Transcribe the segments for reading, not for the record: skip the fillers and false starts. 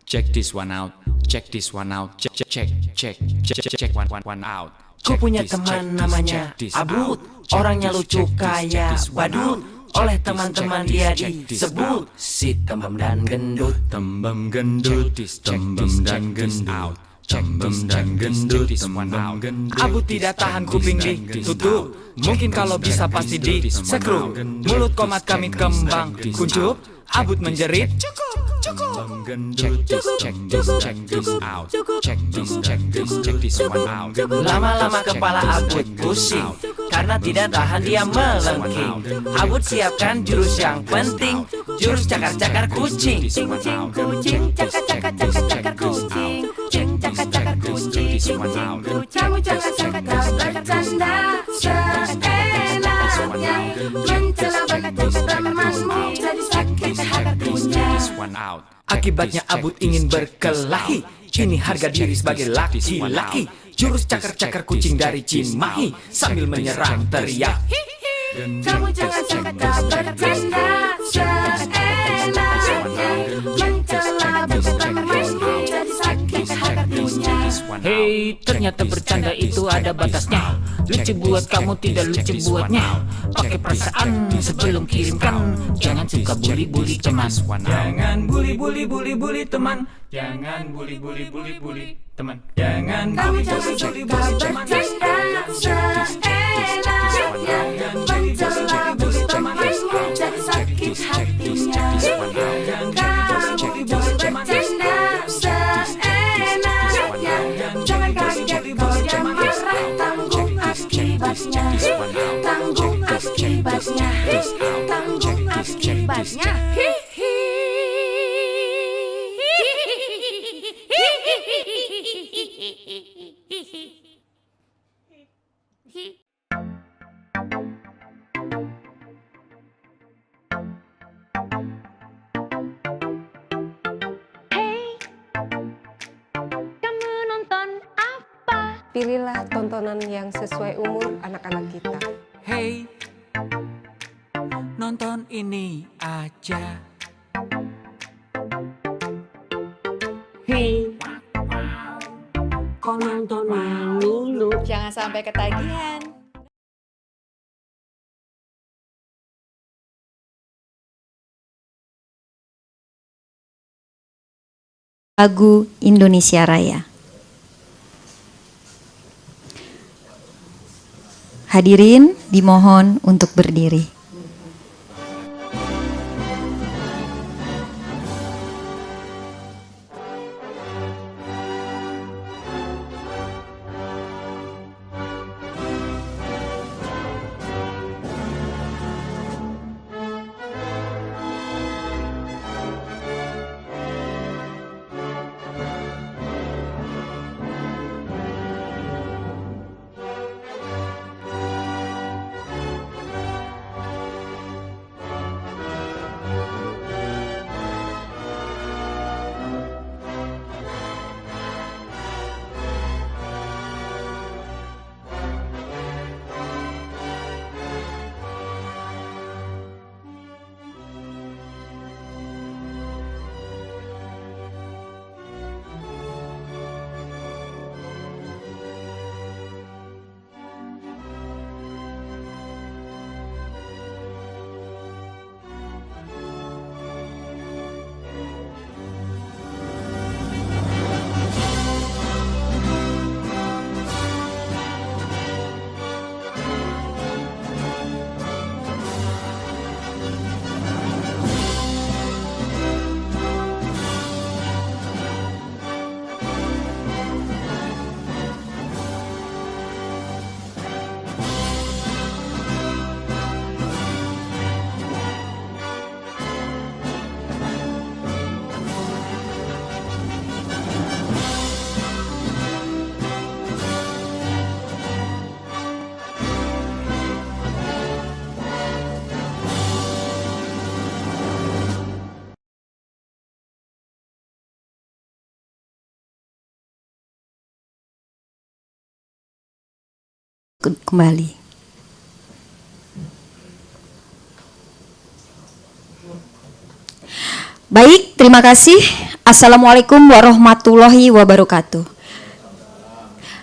Check this one out. Check this one out. Check one out. Ku punya teman namanya Abud, orangnya lucu kayak badut. Oleh teman-teman dia disebut si tembem dan gendut. Tembem gendut, tembem dan gendut. Tembem dan gendut, tembem gendut. Abud tidak tahan kuping ditutup. Mungkin kalau bisa pasti disekrup. Mulut komat kami kembang kuncup. Abud menjerit, Tembem gendut, check this out. Check this one out. lama-lama kepala Abud pusing karena tidak tahan dia melengking. Abud siapkan jurus yang penting, jurus cakar-cakar kucing. Cing cing kucing, cakar-cakar kucing. Cing cakar-cakar kucing, cing cing kucing. Kamu jangan cakar-cakar bercanda seenaknya, mencela bakat-bakat temanmu, jadi sakit hatinya. Akibatnya Abud ingin berkelahi. Ini harga diri sebagai laki-laki. Jurus cakar-cakar kucing dari Cimahi sambil menyerang teriak, Kamu jangan cakar-cakar bercanda seenaknya, mencela bakat temanmu, jadi sakit hatinya. Hei, ternyata bercanda itu ada batasnya. Lucu buat kamu, tidak lucu buatnya. Pakai perasaan sebelum kirimkan. Jangan suka bully-bully teman. jangan bully teman. Jangan bully teman. Jangan Kamu jangan suka bercanda seenaknya, mencela bakat temanmu, jadi sakit hatinya. Kamu bercanda seenaknya, jangan kaget kalau dia marah. Tanggung akibatnya, tanggung akibatnya, tanggung akibatnya. Kamu nonton apa? Pilihlah tontonan yang sesuai umur anak-anak kita. Hey, nonton ini aja. Hei, kau nonton mulu. Jangan sampai ketagihan. Lagu Indonesia Raya. Hadirin dimohon untuk berdiri. Kembali. Baik, terima kasih Assalamualaikum warahmatullahi wabarakatuh.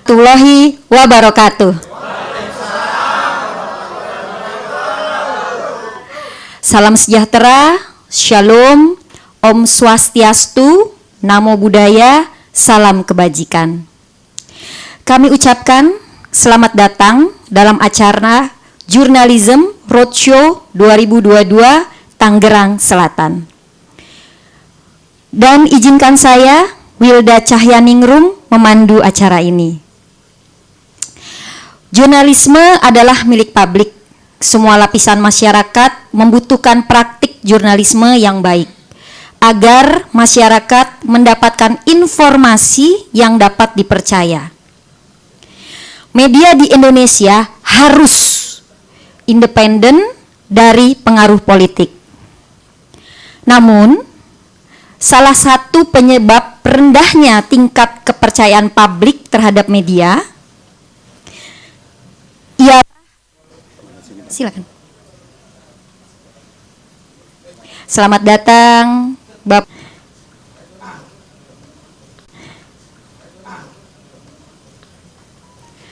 Warahmatullahi wabarakatuh. Salam sejahtera, Shalom, Om Swastiastu, Namo Buddhaya, salam kebajikan. Kami ucapkan selamat datang dalam acara Jurnalism Roadshow 2022 Tangerang Selatan. Dan izinkan saya, Wilda Cahyaningrum, memandu acara ini. Jurnalisme adalah milik publik. Semua lapisan masyarakat membutuhkan praktik jurnalisme yang baik agar masyarakat mendapatkan informasi yang dapat dipercaya. Media di Indonesia harus independen dari pengaruh politik. Namun, salah satu penyebab rendahnya tingkat kepercayaan publik terhadap media ialah, silakan. Selamat datang, Bapak.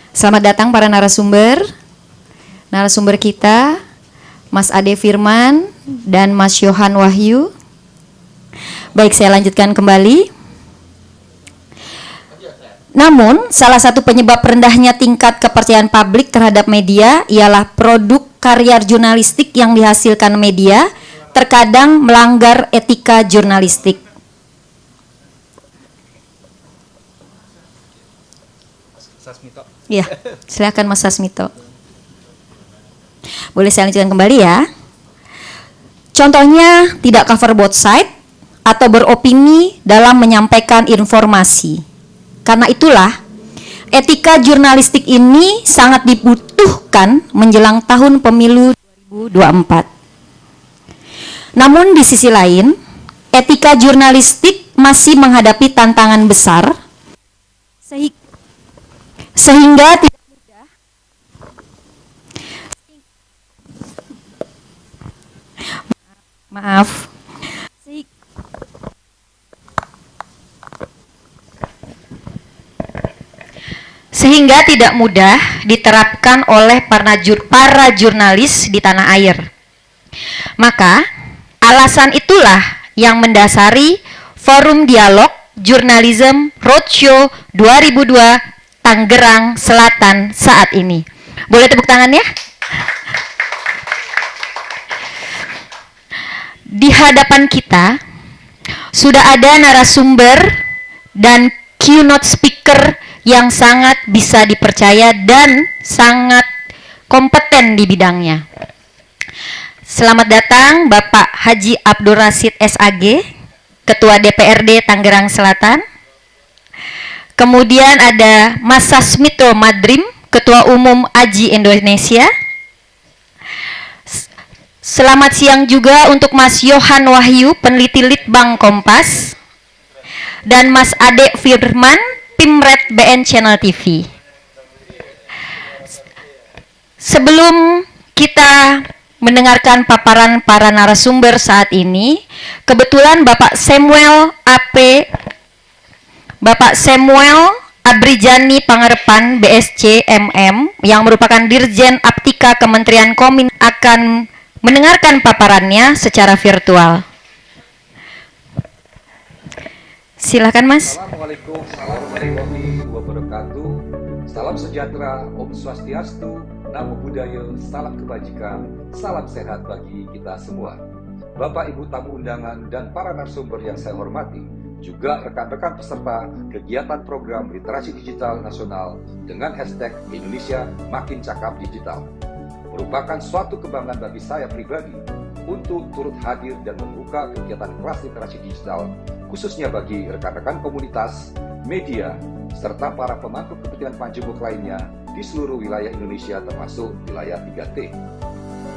Selamat datang para narasumber kita, Mas Ade Firman dan Mas Yohan Wahyu. Baik, saya lanjutkan kembali. Namun, salah satu penyebab rendahnya tingkat kepercayaan publik terhadap media ialah produk karya jurnalistik yang dihasilkan media terkadang melanggar etika jurnalistik. Ya, silakan Mas Sasmito. Boleh saya lanjutkan kembali ya. Contohnya, tidak cover both side atau beropini dalam menyampaikan informasi. Karena itulah, etika jurnalistik ini sangat dibutuhkan menjelang tahun pemilu 2024. Namun di sisi lain, etika jurnalistik masih menghadapi tantangan besar sehingga tidak mudah sehingga tidak mudah diterapkan oleh para jurnalis di tanah air. Maka, alasan itulah yang mendasari Forum Dialog Jurnalism Roadshow 2002 Tangerang Selatan saat ini. Boleh tepuk tangan ya? Di hadapan kita sudah ada narasumber dan keynote speaker yang sangat bisa dipercaya dan sangat kompeten di bidangnya. Selamat datang Bapak Haji Abdul Rasid SAG, Ketua DPRD Tangerang Selatan. Kemudian ada Mas Sasmito Madrim, Ketua Umum AJI Indonesia. Selamat siang juga untuk Mas Yohan Wahyu, Peneliti Litbang Kompas. Dan Mas Ade Firman, Pimret BN Channel TV. Sebelum kita mendengarkan paparan para narasumber saat ini, kebetulan Bapak Samuel Abrijani Pangarepan BSC MM yang merupakan Dirjen Aptika Kementerian Komin akan mendengarkan paparannya secara virtual. Silakan Mas. Assalamualaikum warahmatullahi wabarakatuh. Salam sejahtera, Om Swastiastu, Namo Buddhaya, salam kebajikan, salam sehat bagi kita semua. Bapak Ibu tamu undangan dan para narasumber yang saya hormati, juga rekan-rekan peserta kegiatan program literasi digital nasional dengan hashtag Indonesia Makin Cakap Digital. Merupakan suatu kebanggaan bagi saya pribadi untuk turut hadir dan membuka kegiatan kelas literasi digital khususnya bagi rekan-rekan komunitas, media, serta para pemangku kepentingan panjemuk lainnya di seluruh wilayah Indonesia termasuk wilayah 3T.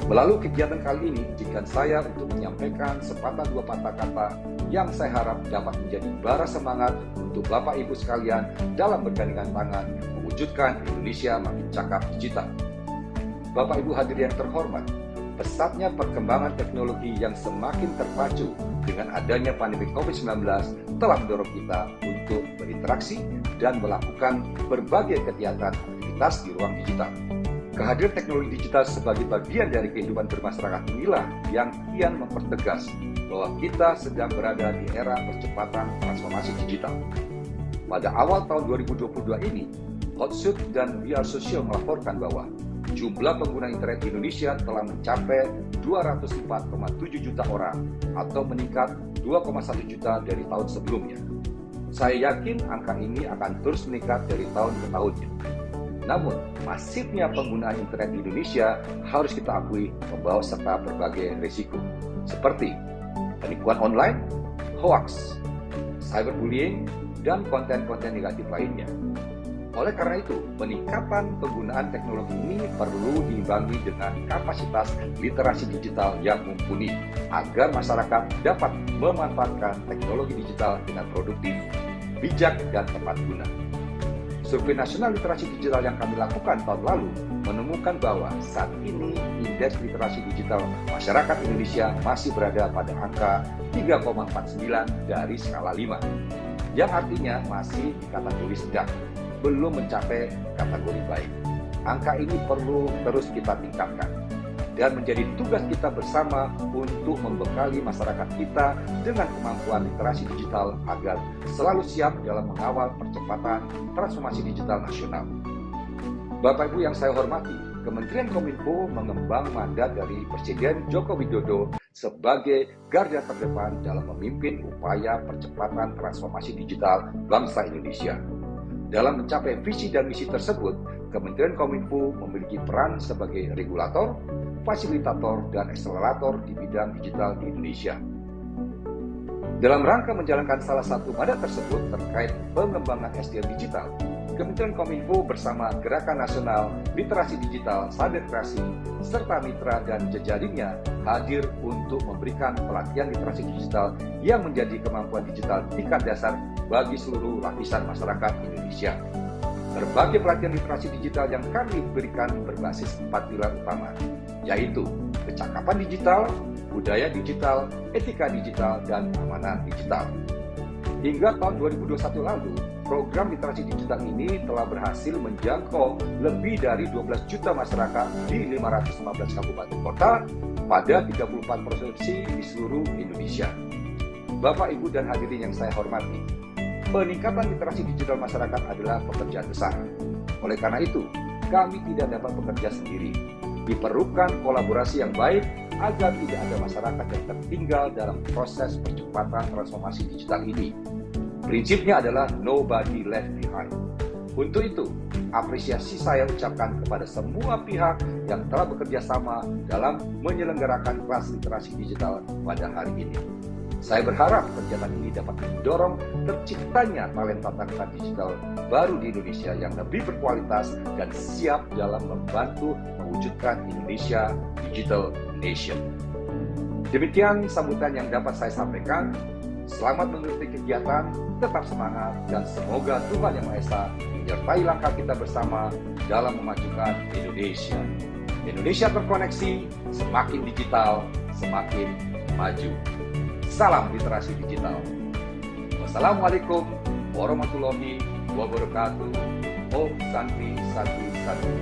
Melalui kegiatan kali ini, izinkan saya untuk menyampaikan sepatah dua patah kata yang saya harap dapat menjadi bara semangat untuk Bapak Ibu sekalian dalam bergandengan tangan mewujudkan Indonesia Makin Cakap Digital. Bapak Ibu hadirin yang terhormat, pesatnya perkembangan teknologi yang semakin terpacu dengan adanya pandemi COVID-19 telah mendorong kita untuk berinteraksi dan melakukan berbagai kegiatan aktivitas di ruang digital. Kehadiran teknologi digital sebagai bagian dari kehidupan bermasyarakat inilah yang kian mempertegas bahwa kita sedang berada di era percepatan transformasi digital. Pada awal tahun 2022 ini, Hotsuite dan VR Social melaporkan bahwa jumlah pengguna internet di Indonesia telah mencapai 204,7 juta orang atau meningkat 2,1 juta dari tahun sebelumnya. Saya yakin angka ini akan terus meningkat dari tahun ke tahunnya. Namun, masifnya penggunaan internet di Indonesia harus kita akui membawa serta berbagai risiko, seperti penipuan online, hoax, cyberbullying, dan konten-konten negatif lainnya. Oleh karena itu, peningkatan penggunaan teknologi ini perlu diimbangi dengan kapasitas literasi digital yang mumpuni agar masyarakat dapat memanfaatkan teknologi digital dengan produktif, bijak, dan tepat guna. Survei nasional literasi digital yang kami lakukan tahun lalu menemukan bahwa saat ini indeks literasi digital masyarakat Indonesia masih berada pada angka 3,49 dari skala 5, yang artinya masih di kategori sedang, belum mencapai kategori baik. Angka ini perlu terus kita tingkatkan dan menjadi tugas kita bersama untuk membekali masyarakat kita dengan kemampuan literasi digital agar selalu siap dalam mengawal percepatan transformasi digital nasional. Bapak Ibu yang saya hormati, Kementerian Kominfo mengemban mandat dari Presiden Joko Widodo sebagai garda terdepan dalam memimpin upaya percepatan transformasi digital bangsa Indonesia. Dalam mencapai visi dan misi tersebut, Kementerian Kominfo memiliki peran sebagai regulator, fasilitator, dan akselerator di bidang digital di Indonesia. Dalam rangka menjalankan salah satu mandat tersebut terkait pengembangan SDM digital, Kementerian Kominfo bersama Gerakan Nasional Literasi Digital, Sadar Kreasi, serta mitra dan jejaringnya hadir untuk memberikan pelatihan literasi digital yang menjadi kemampuan digital tingkat dasar bagi seluruh lapisan masyarakat Indonesia. Berbagai pelatihan literasi digital yang kami berikan berbasis 4 pilar utama, yaitu kecakapan digital, budaya digital, etika digital, dan keamanan digital. Hingga tahun 2021 lalu, program literasi digital ini telah berhasil menjangkau lebih dari 12 juta masyarakat di 515 kabupaten kota pada 34 provinsi di seluruh Indonesia. Bapak, Ibu, dan hadirin yang saya hormati, peningkatan literasi digital masyarakat adalah pekerjaan besar. Oleh karena itu, kami tidak dapat bekerja sendiri. Diperlukan kolaborasi yang baik agar tidak ada masyarakat yang tertinggal dalam proses percepatan transformasi digital ini. Prinsipnya adalah nobody left behind. Untuk itu, apresiasi saya ucapkan kepada semua pihak yang telah bekerja sama dalam menyelenggarakan kelas literasi digital pada hari ini. Saya berharap kegiatan ini dapat mendorong terciptanya talenta-talenta digital baru di Indonesia yang lebih berkualitas dan siap dalam membantu mewujudkan Indonesia Digital Nation. Demikian sambutan yang dapat saya sampaikan. Selamat mengikuti kegiatan, tetap semangat, dan semoga Tuhan Yang Maha Esa menyertai langkah kita bersama dalam memajukan Indonesia. Indonesia terkoneksi, semakin digital, semakin maju. Salam literasi digital. Wassalamualaikum warahmatullahi wabarakatuh. Om Santi Sati Sati.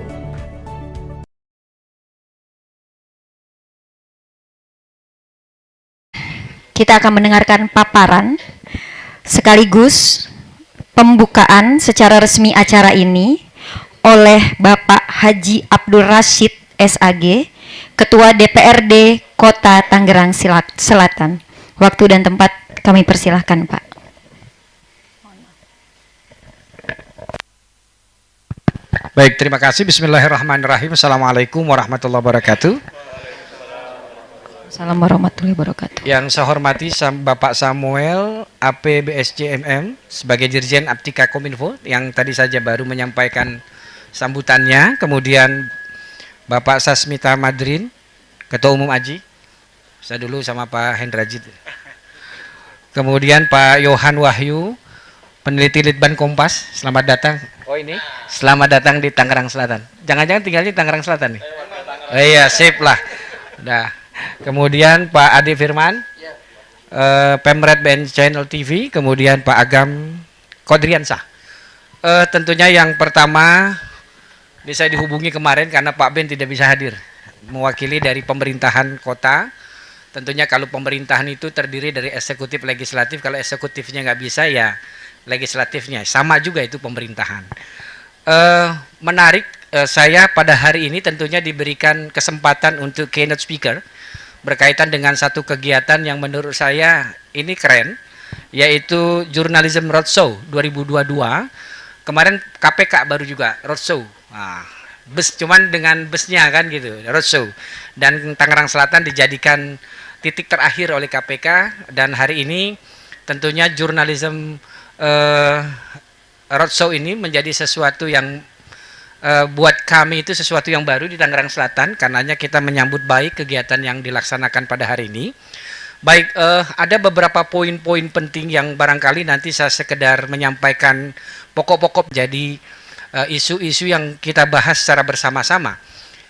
Kita akan mendengarkan paparan sekaligus pembukaan secara resmi acara ini oleh Bapak Haji Abdul Rashid SAG, Ketua DPRD Kota Tangerang Selatan. Waktu dan tempat kami persilahkan, Pak. Baik, terima kasih. Bismillahirrahmanirrahim. Assalamualaikum warahmatullahi wabarakatuh. Assalamualaikum warahmatullahi wabarakatuh. Yang saya hormati Bapak Samuel APBSJMM sebagai Dirjen Aptika Kominfo yang tadi saja baru menyampaikan sambutannya. Kemudian Bapak Sasmita Madrin, Ketua Umum AJI. Saya dulu sama Pak Hendrajit. Kemudian Pak Yohan Wahyu, peneliti Litbang Kompas. Selamat datang. Oh ini? Selamat datang di Tangerang Selatan. Jangan-jangan tinggal di Tangerang Selatan nih? Oh iya, sip lah. Dah. Kemudian Pak Ade Firman, Pemret BN Channel TV, kemudian Pak Agam Kodriansah. Tentunya yang pertama bisa dihubungi kemarin karena Pak Ben tidak bisa hadir, mewakili dari pemerintahan kota. Tentunya kalau pemerintahan itu terdiri dari eksekutif, legislatif, kalau eksekutifnya nggak bisa ya legislatifnya, sama juga itu pemerintahan. Menarik, saya pada hari ini tentunya diberikan kesempatan untuk keynote speaker berkaitan dengan satu kegiatan yang menurut saya ini keren, yaitu Journalism Roadshow 2022. Kemarin KPK baru juga roadshow, bus cuman dengan busnya kan gitu, roadshow, dan Tangerang Selatan dijadikan titik terakhir oleh KPK, dan hari ini tentunya Journalism Roadshow ini menjadi sesuatu yang buat kami itu sesuatu yang baru di Tangerang Selatan, karenanya kita menyambut baik kegiatan yang dilaksanakan pada hari ini. Baik, ada beberapa poin-poin penting yang barangkali nanti saya sekedar menyampaikan pokok-pokok jadi isu-isu yang kita bahas secara bersama-sama.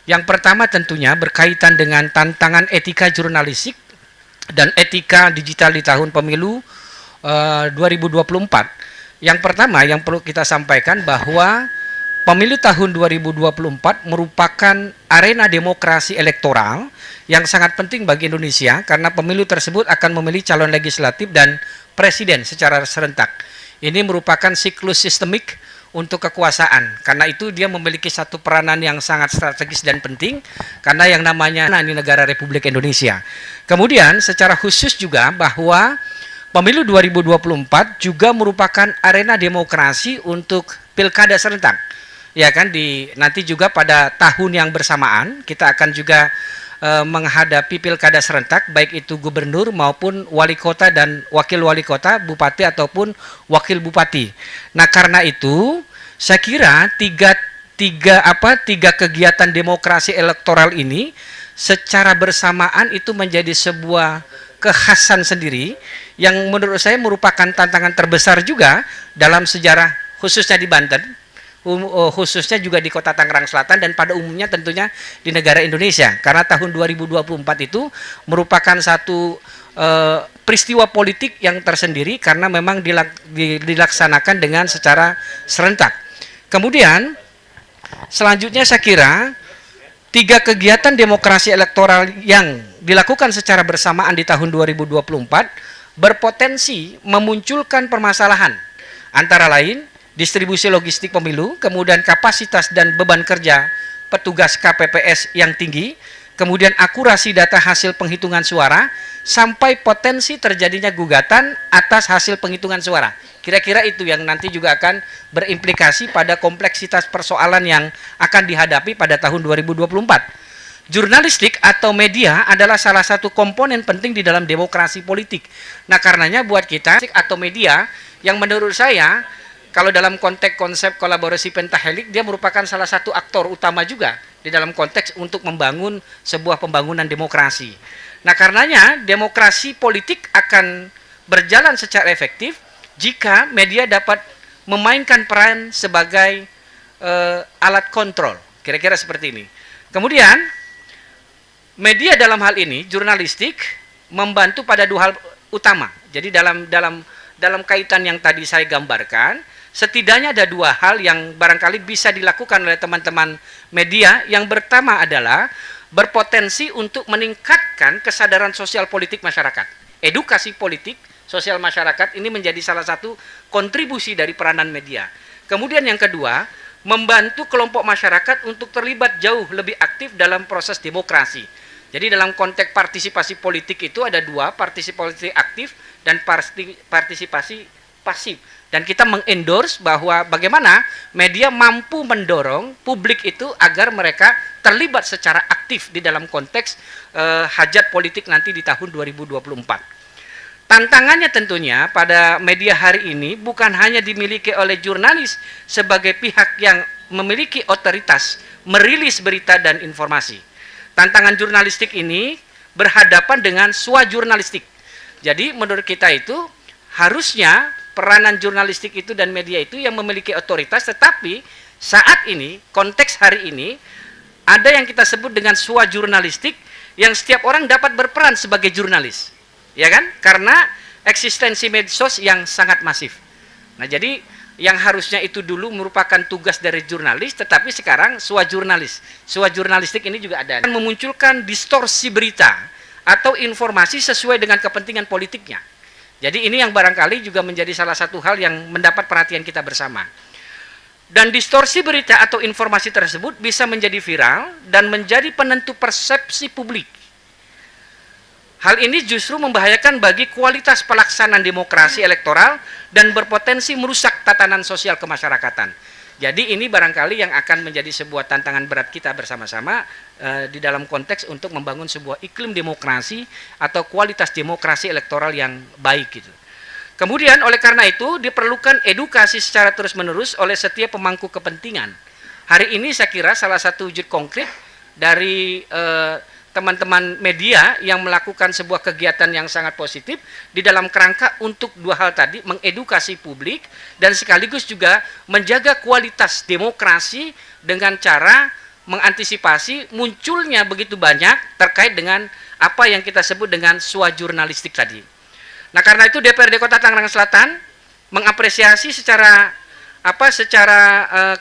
Yang pertama tentunya berkaitan dengan tantangan etika jurnalistik dan etika digital di tahun pemilu 2024. Yang pertama yang perlu kita sampaikan bahwa pemilu tahun 2024 merupakan arena demokrasi elektoral yang sangat penting bagi Indonesia, karena pemilu tersebut akan memilih calon legislatif dan presiden secara serentak. Ini merupakan siklus sistemik untuk kekuasaan, karena itu dia memiliki satu peranan yang sangat strategis dan penting, karena yang namanya ini negara Republik Indonesia. Kemudian secara khusus juga bahwa pemilu 2024 juga merupakan arena demokrasi untuk pilkada serentak. Ya kan, nanti juga pada tahun yang bersamaan kita akan juga menghadapi pilkada serentak, baik itu gubernur maupun wali kota dan wakil wali kota, bupati ataupun wakil bupati. Nah, karena itu saya kira tiga kegiatan demokrasi elektoral ini secara bersamaan itu menjadi sebuah kekhasan sendiri yang menurut saya merupakan tantangan terbesar juga dalam sejarah, khususnya di Banten, khususnya juga di kota Tangerang Selatan, dan pada umumnya tentunya di negara Indonesia, karena tahun 2024 itu merupakan satu peristiwa politik yang tersendiri karena memang dilaksanakan dengan secara serentak. Kemudian selanjutnya saya kira tiga kegiatan demokrasi elektoral yang dilakukan secara bersamaan di tahun 2024 berpotensi memunculkan permasalahan, antara lain distribusi logistik pemilu, kemudian kapasitas dan beban kerja petugas KPPS yang tinggi, kemudian akurasi data hasil penghitungan suara, sampai potensi terjadinya gugatan atas hasil penghitungan suara. Kira-kira itu yang nanti juga akan berimplikasi pada kompleksitas persoalan yang akan dihadapi pada tahun 2024. Jurnalistik atau media adalah salah satu komponen penting di dalam demokrasi politik. Nah, karenanya buat kita atau media yang menurut saya, kalau dalam konteks konsep kolaborasi pentahelik, dia merupakan salah satu aktor utama juga di dalam konteks untuk membangun sebuah pembangunan demokrasi. Nah, karenanya demokrasi politik akan berjalan secara efektif jika media dapat memainkan peran sebagai alat kontrol. Kira-kira seperti ini. Kemudian, media dalam hal ini, jurnalistik, membantu pada dua hal utama. Jadi dalam kaitan yang tadi saya gambarkan, setidaknya ada dua hal yang barangkali bisa dilakukan oleh teman-teman media. Yang pertama adalah berpotensi untuk meningkatkan kesadaran sosial politik masyarakat. Edukasi politik sosial masyarakat ini menjadi salah satu kontribusi dari peranan media. Kemudian yang kedua, membantu kelompok masyarakat untuk terlibat jauh lebih aktif dalam proses demokrasi. Jadi dalam konteks partisipasi politik itu ada dua, partisipasi aktif dan partisipasi pasif. Dan kita mengendorse bahwa bagaimana media mampu mendorong publik itu agar mereka terlibat secara aktif di dalam konteks hajat politik nanti di tahun 2024. Tantangannya tentunya pada media hari ini bukan hanya dimiliki oleh jurnalis sebagai pihak yang memiliki otoritas merilis berita dan informasi. Tantangan jurnalistik ini berhadapan dengan swajurnalistik. Jadi menurut kita itu harusnya peranan jurnalistik itu dan media itu yang memiliki otoritas, tetapi saat ini, konteks hari ini, ada yang kita sebut dengan swajurnalistik, yang setiap orang dapat berperan sebagai jurnalis. ya kan? Karena eksistensi medsos yang sangat masif. Nah, jadi yang harusnya itu dulu merupakan tugas dari jurnalis, tetapi sekarang swajurnalis. Swajurnalistik ini juga ada. Memunculkan distorsi berita atau informasi sesuai dengan kepentingan politiknya. Jadi ini yang barangkali juga menjadi salah satu hal yang mendapat perhatian kita bersama. Dan distorsi berita atau informasi tersebut bisa menjadi viral dan menjadi penentu persepsi publik. Hal ini justru membahayakan bagi kualitas pelaksanaan demokrasi elektoral dan berpotensi merusak tatanan sosial kemasyarakatan. Jadi ini barangkali yang akan menjadi sebuah tantangan berat kita bersama-sama di dalam konteks untuk membangun sebuah iklim demokrasi atau kualitas demokrasi elektoral yang baik gitu. Kemudian oleh karena itu diperlukan edukasi secara terus-menerus oleh setiap pemangku kepentingan. Hari ini saya kira salah satu wujud konkret dari teman-teman media yang melakukan sebuah kegiatan yang sangat positif di dalam kerangka untuk dua hal tadi, mengedukasi publik dan sekaligus juga menjaga kualitas demokrasi dengan cara mengantisipasi munculnya begitu banyak terkait dengan apa yang kita sebut dengan swajurnalistik tadi. Nah, karena itu DPRD Kota Tangerang Selatan mengapresiasi secara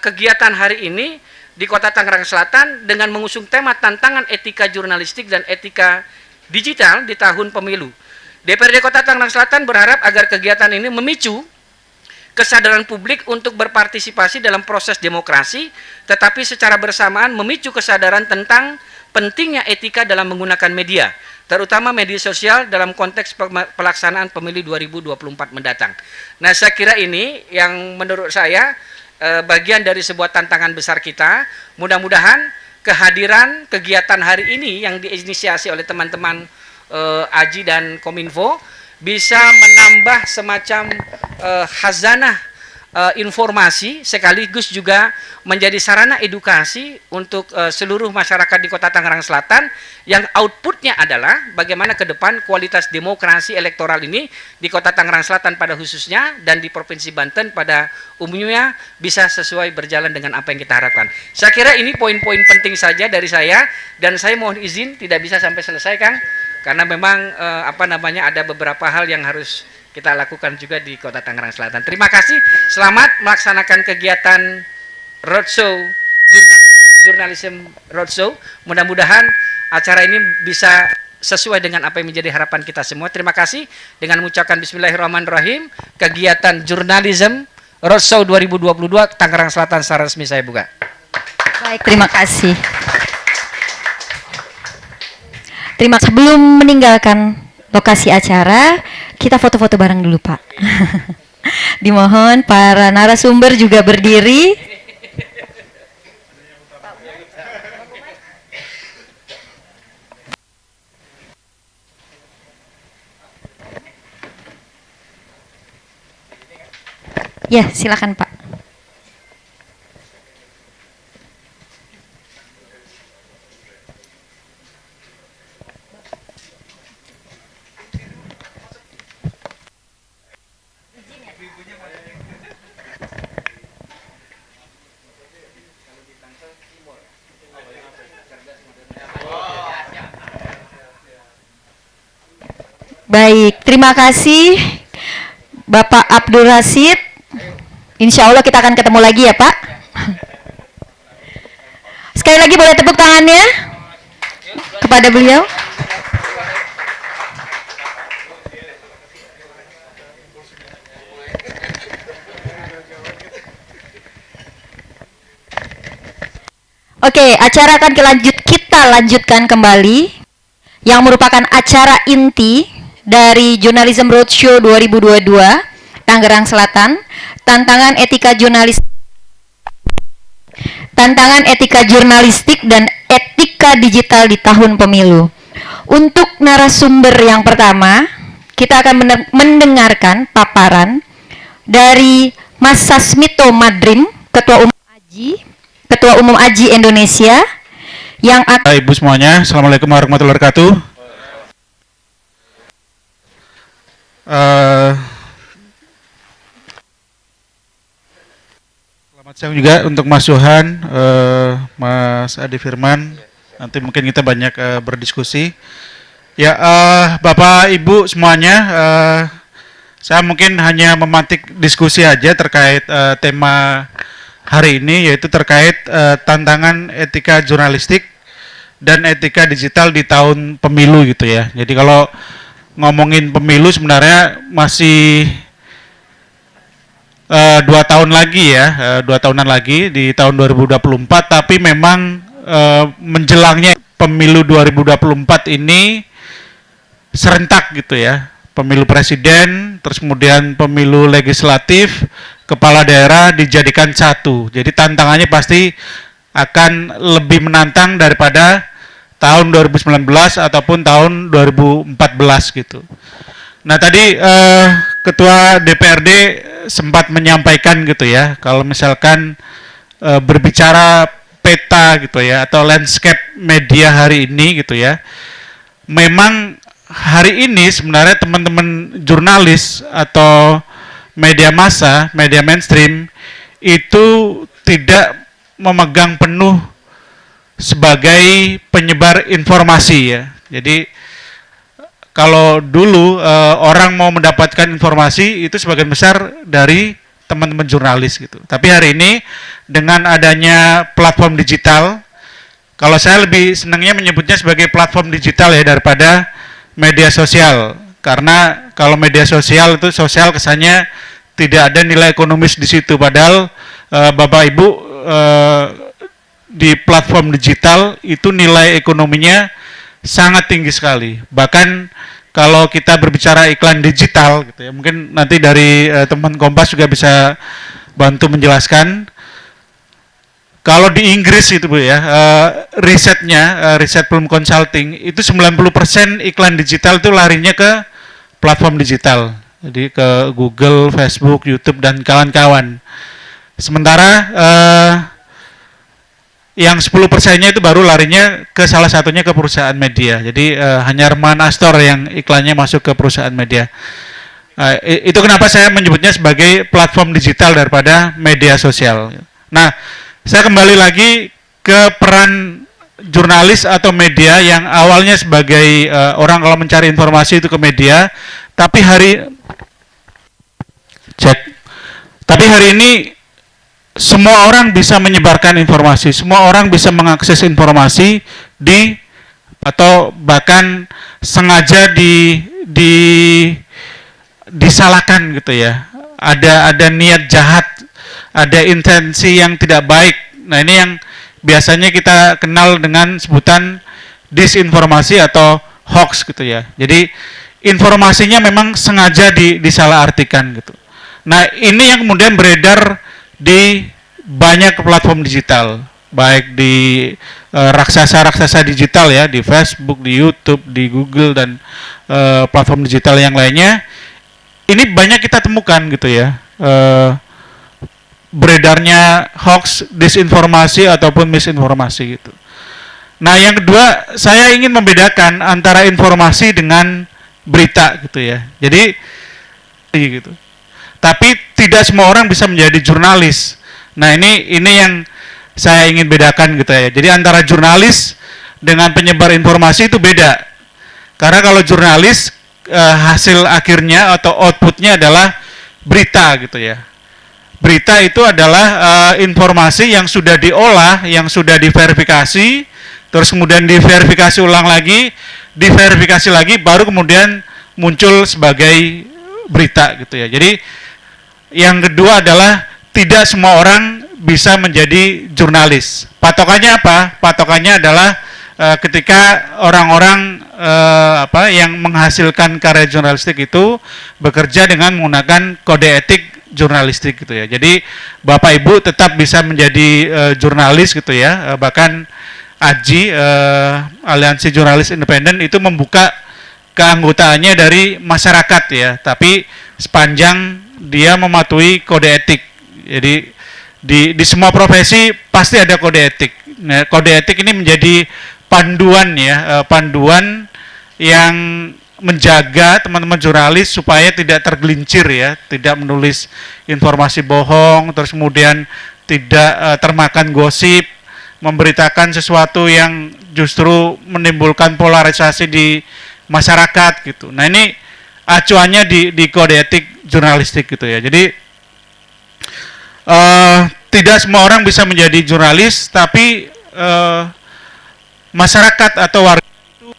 kegiatan hari ini di Kota Tangerang Selatan dengan mengusung tema tantangan etika jurnalistik dan etika digital di tahun pemilu. DPRD Kota Tangerang Selatan berharap agar kegiatan ini memicu kesadaran publik untuk berpartisipasi dalam proses demokrasi, tetapi secara bersamaan memicu kesadaran tentang pentingnya etika dalam menggunakan media, terutama media sosial dalam konteks pelaksanaan pemilu 2024 mendatang. Nah, saya kira ini yang menurut saya bagian dari sebuah tantangan besar kita. Mudah-mudahan kehadiran kegiatan hari ini yang diinisiasi oleh teman-teman AJI dan Kominfo bisa menambah semacam khazanah informasi sekaligus juga menjadi sarana edukasi untuk seluruh masyarakat di Kota Tangerang Selatan yang outputnya adalah bagaimana ke depan kualitas demokrasi elektoral ini di Kota Tangerang Selatan pada khususnya dan di Provinsi Banten pada umumnya bisa sesuai berjalan dengan apa yang kita harapkan. Saya kira ini poin-poin penting saja dari saya dan saya mohon izin tidak bisa sampai selesai, Kang, karena memang ada beberapa hal yang harus kita lakukan juga di Kota Tangerang Selatan. Terima kasih, selamat melaksanakan kegiatan roadshow, jurnalism roadshow. Mudah-mudahan acara ini bisa sesuai dengan apa yang menjadi harapan kita semua. Terima kasih. Dengan mengucapkan bismillahirrahmanirrahim, kegiatan jurnalism roadshow 2022 Tangerang Selatan secara resmi saya buka. Baik, terima kasih. Sebelum meninggalkan lokasi acara, kita foto-foto bareng dulu, Pak. Dimohon para narasumber juga berdiri. Ya, silakan, Pak. Baik, terima kasih Bapak Abdul Rasid. Insya Allah kita akan ketemu lagi ya, Pak. Sekali lagi boleh tepuk tangannya kepada beliau. Oke, acara akan kita lanjutkan kembali yang merupakan acara inti dari Journalism Roadshow 2022 Tangerang Selatan, tantangan etika jurnalistik dan etika digital di tahun pemilu. Untuk narasumber yang pertama, kita akan mendengarkan paparan dari Mas Sasmito Madrim, Ketua Umum AJI Indonesia yang akan... Ibu semuanya, Assalamualaikum warahmatullahi wabarakatuh. Selamat siang juga untuk Mas Johan, Mas Adi Firman. Nanti mungkin kita banyak berdiskusi. Ya, Bapak Ibu semuanya, saya mungkin hanya memantik diskusi aja terkait tema hari ini, yaitu terkait tantangan etika jurnalistik dan etika digital di tahun pemilu gitu ya. Jadi kalau ngomongin pemilu sebenarnya masih 2 tahun lagi ya, 2 tahunan lagi di tahun 2024, tapi memang menjelangnya pemilu 2024 ini serentak gitu ya, pemilu presiden, terus kemudian pemilu legislatif, kepala daerah dijadikan satu. Jadi tantangannya pasti akan lebih menantang daripada tahun 2019 ataupun tahun 2014 gitu. Nah tadi Ketua DPRD sempat menyampaikan gitu ya, kalau misalkan berbicara peta gitu ya, atau landscape media hari ini gitu ya, memang hari ini sebenarnya teman-teman jurnalis atau media massa, media mainstream itu tidak memegang penuh sebagai penyebar informasi ya. Jadi kalau dulu orang mau mendapatkan informasi itu sebagian besar dari teman-teman jurnalis gitu. Tapi hari ini dengan adanya platform digital, kalau saya lebih senangnya menyebutnya sebagai platform digital ya daripada media sosial, karena kalau media sosial itu sosial kesannya tidak ada nilai ekonomis di situ, padahal Bapak Ibu di platform digital itu nilai ekonominya sangat tinggi sekali. Bahkan kalau kita berbicara iklan digital gitu ya, mungkin nanti dari teman Kompas juga bisa bantu menjelaskan. Kalau di Inggris itu Bu ya, risetnya, riset Plum Consulting, itu 90% iklan digital itu larinya ke platform digital. Jadi ke Google, Facebook, YouTube, dan kawan-kawan. Sementara yang 10%-nya itu baru larinya ke salah satunya ke perusahaan media. Jadi hanya Herman Astor yang iklannya masuk ke perusahaan media. Itu kenapa saya menyebutnya sebagai platform digital daripada media sosial. Nah, saya kembali lagi ke peran jurnalis atau media yang awalnya sebagai orang kalau mencari informasi itu ke media, tapi hari ini semua orang bisa menyebarkan informasi, semua orang bisa mengakses informasi di atau bahkan sengaja disalahkan gitu ya. Ada niat jahat, ada intensi yang tidak baik. Nah ini yang biasanya kita kenal dengan sebutan disinformasi atau hoax gitu ya. Jadi informasinya memang sengaja disalahartikan gitu. Nah ini yang kemudian beredar di banyak platform digital, baik di raksasa-raksasa digital ya, di Facebook, di YouTube, di Google, dan platform digital yang lainnya. Ini banyak kita temukan gitu ya, beredarnya hoax, disinformasi ataupun misinformasi gitu. Nah yang kedua, saya ingin membedakan antara informasi dengan berita gitu ya. Jadi gitu. Tapi tidak semua orang bisa menjadi jurnalis. Nah ini yang saya ingin bedakan gitu ya. Jadi antara jurnalis dengan penyebar informasi itu beda. Karena kalau jurnalis hasil akhirnya atau outputnya adalah berita gitu ya. Berita itu adalah informasi yang sudah diolah, yang sudah diverifikasi, terus kemudian diverifikasi ulang lagi, diverifikasi lagi, baru kemudian muncul sebagai berita gitu ya. Jadi yang kedua adalah tidak semua orang bisa menjadi jurnalis. Patokannya apa? Patokannya adalah ketika orang-orang yang menghasilkan karya jurnalistik itu bekerja dengan menggunakan kode etik jurnalistik gitu ya. Jadi Bapak Ibu tetap bisa menjadi jurnalis gitu ya. Bahkan AJI, Aliansi Jurnalis Independen, itu membuka keanggotaannya dari masyarakat ya. Tapi sepanjang dia mematuhi kode etik. Jadi di semua profesi pasti ada kode etik. Nah, kode etik ini menjadi panduan ya, panduan yang menjaga teman-teman jurnalis supaya tidak tergelincir ya, tidak menulis informasi bohong, terus kemudian tidak termakan gosip, memberitakan sesuatu yang justru menimbulkan polarisasi di masyarakat gitu. Nah ini acuannya di kode etik jurnalistik gitu ya. Jadi tidak semua orang bisa menjadi jurnalis, tapi masyarakat atau warga itu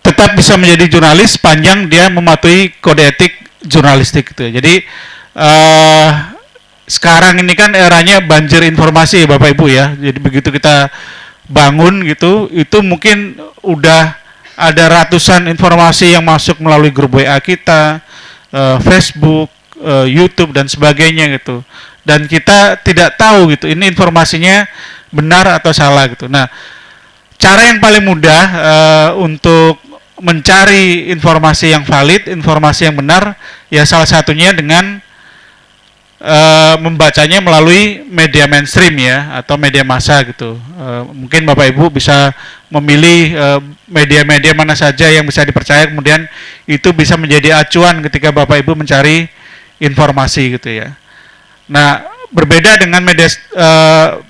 tetap bisa menjadi jurnalis sepanjang dia mematuhi kode etik jurnalistik gitu ya. Jadi sekarang ini kan eranya banjir informasi Bapak Ibu ya. Jadi begitu kita bangun gitu, itu mungkin udah ada ratusan informasi yang masuk melalui grup WA kita, Facebook, YouTube dan sebagainya gitu. Dan kita tidak tahu gitu ini informasinya benar atau salah gitu. Nah, cara yang paling mudah untuk mencari informasi yang valid, informasi yang benar, ya salah satunya dengan membacanya melalui media mainstream ya, atau media massa gitu. Mungkin Bapak Ibu bisa memilih media-media mana saja yang bisa dipercaya, kemudian itu bisa menjadi acuan ketika Bapak Ibu mencari informasi gitu ya. Nah, berbeda dengan media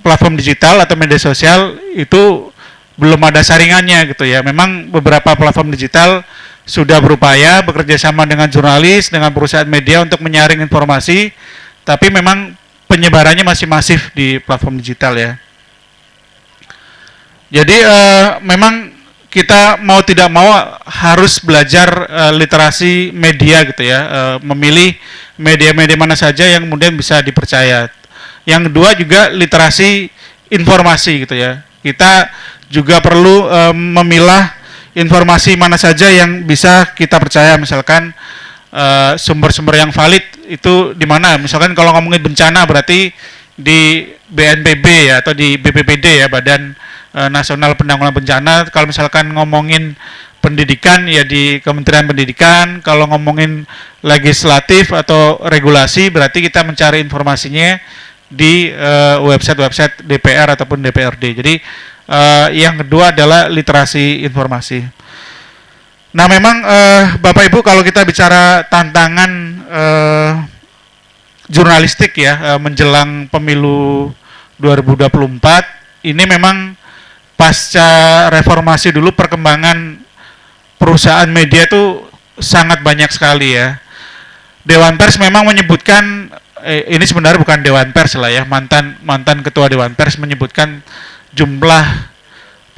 platform digital atau media sosial, itu belum ada saringannya gitu ya. Memang beberapa platform digital sudah berupaya bekerja sama dengan jurnalis, dengan perusahaan media untuk menyaring informasi, tapi memang penyebarannya masih masif di platform digital ya. Jadi memang kita mau tidak mau harus belajar literasi media gitu ya, memilih media-media mana saja yang kemudian bisa dipercaya. Yang kedua juga literasi informasi gitu ya. Kita juga perlu memilah informasi mana saja yang bisa kita percaya, misalkan sumber-sumber yang valid itu di mana. Misalkan kalau ngomongin bencana berarti di BNPB ya, atau di BPBD ya, Badan Nasional Penanggulangan Bencana. Kalau misalkan ngomongin pendidikan ya di Kementerian Pendidikan. Kalau ngomongin legislatif atau regulasi berarti kita mencari informasinya di website-website DPR ataupun DPRD. Jadi yang kedua adalah literasi informasi. Nah memang Bapak Ibu kalau kita bicara tantangan jurnalistik ya menjelang pemilu 2024, ini memang pasca reformasi dulu perkembangan perusahaan media itu sangat banyak sekali ya. Dewan Pers memang menyebutkan, ini sebenarnya bukan Dewan Pers lah ya, mantan ketua Dewan Pers menyebutkan jumlah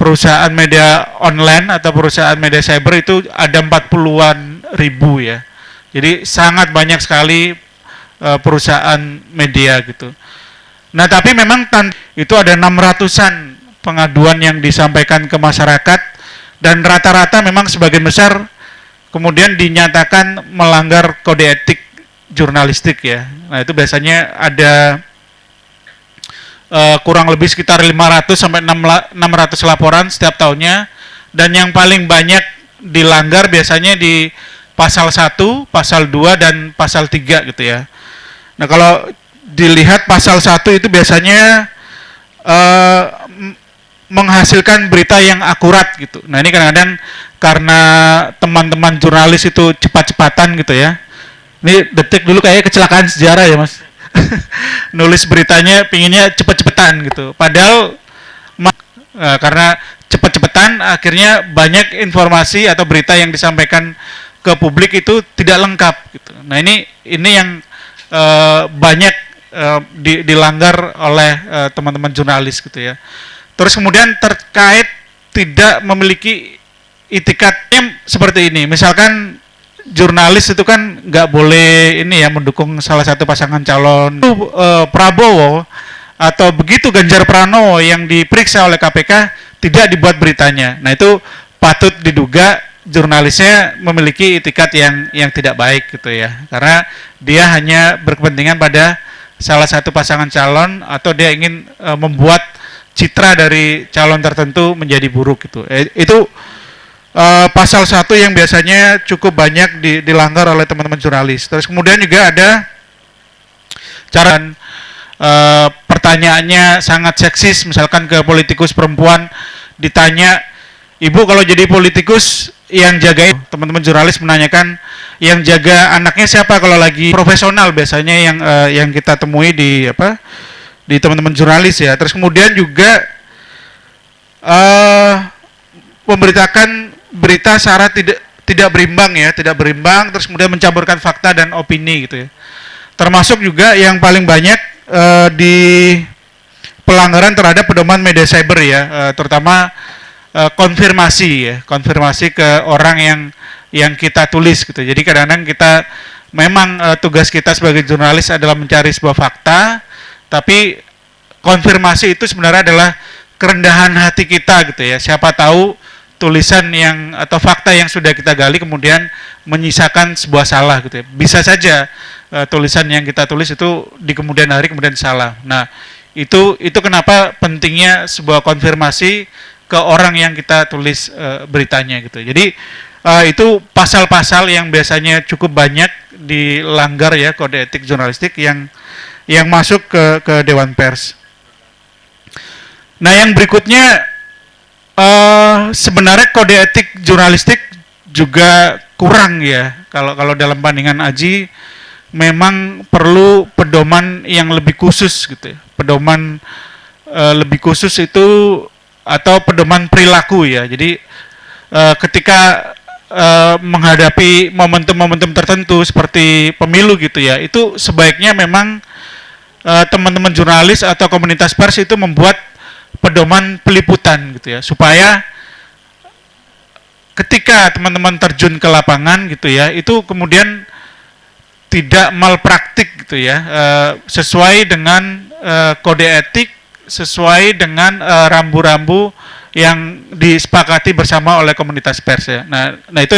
perusahaan media online atau perusahaan media cyber itu ada 40-an ribu ya. Jadi sangat banyak sekali perusahaan media gitu. Nah tapi memang itu ada 600-an pengaduan yang disampaikan ke masyarakat, dan rata-rata memang sebagian besar kemudian dinyatakan melanggar kode etik jurnalistik ya. Nah itu biasanya ada kurang lebih sekitar 500 sampai 600 laporan setiap tahunnya, dan yang paling banyak dilanggar biasanya di pasal 1, pasal 2 dan pasal 3 gitu ya. Nah kalau dilihat pasal 1 itu biasanya menghasilkan berita yang akurat gitu. Nah ini kadang-kadang karena teman-teman jurnalis itu cepat-cepatan gitu ya. Ini Detik dulu kayak kecelakaan sejarah ya Mas. Nulis beritanya pinginnya cepet-cepetan gitu. Padahal karena cepet-cepetan akhirnya banyak informasi atau berita yang disampaikan ke publik itu tidak lengkap gitu. Nah ini yang banyak dilanggar oleh teman-teman jurnalis gitu ya. Terus kemudian terkait tidak memiliki itikadnya seperti ini. Misalkan jurnalis itu kan nggak boleh ini ya mendukung salah satu pasangan calon Prabowo, atau begitu Ganjar Pranowo yang diperiksa oleh KPK tidak dibuat beritanya. Nah itu patut diduga jurnalisnya memiliki itikat yang tidak baik gitu ya, karena dia hanya berkepentingan pada salah satu pasangan calon, atau dia ingin membuat citra dari calon tertentu menjadi buruk gitu. Itu pasal 1 yang biasanya cukup banyak dilanggar oleh teman-teman jurnalis. Terus kemudian juga ada cara pertanyaannya sangat seksis, misalkan ke politikus perempuan ditanya, Ibu kalau jadi politikus yang jagain, teman-teman jurnalis menanyakan yang jaga anaknya siapa kalau lagi profesional, biasanya yang kita temui di teman-teman jurnalis ya. Terus kemudian juga memberitakan berita secara tidak berimbang ya, tidak berimbang, terus kemudian mencampurkan fakta dan opini gitu ya. Termasuk juga yang paling banyak di pelanggaran terhadap pedoman media cyber ya, terutama konfirmasi ke orang yang kita tulis gitu. Jadi kadang-kadang kita memang tugas kita sebagai jurnalis adalah mencari sebuah fakta, tapi konfirmasi itu sebenarnya adalah kerendahan hati kita gitu ya. Siapa tahu tulisan yang atau fakta yang sudah kita gali kemudian menyisakan sebuah salah gitu ya. Bisa saja tulisan yang kita tulis itu di kemudian hari kemudian salah. Nah, itu kenapa pentingnya sebuah konfirmasi ke orang yang kita tulis beritanya gitu. Jadi itu pasal-pasal yang biasanya cukup banyak dilanggar ya, kode etik jurnalistik yang masuk ke Dewan Pers. Nah, yang berikutnya sebenarnya kode etik jurnalistik juga kurang ya. Kalau dalam pandangan Aji memang perlu pedoman yang lebih khusus gitu ya. Pedoman lebih khusus itu atau pedoman perilaku ya. Jadi ketika menghadapi momentum-momentum tertentu seperti pemilu gitu ya, itu sebaiknya memang teman-teman jurnalis atau komunitas pers itu membuat pedoman peliputan gitu ya, supaya ketika teman-teman terjun ke lapangan gitu ya, itu kemudian tidak malpraktik gitu ya, sesuai dengan kode etik, sesuai dengan rambu-rambu yang disepakati bersama oleh komunitas pers ya. Nah itu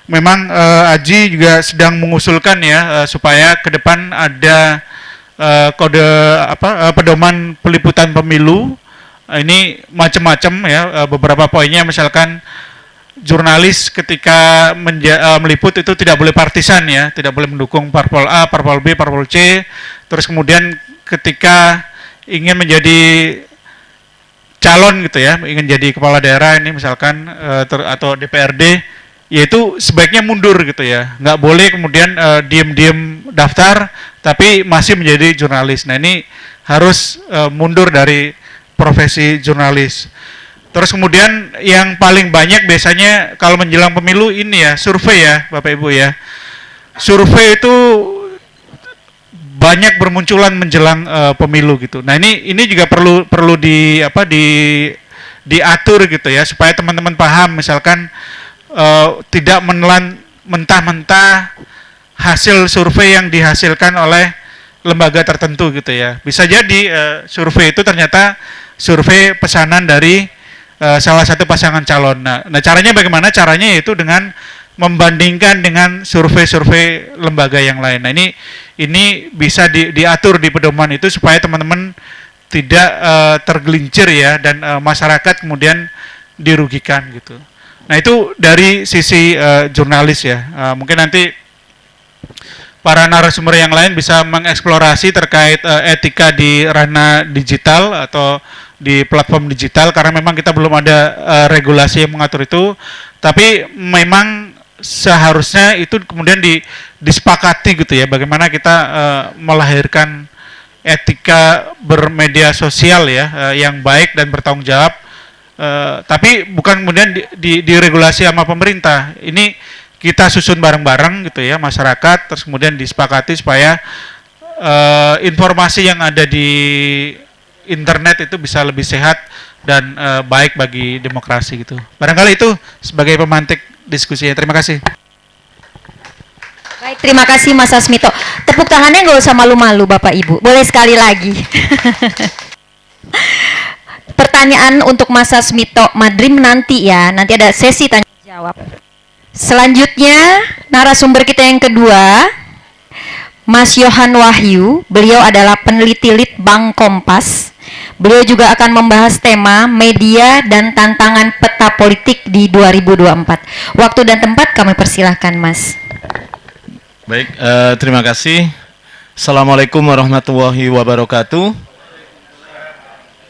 memang Aji juga sedang mengusulkan ya, supaya ke depan ada pedoman peliputan pemilu. Ini macam-macam ya, beberapa poinnya misalkan jurnalis ketika meliput itu tidak boleh partisan ya, tidak boleh mendukung parpol A, parpol B, parpol C. Terus kemudian ketika ingin menjadi calon gitu ya, ingin jadi kepala daerah ini misalkan atau DPRD, yaitu sebaiknya mundur gitu ya, nggak boleh kemudian diem-diem daftar tapi masih menjadi jurnalis. Nah ini harus mundur dari profesi jurnalis. Terus kemudian yang paling banyak biasanya kalau menjelang pemilu ini ya, survei ya Bapak Ibu ya. Survei itu banyak bermunculan menjelang pemilu gitu. Nah ini juga perlu diatur gitu ya, supaya teman-teman paham, misalkan tidak menelan mentah-mentah hasil survei yang dihasilkan oleh lembaga tertentu gitu ya. Bisa jadi survei itu ternyata survei pesanan dari salah satu pasangan calon. Nah caranya bagaimana? Caranya yaitu dengan membandingkan dengan survei-survei lembaga yang lain. Nah ini bisa diatur di pedoman itu supaya teman-teman tidak tergelincir ya, dan masyarakat kemudian dirugikan gitu. Nah itu dari sisi jurnalis ya. Mungkin nanti para narasumber yang lain bisa mengeksplorasi terkait etika di ranah digital atau di platform digital, karena memang kita belum ada regulasi yang mengatur itu, tapi memang seharusnya itu kemudian disepakati gitu ya, bagaimana kita melahirkan etika bermedia sosial ya, yang baik dan bertanggung jawab, tapi bukan kemudian diregulasi sama pemerintah. Ini kita susun bareng-bareng gitu ya, masyarakat, terus kemudian disepakati supaya informasi yang ada di internet itu bisa lebih sehat dan baik bagi demokrasi gitu. Barangkali itu sebagai pemantik diskusinya. Terima kasih. Baik, terima kasih Mas Asmito. Tepuk tangannya nggak usah malu-malu Bapak Ibu. Boleh sekali lagi. Pertanyaan untuk Mas Asmito Madrim nanti ya. Nanti ada sesi tanya jawab. Selanjutnya narasumber kita yang kedua, Mas Yohan Wahyu. Beliau adalah peneliti Litbang Kompas. Beliau juga akan membahas tema media dan tantangan peta politik di 2024. Waktu dan tempat kami persilahkan, Mas. Baik, terima kasih. Assalamualaikum warahmatullahi wabarakatuh.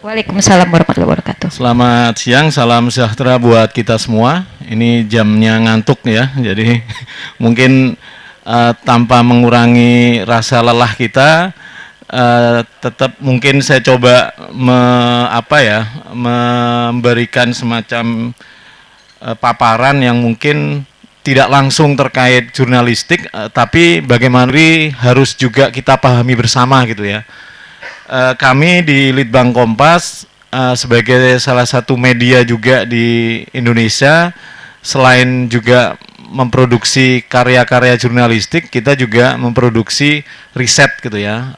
Waalaikumsalam warahmatullahi wabarakatuh. Selamat siang, salam sejahtera buat kita semua. Ini jamnya ngantuk ya, jadi mungkin tanpa mengurangi rasa lelah kita, tetap mungkin saya coba memberikan semacam paparan yang mungkin tidak langsung terkait jurnalistik, tapi bagaimana harus juga kita pahami bersama gitu ya. Kami di Litbang Kompas sebagai salah satu media juga di Indonesia, selain juga memproduksi karya-karya jurnalistik, kita juga memproduksi riset gitu ya,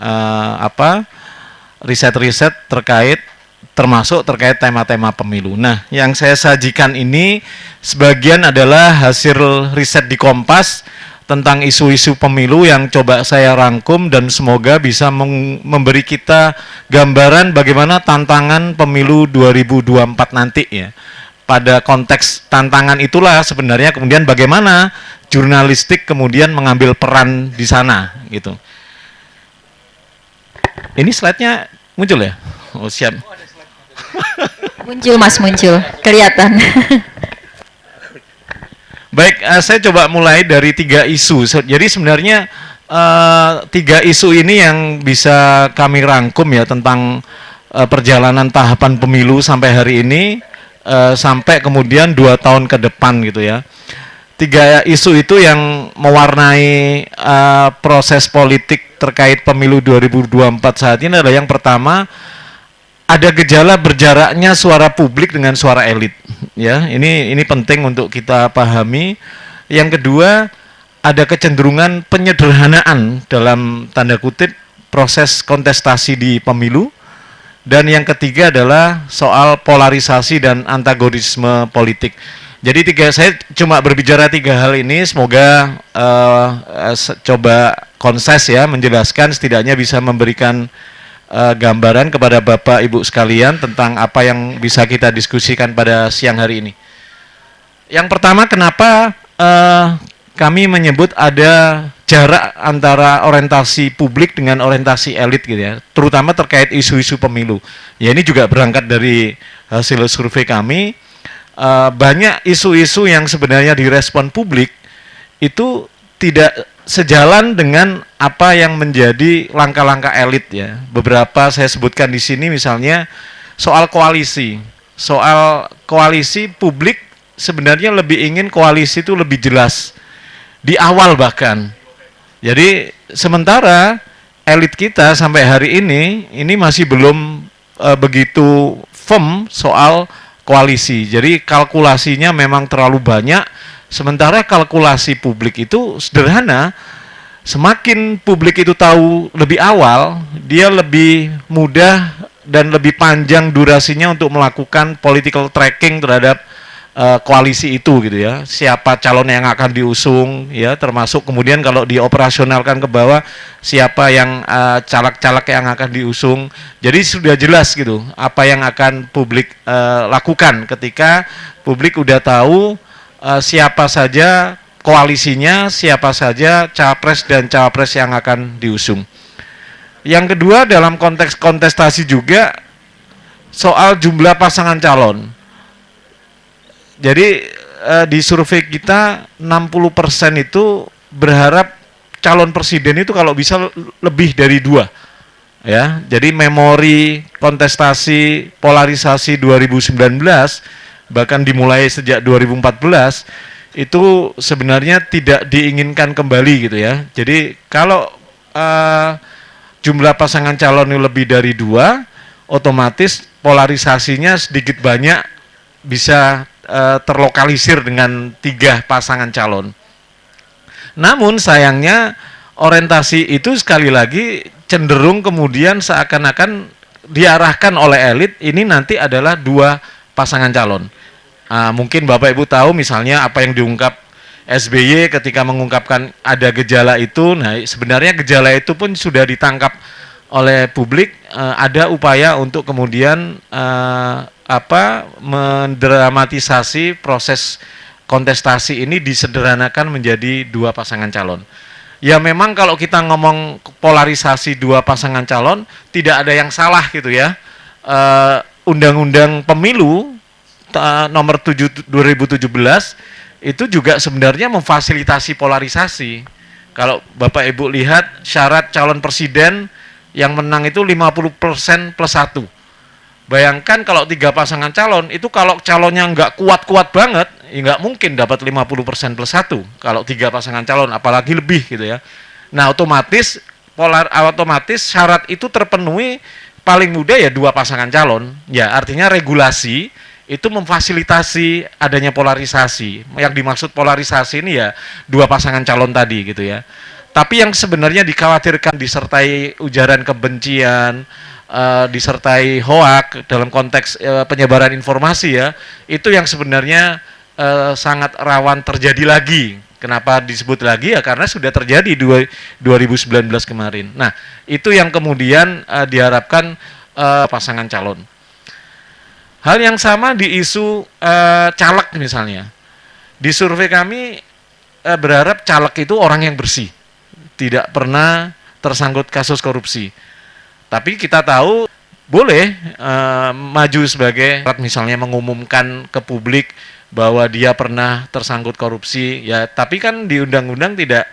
riset-riset termasuk terkait tema-tema pemilu. Nah, yang saya sajikan ini sebagian adalah hasil riset di Kompas tentang isu-isu pemilu yang coba saya rangkum dan semoga bisa memberi kita gambaran bagaimana tantangan pemilu 2024 nanti ya. Pada konteks tantangan itulah sebenarnya kemudian bagaimana jurnalistik kemudian mengambil peran di sana gitu. Ini slide-nya muncul ya? Oh, siap. Muncul Mas, muncul, kelihatan. Baik, saya coba mulai dari 3 isu. Jadi sebenarnya 3 isu ini yang bisa kami rangkum ya tentang perjalanan tahapan pemilu sampai hari ini, sampai kemudian 2 tahun ke depan gitu ya. 3 isu itu yang mewarnai proses politik terkait pemilu 2024 saat ini adalah yang pertama, ada gejala berjaraknya suara publik dengan suara elit ya, ini penting untuk kita pahami. Yang kedua, ada kecenderungan penyederhanaan dalam tanda kutip proses kontestasi di pemilu. Dan yang ketiga adalah soal polarisasi dan antagonisme politik. Jadi saya cuma berbicara 3 hal ini, semoga coba konses ya, menjelaskan, setidaknya bisa memberikan gambaran kepada Bapak Ibu sekalian tentang apa yang bisa kita diskusikan pada siang hari ini. Yang pertama, kenapa kami menyebut ada jarak antara orientasi publik dengan orientasi elit gitu ya, terutama terkait isu-isu pemilu. Ya, ini juga berangkat dari hasil survei kami. Banyak isu-isu yang sebenarnya direspon publik itu tidak sejalan dengan apa yang menjadi langkah-langkah elit ya. Beberapa saya sebutkan di sini, misalnya soal koalisi. Soal koalisi, publik sebenarnya lebih ingin koalisi itu lebih jelas di awal bahkan. Jadi sementara elit kita sampai hari ini masih belum begitu firm soal koalisi. Jadi kalkulasinya memang terlalu banyak. Sementara kalkulasi publik itu sederhana, semakin publik itu tahu lebih awal, dia lebih mudah dan lebih panjang durasinya untuk melakukan political tracking terhadap koalisi itu gitu ya. Siapa calon yang akan diusung ya, termasuk kemudian kalau dioperasionalkan ke bawah siapa yang caleg-caleg yang akan diusung. Jadi sudah jelas gitu apa yang akan publik lakukan ketika publik udah tahu siapa saja koalisinya, siapa saja capres dan cawapres yang akan diusung. Yang kedua, dalam konteks kontestasi juga soal jumlah pasangan calon. Jadi di survei kita 60% itu berharap calon presiden itu kalau bisa lebih dari 2. Ya, jadi memori kontestasi polarisasi 2019 bahkan dimulai sejak 2014 itu sebenarnya tidak diinginkan kembali gitu ya. Jadi kalau jumlah pasangan calon itu lebih dari 2, otomatis polarisasinya sedikit banyak bisa terlokalisir dengan 3 pasangan calon. Namun sayangnya orientasi itu sekali lagi cenderung kemudian seakan-akan diarahkan oleh elit, ini nanti adalah 2 pasangan calon. Mungkin Bapak Ibu tahu misalnya apa yang diungkap SBY ketika mengungkapkan ada gejala itu. Nah, sebenarnya gejala itu pun sudah ditangkap oleh publik. Ada upaya untuk kemudian mendramatisasi proses kontestasi ini, disederhanakan menjadi 2 pasangan calon. Ya memang kalau kita ngomong polarisasi 2 pasangan calon tidak ada yang salah gitu ya. Undang-Undang Pemilu nomor 7 2017 itu juga sebenarnya memfasilitasi polarisasi. Kalau Bapak Ibu lihat syarat calon presiden yang menang itu 50% plus 1. Bayangkan kalau 3 pasangan calon itu, kalau calonnya nggak kuat-kuat banget ya nggak mungkin dapat 50% plus 1 kalau 3 pasangan calon, apalagi lebih gitu ya. Nah, otomatis syarat itu terpenuhi paling mudah ya 2 pasangan calon. Ya, artinya regulasi itu memfasilitasi adanya polarisasi. Yang dimaksud polarisasi ini ya 2 pasangan calon tadi gitu ya. Tapi yang sebenarnya dikhawatirkan disertai ujaran kebencian, disertai hoak dalam konteks penyebaran informasi ya, itu yang sebenarnya sangat rawan terjadi lagi. Kenapa disebut lagi ya karena sudah terjadi 2019 kemarin. Nah, itu yang kemudian diharapkan pasangan calon. Hal yang sama di isu caleg misalnya. Di survei kami berharap caleg itu orang yang bersih, tidak pernah tersangkut kasus korupsi. Tapi kita tahu boleh maju sebagai misalnya mengumumkan ke publik bahwa dia pernah tersangkut korupsi, ya. Tapi kan di undang-undang tidak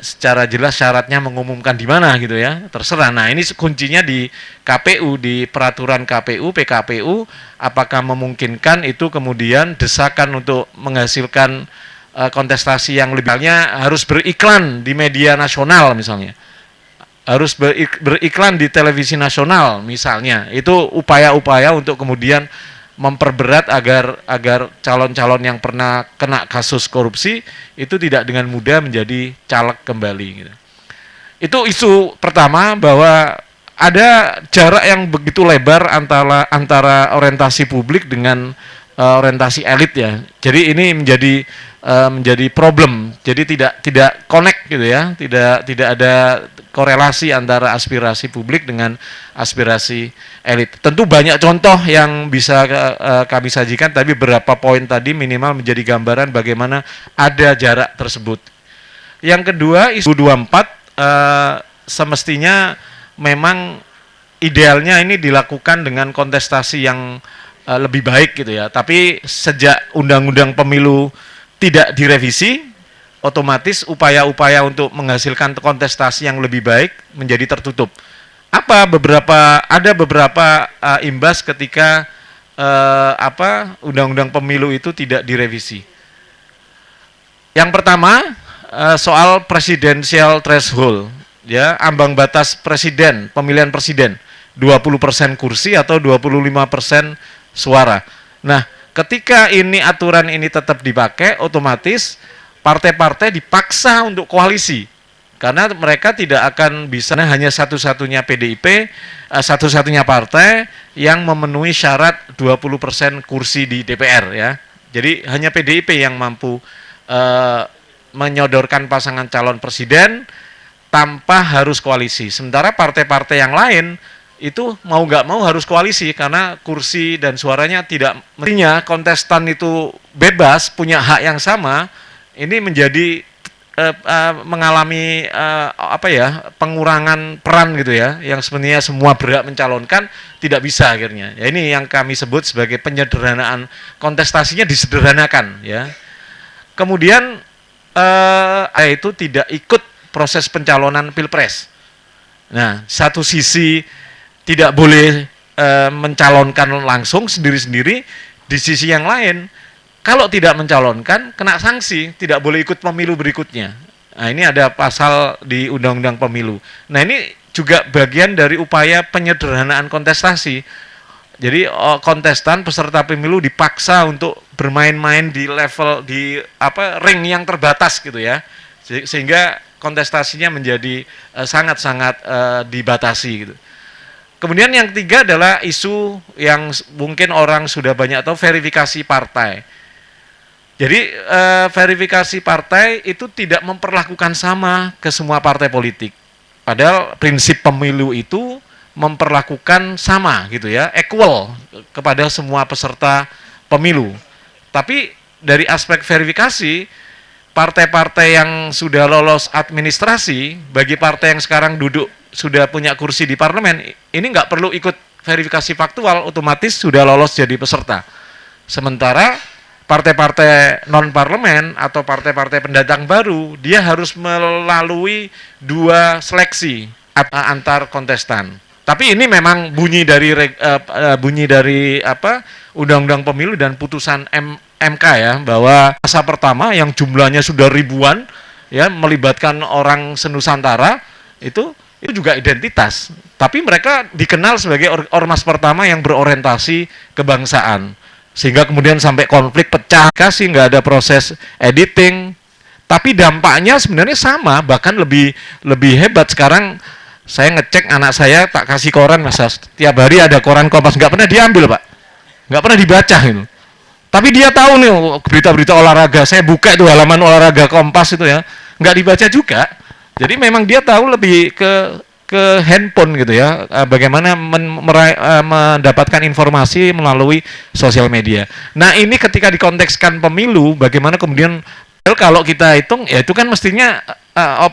secara jelas syaratnya mengumumkan di mana gitu ya. Terserah. Nah, ini kuncinya di KPU, di peraturan KPU, PKPU, apakah memungkinkan itu kemudian desakan untuk menghasilkan kontestasi yang lebih harus beriklan di media nasional misalnya, harus beriklan di televisi nasional misalnya. Itu upaya-upaya untuk kemudian memperberat agar calon-calon yang pernah kena kasus korupsi itu tidak dengan mudah menjadi caleg kembali gitu. Itu isu pertama, bahwa ada jarak yang begitu lebar antara orientasi publik dengan orientasi elit ya. Jadi ini menjadi problem. Jadi tidak connect gitu ya. Tidak ada korelasi antara aspirasi publik dengan aspirasi elit. Tentu banyak contoh yang bisa kami sajikan, tapi beberapa poin tadi minimal menjadi gambaran bagaimana ada jarak tersebut. Yang kedua, isu 24 semestinya memang idealnya ini dilakukan dengan kontestasi yang lebih baik gitu ya. Tapi sejak Undang-Undang Pemilu tidak direvisi, otomatis upaya-upaya untuk menghasilkan kontestasi yang lebih baik menjadi tertutup. Ada beberapa imbas ketika Undang-Undang Pemilu itu tidak direvisi. Yang pertama, soal presidensial threshold, ya, ambang batas presiden, pemilihan presiden, 20% kursi atau 25% suara. Nah, ketika aturan ini tetap dipakai, otomatis partai-partai dipaksa untuk koalisi, karena mereka tidak akan bisa, hanya satu-satunya PDIP, satu-satunya partai yang memenuhi syarat 20% kursi di DPR ya. Jadi hanya PDIP yang mampu menyodorkan pasangan calon presiden tanpa harus koalisi. Sementara partai-partai yang lain itu mau nggak mau harus koalisi, karena kursi dan suaranya tidak, mestinya kontestan itu bebas, punya hak yang sama. Ini menjadi mengalami pengurangan peran gitu ya, yang sebenarnya semua berhak mencalonkan tidak bisa akhirnya. Ya, ini yang kami sebut sebagai penyederhanaan, kontestasinya disederhanakan ya. Kemudian itu tidak ikut proses pencalonan pilpres. Nah, satu sisi tidak boleh mencalonkan langsung sendiri-sendiri, di sisi yang lain kalau tidak mencalonkan kena sanksi, tidak boleh ikut pemilu berikutnya. Nah, ini ada pasal di Undang-Undang Pemilu. Nah, ini juga bagian dari upaya penyederhanaan kontestasi. Jadi kontestan peserta pemilu dipaksa untuk bermain-main di level ring yang terbatas gitu ya, sehingga kontestasinya menjadi sangat-sangat dibatasi gitu. Kemudian yang ketiga adalah isu yang mungkin orang sudah banyak tahu, verifikasi partai. Jadi verifikasi partai itu tidak memperlakukan sama ke semua partai politik. Padahal prinsip pemilu itu memperlakukan sama gitu ya, equal kepada semua peserta pemilu. Tapi dari aspek verifikasi, partai-partai yang sudah lolos administrasi, bagi partai yang sekarang sudah punya kursi di parlemen, ini nggak perlu ikut verifikasi faktual, otomatis sudah lolos jadi peserta. Sementara partai-partai non-parlemen atau partai-partai pendatang baru, dia harus melalui 2 seleksi antar kontestan. Tapi ini memang bunyi dari Undang-Undang Pemilu dan putusan MK ya, bahwa masa pertama yang jumlahnya sudah ribuan ya, melibatkan orang senusantara, itu juga identitas. Tapi mereka dikenal sebagai ormas pertama yang berorientasi kebangsaan. Sehingga kemudian sampai konflik pecah, kasih nggak ada proses editing. Tapi dampaknya sebenarnya sama, bahkan lebih hebat. Sekarang saya ngecek anak saya, tak kasih koran, masa setiap hari ada koran Kompas, nggak pernah diambil Pak, nggak pernah dibaca itu. Tapi dia tahu nih berita-berita olahraga, saya buka itu halaman olahraga Kompas itu ya, nggak dibaca juga. Jadi memang dia tahu lebih ke handphone gitu ya, bagaimana mendapatkan informasi melalui sosial media. Nah ini ketika dikontekskan pemilu, bagaimana kemudian kalau kita hitung, ya itu kan mestinya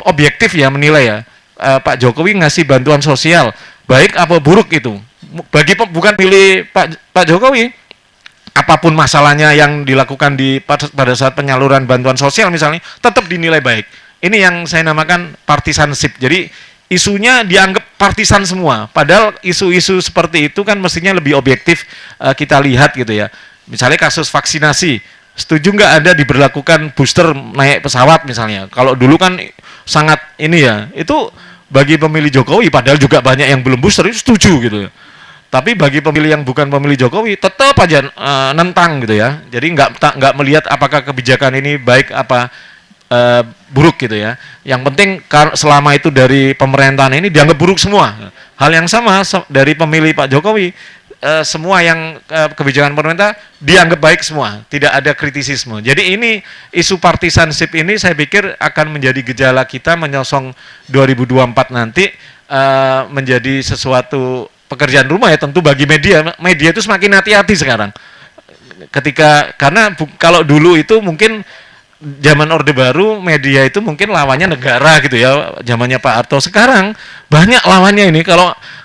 objektif ya menilai ya. Pak Jokowi ngasih bantuan sosial, baik apa buruk itu. Bagi bukan pilih Pak Jokowi, apapun masalahnya yang dilakukan pada saat penyaluran bantuan sosial misalnya, tetap dinilai baik. Ini yang saya namakan partisanship. Jadi isunya dianggap partisan semua. Padahal isu-isu seperti itu kan mestinya lebih objektif kita lihat gitu ya. Misalnya kasus vaksinasi, setuju nggak ada diberlakukan booster naik pesawat misalnya? Kalau dulu kan sangat ini ya, itu bagi pemilih Jokowi, padahal juga banyak yang belum booster itu setuju gitu ya. Tapi bagi pemilih yang bukan pemilih Jokowi tetap aja nentang gitu ya. Jadi nggak melihat apakah kebijakan ini baik apa buruk gitu ya. Yang penting selama itu dari pemerintahan ini dianggap buruk semua. Hal yang sama dari pemilih Pak Jokowi. Semua yang kebijakan pemerintah dianggap baik semua, tidak ada kritisisme. Jadi ini isu partisanship ini saya pikir akan menjadi gejala kita menyosong 2024 nanti, menjadi sesuatu pekerjaan rumah ya tentu bagi media. Media itu semakin hati-hati sekarang. Karena kalau dulu itu mungkin zaman Orde Baru media itu mungkin lawannya negara gitu ya, zamannya Pak Harto. Sekarang banyak lawannya ini.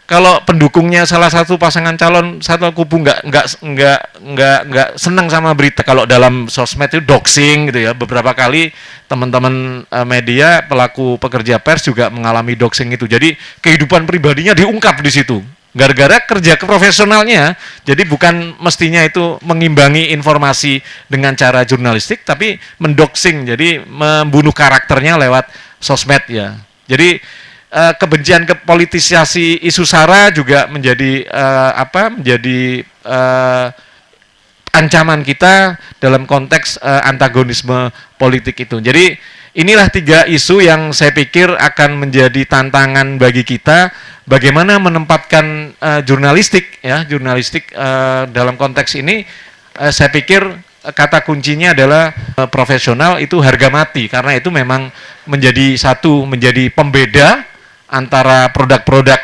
Kalau pendukungnya salah satu pasangan calon satu kubu nggak senang sama berita, kalau dalam sosmed itu doxing gitu ya. Beberapa kali teman-teman media pelaku pekerja pers juga mengalami doxing itu. Jadi kehidupan pribadinya diungkap di situ. Gara-gara kerja profesionalnya, jadi bukan mestinya itu mengimbangi informasi dengan cara jurnalistik, tapi mendoxing, jadi membunuh karakternya lewat sosmed ya. Jadi kebencian kepolitisasi isu SARA juga menjadi ancaman kita dalam konteks antagonisme politik itu. Jadi inilah 3 isu yang saya pikir akan menjadi tantangan bagi kita, bagaimana menempatkan jurnalistik dalam konteks ini. Saya pikir kata kuncinya adalah profesional, itu harga mati, karena itu memang menjadi pembeda antara produk-produk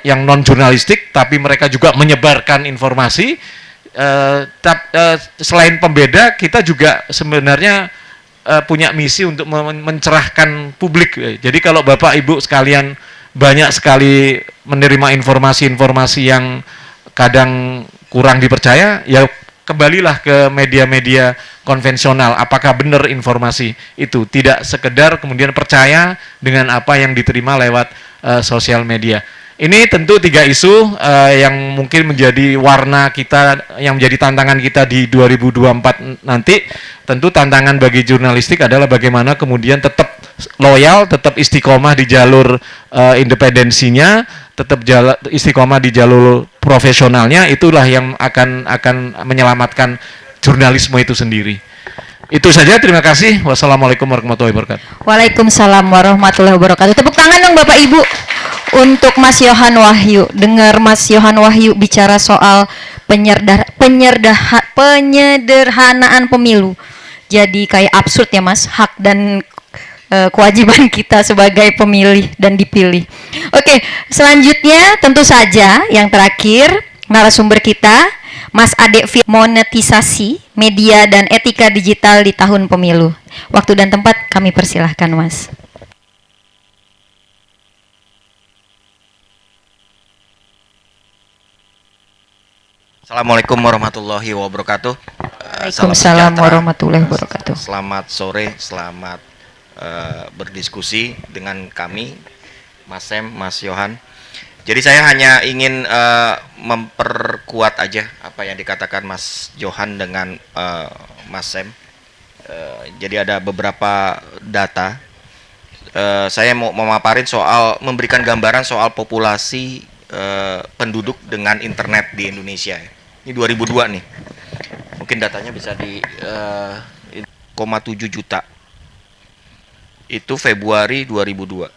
yang non jurnalistik tapi mereka juga menyebarkan informasi. Selain pembeda, kita juga sebenarnya punya misi untuk mencerahkan publik. Jadi kalau Bapak Ibu sekalian banyak sekali menerima informasi-informasi yang kadang kurang dipercaya, ya kembalilah ke media-media konvensional. Apakah benar informasi itu? Tidak sekedar kemudian percaya dengan apa yang diterima lewat sosial media. Ini tentu 3 isu yang mungkin menjadi warna kita, yang menjadi tantangan kita di 2024 nanti. Tentu tantangan bagi jurnalistik adalah bagaimana kemudian tetap loyal, tetap istiqomah di jalur independensinya, tetap istiqomah di jalur profesionalnya. Itulah yang akan menyelamatkan jurnalisme itu sendiri. Itu saja, terima kasih. Wassalamualaikum warahmatullahi wabarakatuh. Waalaikumsalam warahmatullahi wabarakatuh. Tepuk tangan dong Bapak Ibu untuk Mas Yohan Wahyu. Dengar Mas Yohan Wahyu bicara soal penyederhanaan pemilu. Jadi kayak absurd ya Mas, hak dan kewajiban kita sebagai pemilih dan dipilih. Oke, selanjutnya tentu saja yang terakhir narasumber kita Mas Ade monetisasi media dan etika digital di tahun pemilu. Waktu dan tempat kami persilahkan Mas. Assalamualaikum warahmatullahi wabarakatuh. Waalaikumsalam warahmatullahi wabarakatuh. Selamat sore, selamat berdiskusi dengan kami, Mas Sem, Mas Yohan. Jadi saya hanya ingin memperkuat memperkuat aja apa yang dikatakan Mas Johan dengan Mas Sam. Jadi ada beberapa data. Saya mau memaparin soal, memberikan gambaran soal populasi penduduk dengan internet di Indonesia. Ini 2002 nih. Mungkin datanya bisa di 1,7 juta. Itu Februari 2002.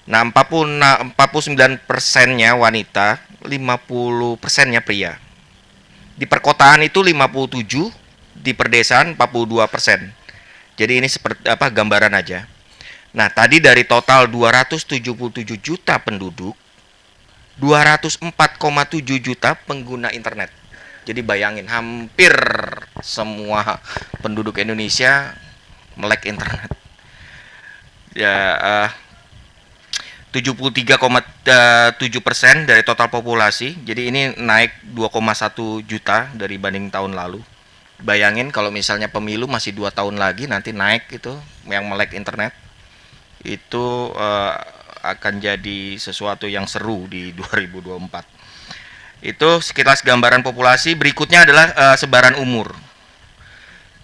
Nah, 49%-nya wanita, 50%-nya pria. Di perkotaan itu 57, di perdesaan 42%. Jadi ini seperti apa, gambaran aja. Nah, tadi dari total 277 juta penduduk, 204,7 juta pengguna internet. Jadi bayangin, hampir semua penduduk Indonesia melek internet. Ya, 73,7% dari total populasi. Jadi ini naik 2,1 juta dari banding tahun lalu. Bayangin kalau misalnya pemilu masih 2 tahun lagi, nanti naik itu yang melek internet. Itu akan jadi sesuatu yang seru di 2024. Itu sekilas gambaran populasi. Berikutnya adalah sebaran umur.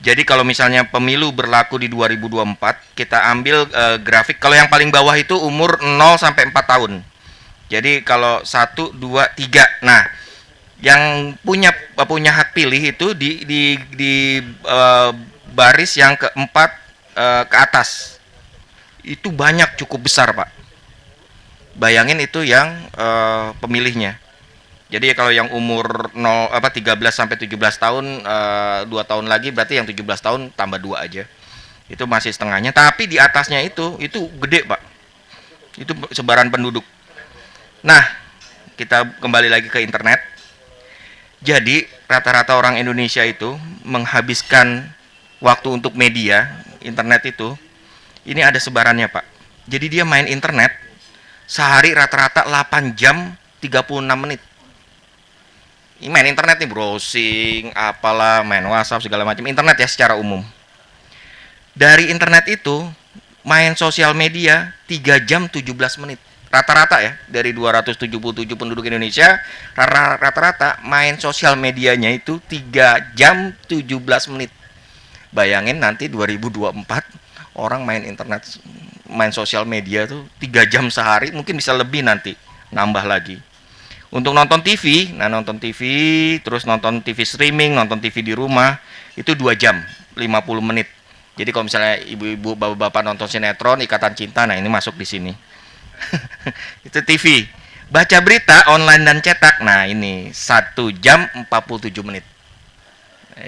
Jadi kalau misalnya pemilu berlaku di 2024, kita ambil grafik. Kalau yang paling bawah itu umur 0 sampai 4 tahun. Jadi kalau 1, 2, 3. Nah, yang punya hak pilih itu di baris yang keempat ke atas. Itu banyak, cukup besar, Pak. Bayangin itu yang pemilihnya. Jadi kalau yang umur 13 sampai 17 tahun 2 tahun lagi, berarti yang 17 tahun tambah 2 aja. Itu masih setengahnya, tapi di atasnya itu gede, Pak. Itu sebaran penduduk. Nah, kita kembali lagi ke internet. Jadi rata-rata orang Indonesia itu menghabiskan waktu untuk media, internet itu. Ini ada sebarannya, Pak. Jadi dia main internet sehari rata-rata 8 jam 36 menit. Ini main internet nih, browsing, apalah, main WhatsApp, segala macam. Internet ya secara umum. Dari internet itu, main sosial media 3 jam 17 menit. Rata-rata ya, dari 277 penduduk Indonesia, rata-rata main sosial medianya itu 3 jam 17 menit. Bayangin nanti 2024, orang main internet, main sosial media tuh 3 jam sehari, mungkin bisa lebih nanti, nambah lagi. Untuk nonton TV, nonton TV, terus nonton TV streaming, nonton TV di rumah, itu 2 jam, 50 menit. Jadi kalau misalnya ibu-ibu, bapak-bapak nonton sinetron, Ikatan Cinta, nah ini masuk di sini. Itu TV. Baca berita online dan cetak, nah ini 1 jam 47 menit.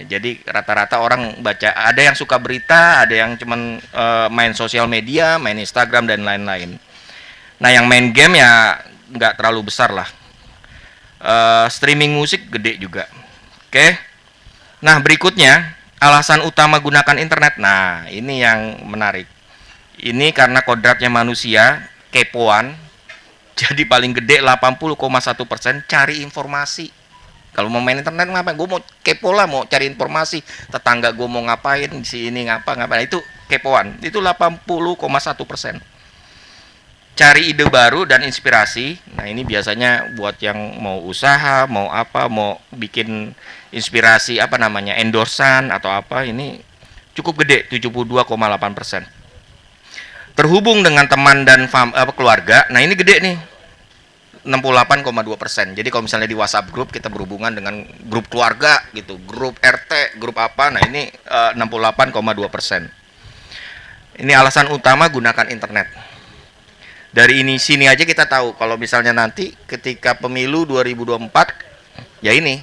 Jadi rata-rata orang baca, ada yang suka berita, ada yang cuman main sosial media, main Instagram, dan lain-lain. Nah yang main game ya nggak terlalu besar lah. Streaming musik gede juga. Oke. Nah berikutnya alasan utama gunakan internet. Nah ini yang menarik. Ini karena kodratnya manusia, kepoan. Jadi paling gede 80,1% cari informasi. Kalau mau main internet ngapain? Gue mau kepo lah, mau cari informasi. Tetangga gue mau ngapain, si ini ngapain. Itu kepoan. Itu 80,1%. Cari ide baru dan inspirasi. Nah ini biasanya buat yang mau usaha, mau apa, mau bikin inspirasi apa namanya, endorsan atau apa, ini cukup gede, 72,8%. Terhubung dengan teman dan keluarga, nah ini gede nih, 68,2%. Jadi kalau misalnya di WhatsApp grup kita berhubungan dengan grup keluarga gitu, grup RT, grup apa, nah ini 68,2%. Ini alasan utama gunakan internet. Dari ini sini aja kita tahu kalau misalnya nanti ketika pemilu 2024 ya ini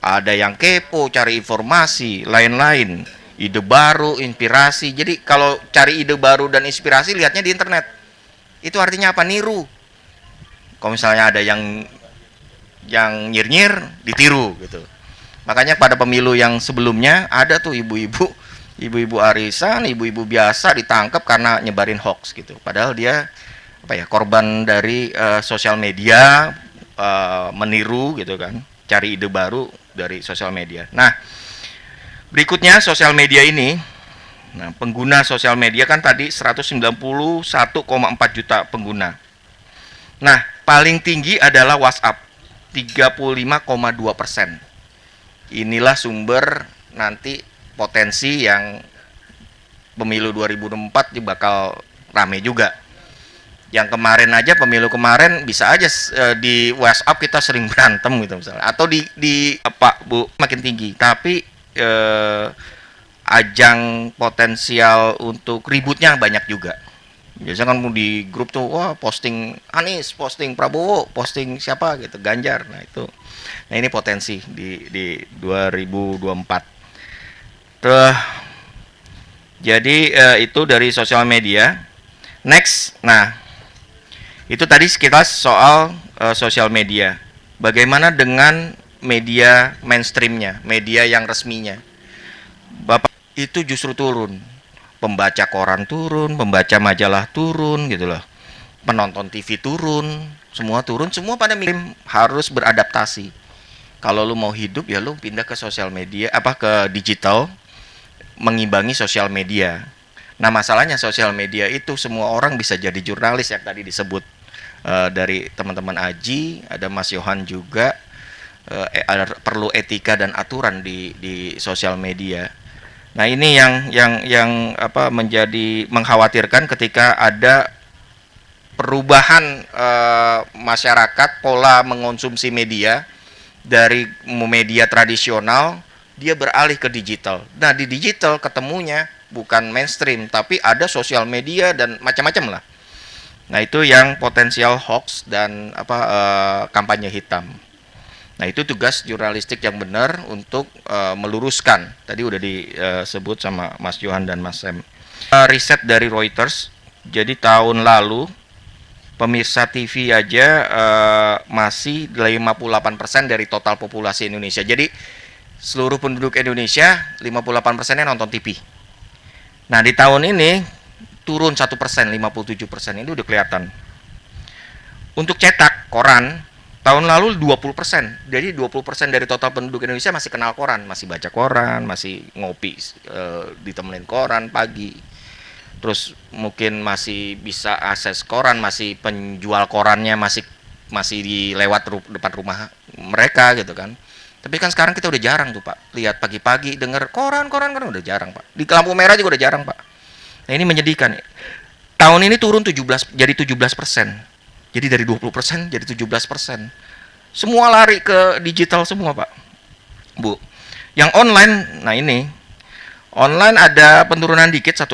ada yang kepo, cari informasi, lain-lain, ide baru, inspirasi. Jadi kalau cari ide baru dan inspirasi lihatnya di internet. Itu artinya apa? Niru. Kalau misalnya ada yang nyir-nyir, ditiru gitu. Makanya pada pemilu yang sebelumnya ada tuh ibu-ibu arisan, ibu-ibu biasa ditangkap karena nyebarin hoax gitu. Padahal dia korban dari sosial media, meniru gitu kan, cari ide baru dari sosial media. Nah berikutnya sosial media ini, nah pengguna sosial media kan tadi 191,4 juta pengguna. Nah paling tinggi adalah WhatsApp 35,2%. Inilah sumber nanti potensi yang pemilu 2024 bakal rame juga. Yang kemarin aja, pemilu kemarin bisa aja di WhatsApp kita sering berantem gitu misalnya, atau di Pak Bu makin tinggi, tapi ajang potensial untuk ributnya banyak juga. Biasanya kan di grup tuh, wah posting Anies, posting Prabowo, posting siapa gitu, Ganjar. Nah itu, nah ini potensi di 2024. Jadi itu dari sosial media. Next, nah itu tadi kita soal sosial media. Bagaimana dengan media mainstreamnya, media yang resminya? Bapak itu justru turun. Pembaca koran turun, pembaca majalah turun gitu loh. Penonton TV turun, semua pada harus beradaptasi. Kalau lu mau hidup ya lu pindah ke sosial media, ke digital, mengimbangi sosial media. Nah, masalahnya sosial media itu semua orang bisa jadi jurnalis yang tadi disebut dari teman-teman Aji, ada Mas Yohan juga, perlu etika dan aturan di sosial media. Nah, ini yang menjadi mengkhawatirkan ketika ada perubahan masyarakat pola mengonsumsi media dari media tradisional dia beralih ke digital. Nah, di digital ketemunya bukan mainstream tapi ada sosial media dan macam-macam lah. Nah, itu yang potensial hoax dan kampanye hitam. Nah, itu tugas jurnalistik yang benar untuk meluruskan. Tadi udah disebut sama Mas Johan dan Mas Sam. Riset dari Reuters, jadi tahun lalu pemirsa TV aja masih 58% dari total populasi Indonesia. Jadi seluruh penduduk Indonesia 58%-nya nonton TV. Nah, di tahun ini turun 1%, 57%. Ini udah kelihatan. Untuk cetak koran tahun lalu 20%. Jadi 20% dari total penduduk Indonesia masih kenal koran, masih baca koran, masih ngopi ditemenin koran pagi. Terus mungkin masih bisa akses koran, masih penjual korannya masih di lewat depan rumah mereka gitu kan. Tapi kan sekarang kita udah jarang tuh, Pak. Lihat pagi-pagi denger koran udah jarang, Pak. Di lampu merah juga udah jarang, Pak. Nah, ini menyedihkan. Tahun ini turun 17 jadi 17%. Jadi dari 20% jadi 17%. Semua lari ke digital semua, Pak. Bu. Yang online, nah ini. Online ada penurunan dikit 1%.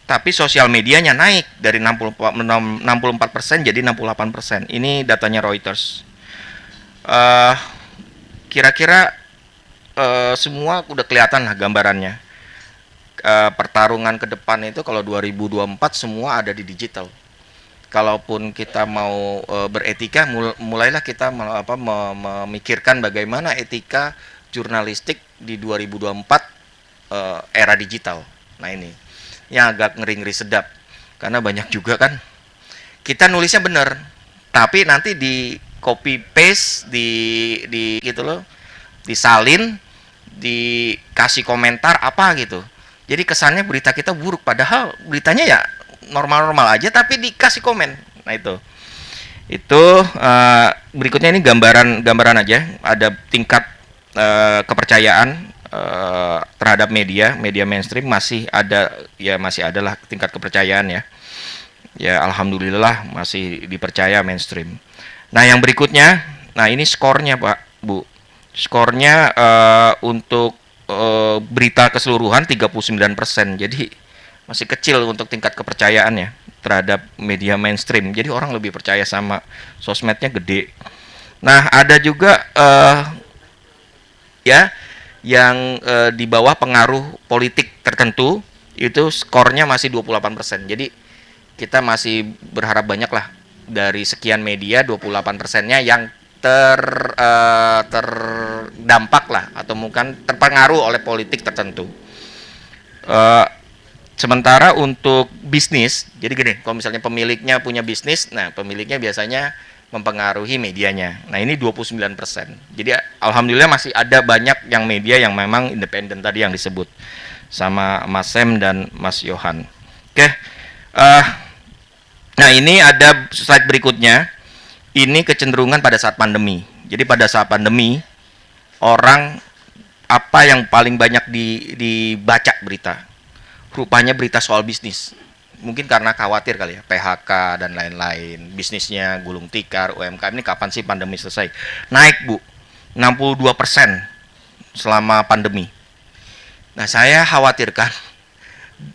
Tapi sosial medianya naik dari 64% jadi 68%. Ini datanya Reuters. Kira-kira semua udah kelihatan lah gambarannya. Pertarungan ke depan itu kalau 2024 semua ada di digital. Kalaupun kita mau beretika, mulailah kita memikirkan bagaimana etika jurnalistik di 2024 era digital. Nah, ini yang agak ngeri-ngeri sedap karena banyak juga kan kita nulisnya bener, tapi nanti di copy paste di gitu loh, disalin, dikasih komentar apa gitu. Jadi kesannya berita kita buruk, padahal beritanya ya normal-normal aja tapi dikasih komen. Nah, itu berikutnya ini gambaran aja. Ada tingkat kepercayaan terhadap media mainstream masih adalah tingkat kepercayaan ya. Ya, alhamdulillah masih dipercaya mainstream. Nah, yang berikutnya, nah ini skornya Pak, Bu. Skornya untuk berita keseluruhan 39%. Jadi masih kecil untuk tingkat kepercayaannya terhadap media mainstream. Jadi orang lebih percaya sama sosmednya gede. Nah, ada juga yang di bawah pengaruh politik tertentu itu skornya masih 28%. Jadi kita masih berharap banyak lah dari sekian media 28%-nya yang terdampak lah atau mungkin terpengaruh oleh politik tertentu. Sementara untuk bisnis, jadi gini, kalau misalnya pemiliknya punya bisnis, nah pemiliknya biasanya mempengaruhi medianya. Nah, ini 29%. Jadi alhamdulillah masih ada banyak yang media yang memang independen tadi yang disebut sama Mas Sam dan Mas Yohan. Oke. Nah, ini ada slide berikutnya. Ini kecenderungan pada saat pandemi. Jadi pada saat pandemi, orang apa yang paling banyak dibaca berita? Rupanya berita soal bisnis. Mungkin karena khawatir kali ya, PHK dan lain-lain, bisnisnya gulung tikar, UMKM ini kapan sih pandemi selesai? Naik Bu, 62% selama pandemi. Nah saya khawatirkan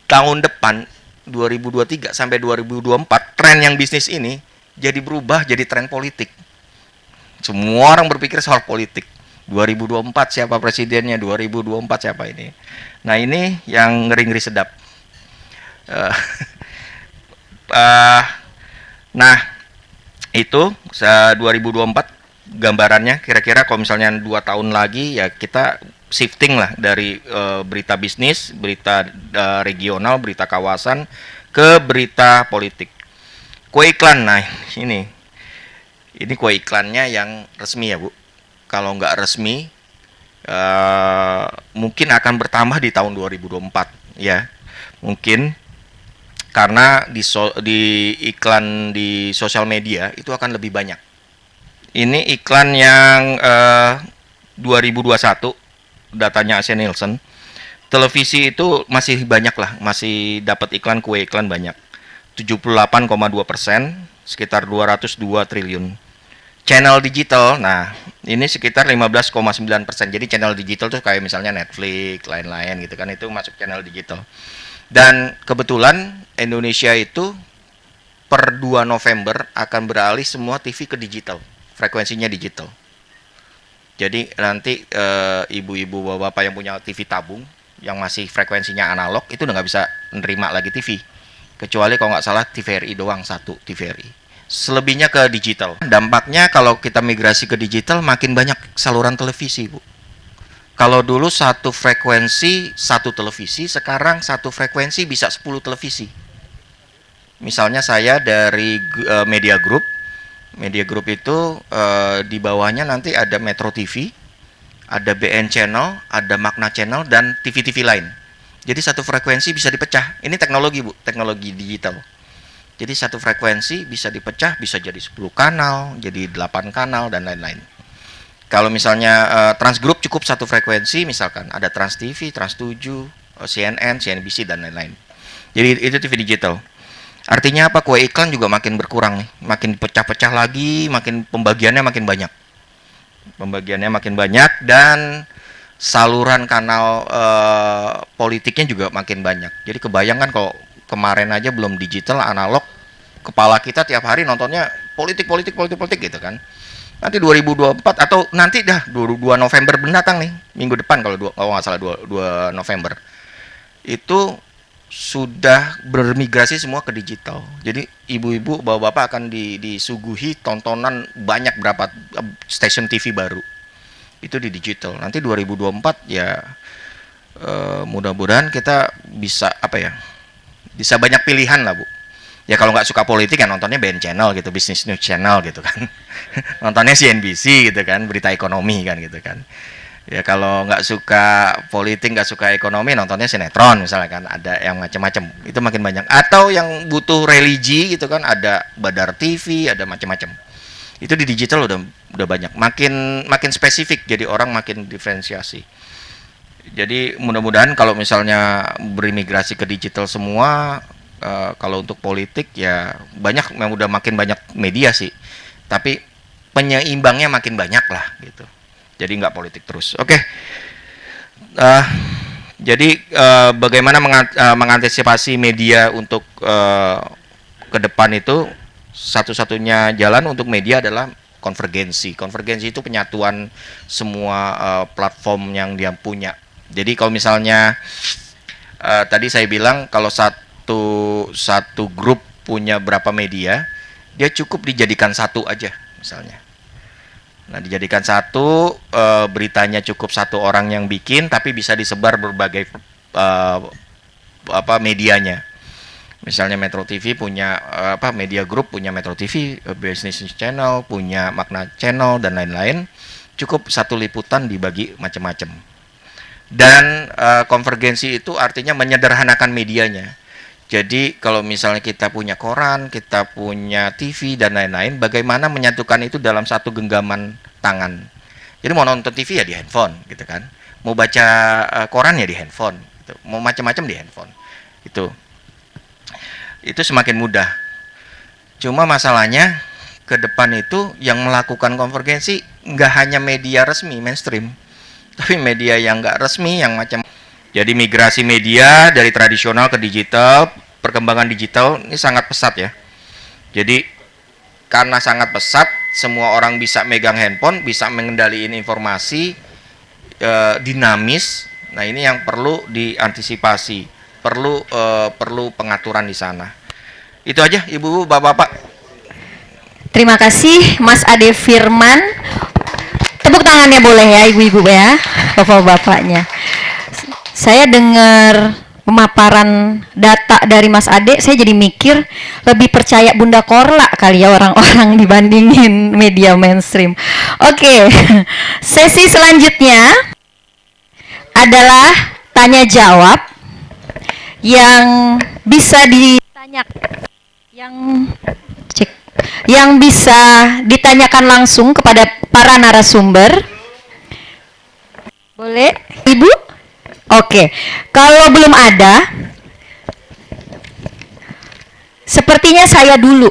tahun depan 2023 sampai 2024 tren yang bisnis ini jadi berubah jadi tren politik. Semua orang berpikir soal politik. 2024 siapa presidennya, 2024 siapa ini. Nah ini yang ngeri-ngeri sedap. Nah itu 2024 gambarannya kira-kira kalau misalnya 2 tahun lagi ya kita shifting lah dari berita bisnis, berita regional, berita kawasan ke berita politik. Kue iklan, nah ini kue iklannya yang resmi ya Bu. Kalau nggak resmi mungkin akan bertambah di tahun 2024 ya, mungkin karena di iklan di sosial media itu akan lebih banyak. Ini iklan yang 2021 datanya Asia Nielsen, televisi itu masih banyak lah, masih dapat iklan, kue iklan banyak, 78,2%, sekitar 202 triliun. Channel digital, nah ini sekitar 15,9%. Jadi channel digital tuh kayak misalnya Netflix, lain-lain gitu kan, itu masuk channel digital. Dan kebetulan Indonesia itu per 2 November akan beralih semua TV ke digital, frekuensinya digital. Jadi nanti ibu-ibu bapak-bapak yang punya TV tabung yang masih frekuensinya analog itu udah nggak bisa nerima lagi TV, kecuali kalau nggak salah TVRI doang, satu TVRI. Selebihnya ke digital. Dampaknya kalau kita migrasi ke digital makin banyak saluran televisi Bu. Kalau dulu satu frekuensi satu televisi, sekarang satu frekuensi bisa 10 televisi. Misalnya saya dari Media Group. Media Group itu di bawahnya nanti ada Metro TV, ada BN Channel, ada Magna Channel, dan TV-TV lain. Jadi satu frekuensi bisa dipecah. Ini teknologi Bu, teknologi digital. Jadi satu frekuensi bisa dipecah, bisa jadi 10 kanal, jadi 8 kanal, dan lain-lain. Kalau misalnya Trans Group cukup satu frekuensi, misalkan ada Trans TV, Trans 7, CNN, CNBC, dan lain-lain. Jadi itu TV digital. Artinya apa? Kue iklan juga makin berkurang nih, makin pecah-pecah lagi, makin pembagiannya makin banyak. Pembagiannya makin banyak dan saluran kanal politiknya juga makin banyak. Jadi kebayangkan kalau kemarin aja belum digital, analog, kepala kita tiap hari nontonnya politik gitu kan. Nanti 2024 atau nanti dah 2 November mendatang nih, minggu depan kalau nggak salah 2 November. Itu sudah bermigrasi semua ke digital. Jadi ibu-ibu, bapak-bapak akan disuguhi tontonan banyak, berapa stasiun TV baru. Itu di digital. Nanti 2024 ya mudah-mudahan kita bisa bisa banyak pilihan lah Bu. Ya kalau nggak suka politik ya nontonnya BN Channel gitu, Business News Channel gitu kan. Nontonnya CNBC gitu kan, berita ekonomi kan gitu kan. Ya kalau nggak suka politik, nggak suka ekonomi, nontonnya sinetron misalnya kan, ada yang macam-macam. Itu makin banyak. Atau yang butuh religi gitu kan, ada Badar TV, ada macam-macam. Itu di digital udah banyak. Makin spesifik, jadi orang makin diferensiasi. Jadi mudah-mudahan kalau misalnya berimigrasi ke digital semua, kalau untuk politik ya banyak, memang udah makin banyak media sih. Tapi penyeimbangnya makin banyak lah gitu. Jadi nggak politik terus. Oke. Jadi bagaimana mengantisipasi media untuk ke depan itu, satu-satunya jalan untuk media adalah konvergensi. Konvergensi itu penyatuan semua platform yang dia punya. Jadi kalau misalnya tadi saya bilang kalau satu grup punya berapa media, dia cukup dijadikan satu aja misalnya. Nah, dijadikan satu, beritanya cukup satu orang yang bikin, tapi bisa disebar berbagai medianya. Misalnya Metro TV punya Media Group punya Metro TV, Business Channel, punya Magna Channel, dan lain-lain. Cukup satu liputan dibagi macam-macam. Dan konvergensi itu artinya menyederhanakan medianya. Jadi kalau misalnya kita punya koran, kita punya TV dan lain-lain, bagaimana menyatukan itu dalam satu genggaman tangan. Jadi mau nonton TV ya di handphone gitu kan. Mau baca koran ya di handphone gitu. Mau macam-macam di handphone. Itu semakin mudah. Cuma masalahnya ke depan itu yang melakukan konvergensi nggak hanya media resmi mainstream, tapi media yang nggak resmi yang macam. Jadi migrasi media dari tradisional ke digital, perkembangan digital ini sangat pesat ya. Jadi karena sangat pesat, semua orang bisa megang handphone, bisa mengendalikan informasi, dinamis. Nah ini yang perlu diantisipasi, perlu pengaturan di sana. Itu aja ibu-ibu, bapak-bapak. Terima kasih Mas Ade Firman. Tepuk tangannya boleh ya ibu-ibu ya, bapak-bapaknya. Saya dengar pemaparan data dari Mas Ade, saya jadi mikir lebih percaya Bunda Korla kali ya orang-orang dibandingin media mainstream. Oke, sesi selanjutnya adalah tanya jawab yang bisa yang bisa ditanyakan langsung kepada para narasumber. Boleh, Ibu? Oke, kalau belum ada, sepertinya saya dulu.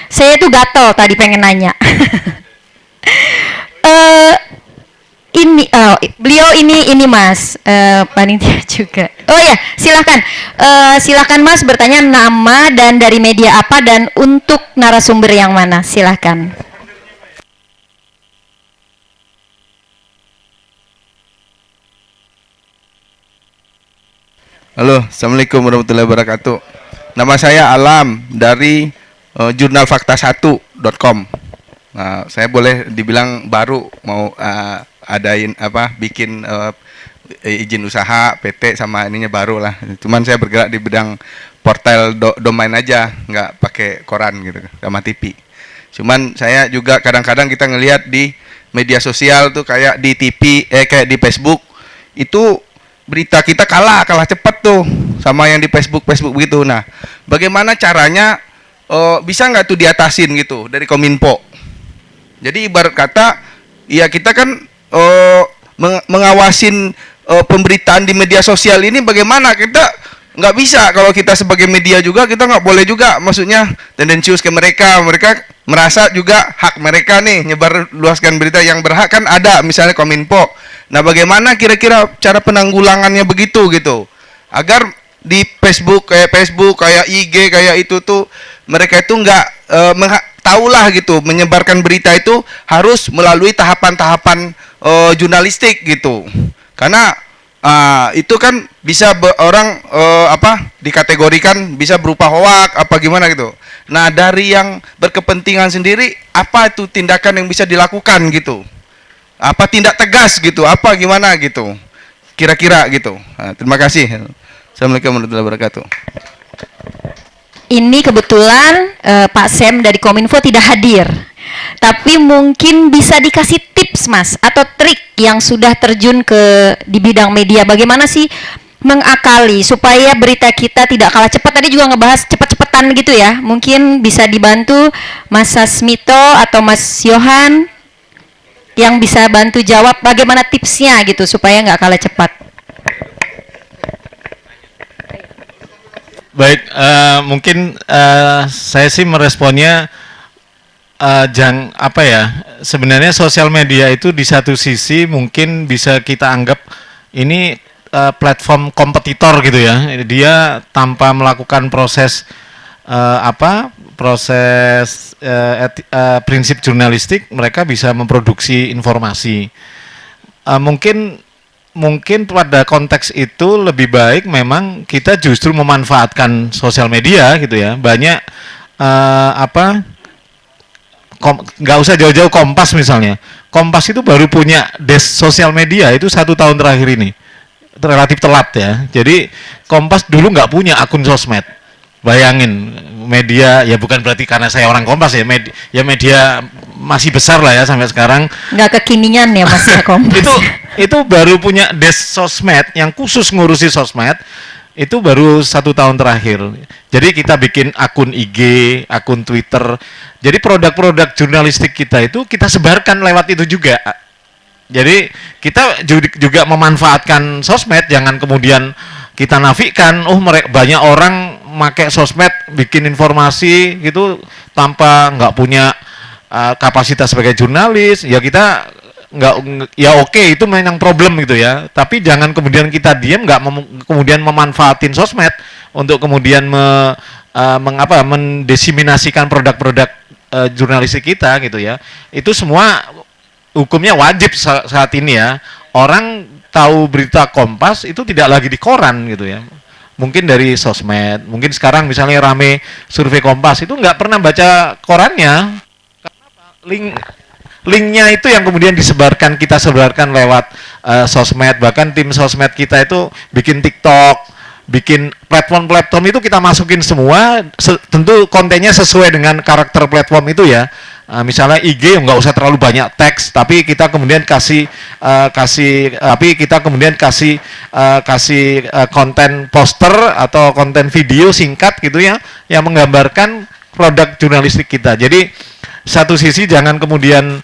Saya tuh gatel tadi pengen nanya. Beliau ini Mas, panitia juga. Oh ya, silakan. Silakan Mas bertanya nama dan dari media apa dan untuk narasumber yang mana. Silakan. Halo, Assalamualaikum warahmatullahi wabarakatuh. Nama saya Alam dari jurnalfakta1.com. Nah, saya boleh dibilang baru mau bikin izin usaha PT sama ininya baru lah. Cuman saya bergerak di bidang portal domain aja, nggak pakai koran gitu sama TV. Cuman saya juga kadang-kadang kita ngelihat di media sosial tuh kayak di TV, kayak di Facebook itu berita kita kalah cepat tuh sama yang di Facebook begitu. Nah, bagaimana caranya bisa nggak tuh diatasin gitu dari Kominfo? Jadi ibarat kata, ya kita kan mengawasin pemberitaan di media sosial ini bagaimana, kita nggak bisa kalau kita sebagai media juga kita nggak boleh juga, maksudnya tendensius ke mereka merasa juga hak mereka nih nyebar luaskan berita yang berhak kan ada misalnya Kominfo. Nah bagaimana kira-kira cara penanggulangannya begitu gitu agar di Facebook kayak IG kayak itu tuh mereka itu nggak tahulah gitu menyebarkan berita itu harus melalui tahapan-tahapan jurnalistik gitu, karena itu kan bisa orang dikategorikan bisa berupa hoak apa gimana gitu. Nah dari yang berkepentingan sendiri apa itu tindakan yang bisa dilakukan gitu, apa tindak tegas gitu, apa gimana gitu kira-kira gitu. Nah, terima kasih. Assalamualaikum warahmatullahi wabarakatuh. Ini kebetulan Pak Sem dari Kominfo tidak hadir, tapi mungkin bisa dikasih tips Mas atau trik yang sudah terjun di bidang media, bagaimana sih mengakali supaya berita kita tidak kalah cepat. Tadi juga ngebahas cepat-cepatan gitu ya, mungkin bisa dibantu Mas Sasmito atau Mas Yohan yang bisa bantu jawab bagaimana tipsnya gitu supaya nggak kalah cepat. Baik, mungkin saya sih meresponnya sebenarnya sosial media itu di satu sisi mungkin bisa kita anggap ini platform kompetitor gitu ya. Dia tanpa melakukan proses prinsip jurnalistik, mereka bisa memproduksi informasi. Mungkin pada konteks itu lebih baik memang kita justru memanfaatkan sosial media gitu ya. Banyak nggak usah jauh-jauh Kompas misalnya. Kompas itu baru punya desk sosial media itu 1 tahun terakhir ini, relatif telat ya. Jadi Kompas dulu nggak punya akun sosmed. Bayangin, media ya bukan berarti karena saya orang Kompas ya, media masih besar lah ya sampai sekarang. Nggak kekinian ya Mas ya Kompas. Itu baru punya desk sosmed yang khusus ngurusi sosmed. itu baru 1 tahun terakhir. Jadi kita bikin akun IG, akun Twitter. Jadi produk-produk jurnalistik kita itu kita sebarkan lewat itu juga. Jadi kita juga memanfaatkan sosmed, jangan kemudian kita nafikan, banyak orang pakai sosmed bikin informasi gitu tanpa nggak punya kapasitas sebagai jurnalis. Ya kita nggak, ya oke, itu memang problem gitu ya, tapi jangan kemudian kita diam, kemudian memanfaatin sosmed untuk kemudian mendesiminasikan produk-produk jurnalistik kita gitu ya. Itu semua hukumnya wajib saat ini ya. Orang tahu berita Kompas itu tidak lagi di koran gitu ya, mungkin dari sosmed. Mungkin sekarang misalnya rame survei Kompas, itu nggak pernah baca korannya, linknya itu yang kemudian kita sebarkan lewat sosmed. Bahkan tim sosmed kita itu bikin TikTok, bikin platform-platform itu kita masukin semua, tentu kontennya sesuai dengan karakter platform itu ya. Misalnya IG nggak usah terlalu banyak teks, tapi kita kemudian kasih konten poster atau konten video singkat gitu ya, yang menggambarkan produk jurnalistik kita. Jadi satu sisi jangan kemudian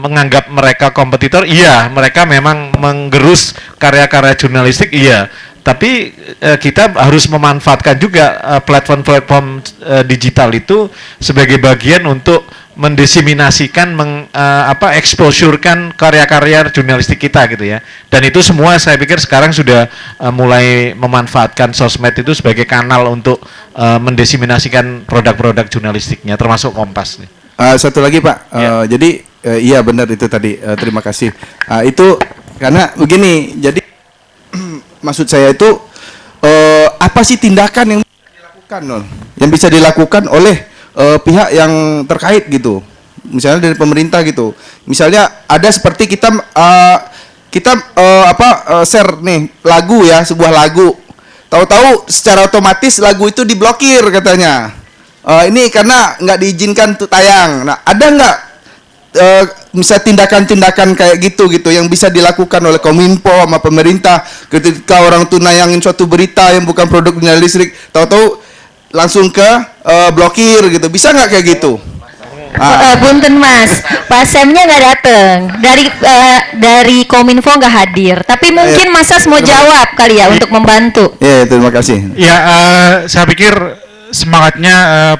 menganggap mereka kompetitor. Iya, mereka memang menggerus karya-karya jurnalistik, iya. Tapi kita harus memanfaatkan juga platform-platform digital itu sebagai bagian untuk mendesiminasikan, exposurekan karya-karya jurnalistik kita gitu ya. Dan itu semua saya pikir sekarang sudah mulai memanfaatkan sosmed itu sebagai kanal untuk mendesiminasikan produk-produk jurnalistiknya, termasuk Kompas nih. Satu lagi Pak, jadi iya benar itu tadi, terima kasih. Itu karena begini, jadi maksud saya itu apa sih tindakan yang bisa dilakukan, yang bisa dilakukan oleh pihak yang terkait gitu, misalnya dari pemerintah gitu. Misalnya ada seperti kita share nih lagu ya, sebuah lagu, tahu-tahu secara otomatis lagu itu diblokir katanya. Ini karena nggak diizinkan untuk tayang. Nah, ada nggak bisa tindakan-tindakan kayak gitu yang bisa dilakukan oleh Kominfo sama pemerintah ketika orang tuh nayangin suatu berita yang bukan produk jurnalistik, tahu-tahu langsung ke blokir gitu, bisa nggak kayak gitu? Punten Mas, Pak Semnya nggak dateng, dari Kominfo nggak hadir, tapi mungkin Mas mau jawab kali ya untuk membantu. Ya, terima kasih. Ya, saya pikir semangatnya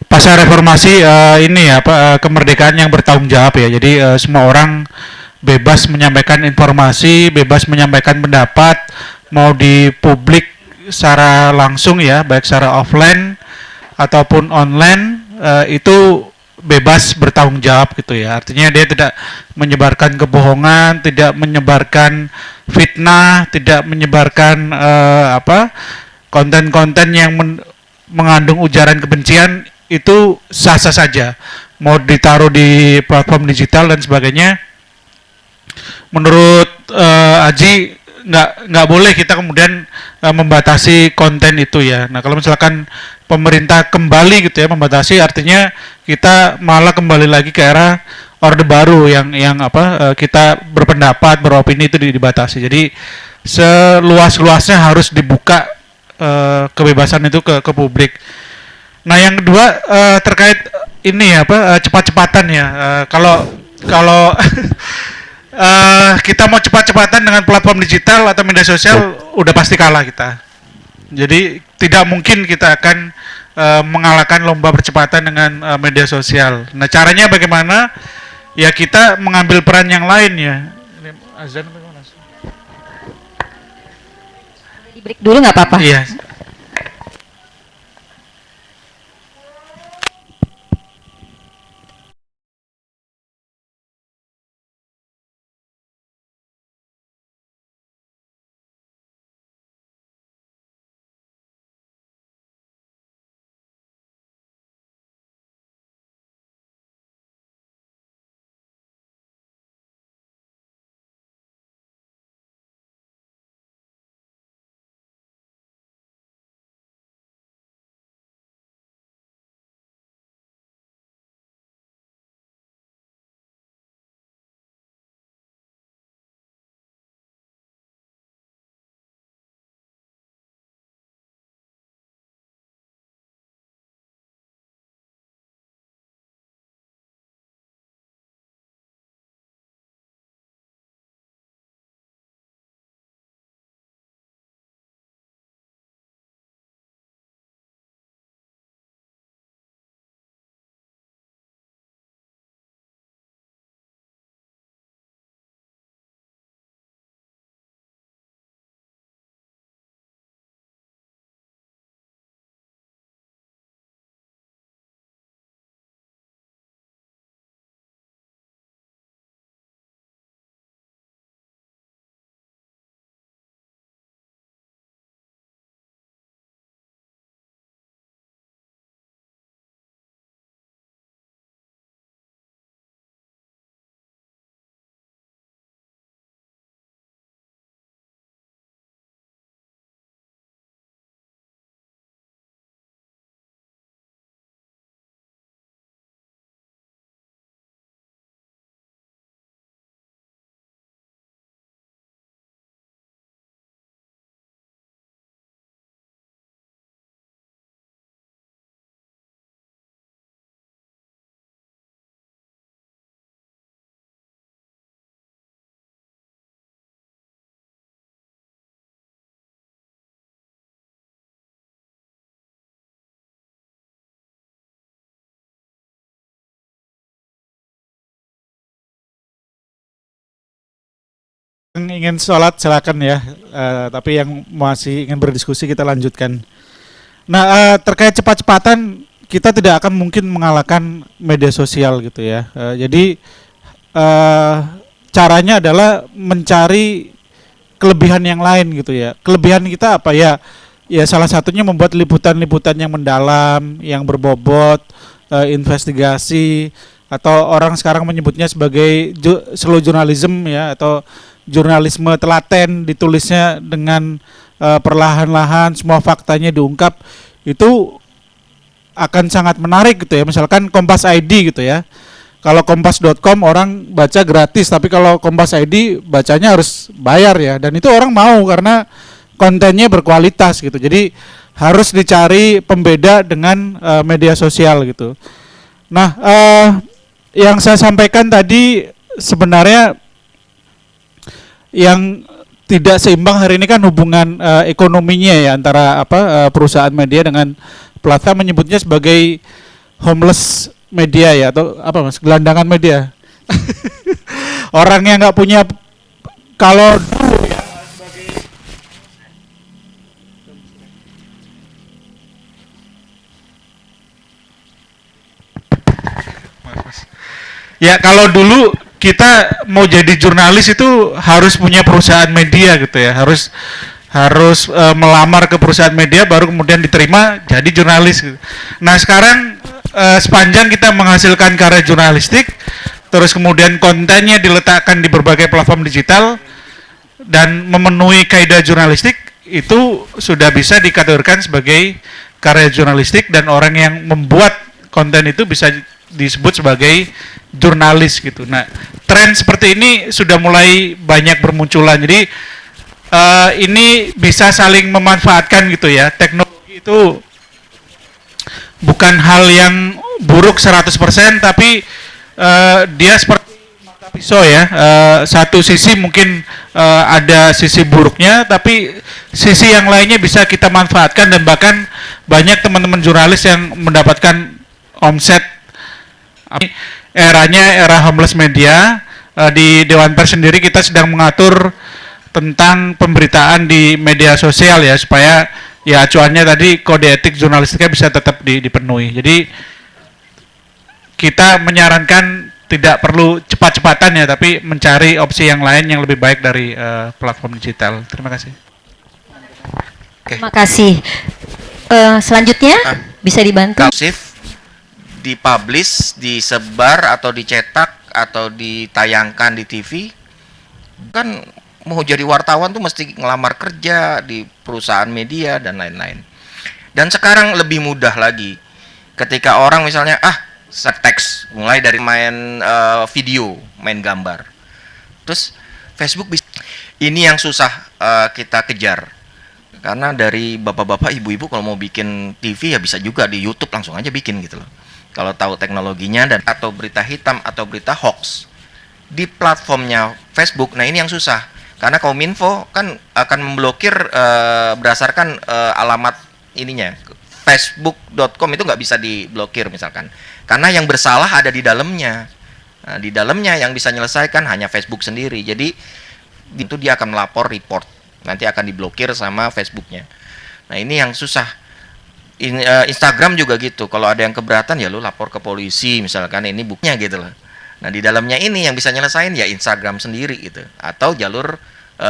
pasca reformasi ini ya Pak, kemerdekaan yang bertanggung jawab ya. Jadi semua orang bebas menyampaikan informasi, bebas menyampaikan pendapat, mau di publik secara langsung ya, baik secara offline ataupun online, itu bebas bertanggung jawab gitu ya. Artinya dia tidak menyebarkan kebohongan, tidak menyebarkan fitnah, tidak menyebarkan konten-konten yang mengandung ujaran kebencian. Itu sah-sah saja, mau ditaruh di platform digital dan sebagainya. Menurut Aji nggak boleh kita kemudian membatasi konten itu ya. Nah, kalau misalkan pemerintah kembali gitu ya membatasi, artinya kita malah kembali lagi ke era Orde Baru yang kita berpendapat, beropini itu dibatasi. Jadi seluas-luasnya harus dibuka kebebasan itu ke publik. Nah, yang kedua terkait ini cepat-cepatan ya. Kalau kita mau cepat-cepatan dengan platform digital atau media sosial, udah pasti kalah kita. Jadi tidak mungkin kita akan mengalahkan lomba percepatan dengan media sosial. Nah, caranya bagaimana? Ya kita mengambil peran yang lain ya. Azan apa gimana? Di break dulu nggak apa-apa. Iya. Yang ingin sholat silakan ya, tapi yang masih ingin berdiskusi kita lanjutkan. Nah, terkait cepat-cepatan kita tidak akan mungkin mengalahkan media sosial gitu ya. Jadi caranya adalah mencari kelebihan yang lain gitu ya. Kelebihan kita apa ya? Ya salah satunya membuat liputan-liputan yang mendalam, yang berbobot, investigasi, atau orang sekarang menyebutnya sebagai slow journalism ya, atau jurnalisme telaten, ditulisnya dengan perlahan-lahan, semua faktanya diungkap. Itu akan sangat menarik gitu ya. Misalkan Kompas ID gitu ya. Kalau kompas.com orang baca gratis, tapi kalau Kompas ID bacanya harus bayar ya. Dan itu orang mau karena kontennya berkualitas gitu. Jadi harus dicari pembeda dengan media sosial gitu. Nah, yang saya sampaikan tadi sebenarnya yang tidak seimbang hari ini kan hubungan ekonominya ya antara perusahaan media dengan platform, menyebutnya sebagai homeless media ya, atau apa Mas, gelandangan media. Orang yang nggak punya, kalau dulu ya sebagai ya, kalau dulu kita mau jadi jurnalis itu harus punya perusahaan media gitu ya, harus melamar ke perusahaan media baru kemudian diterima jadi jurnalis gitu. Nah sekarang sepanjang kita menghasilkan karya jurnalistik, terus kemudian kontennya diletakkan di berbagai platform digital dan memenuhi kaidah jurnalistik, itu sudah bisa dikategorikan sebagai karya jurnalistik, dan orang yang membuat konten itu bisa disebut sebagai jurnalis gitu. Nah, tren seperti ini sudah mulai banyak bermunculan. Jadi ini bisa saling memanfaatkan gitu ya. Teknologi itu bukan hal yang buruk 100%, tapi dia seperti mata pisau ya. Satu sisi mungkin ada sisi buruknya, tapi sisi yang lainnya bisa kita manfaatkan, dan bahkan banyak teman-teman jurnalis yang mendapatkan omset. Eranya era homeless media. Di Dewan Pers sendiri kita sedang mengatur tentang pemberitaan di media sosial ya, supaya ya acuannya tadi kode etik jurnalistiknya bisa tetap dipenuhi. Jadi kita menyarankan tidak perlu cepat-cepatan ya, tapi mencari opsi yang lain yang lebih baik dari platform digital. Terima kasih. Terima kasih. Selanjutnya bisa dibantu. Dipublish, disebar atau dicetak atau ditayangkan di TV. Kan mau jadi wartawan tuh mesti ngelamar kerja di perusahaan media dan lain-lain. Dan sekarang lebih mudah lagi. Ketika orang misalnya set teks, mulai dari main video, main gambar. Terus Facebook bisa. Ini yang susah kita kejar. Karena dari bapak-bapak, ibu-ibu kalau mau bikin TV ya bisa juga di YouTube langsung aja bikin gitu loh. Kalau tahu teknologinya, dan atau berita hitam atau berita hoax di platformnya Facebook. Nah ini yang susah, karena Kominfo kan akan memblokir berdasarkan alamat ininya. Facebook.com itu nggak bisa diblokir misalkan, karena yang bersalah ada di dalamnya. Nah, di dalamnya yang bisa menyelesaikan hanya Facebook sendiri. Jadi itu dia akan melapor, report, nanti akan diblokir sama Facebooknya. Nah ini yang susah. Instagram juga gitu. Kalau ada yang keberatan ya lu lapor ke polisi misalkan, ini buktinya gitu loh. Nah di dalamnya ini yang bisa nyelesain ya Instagram sendiri gitu, atau jalur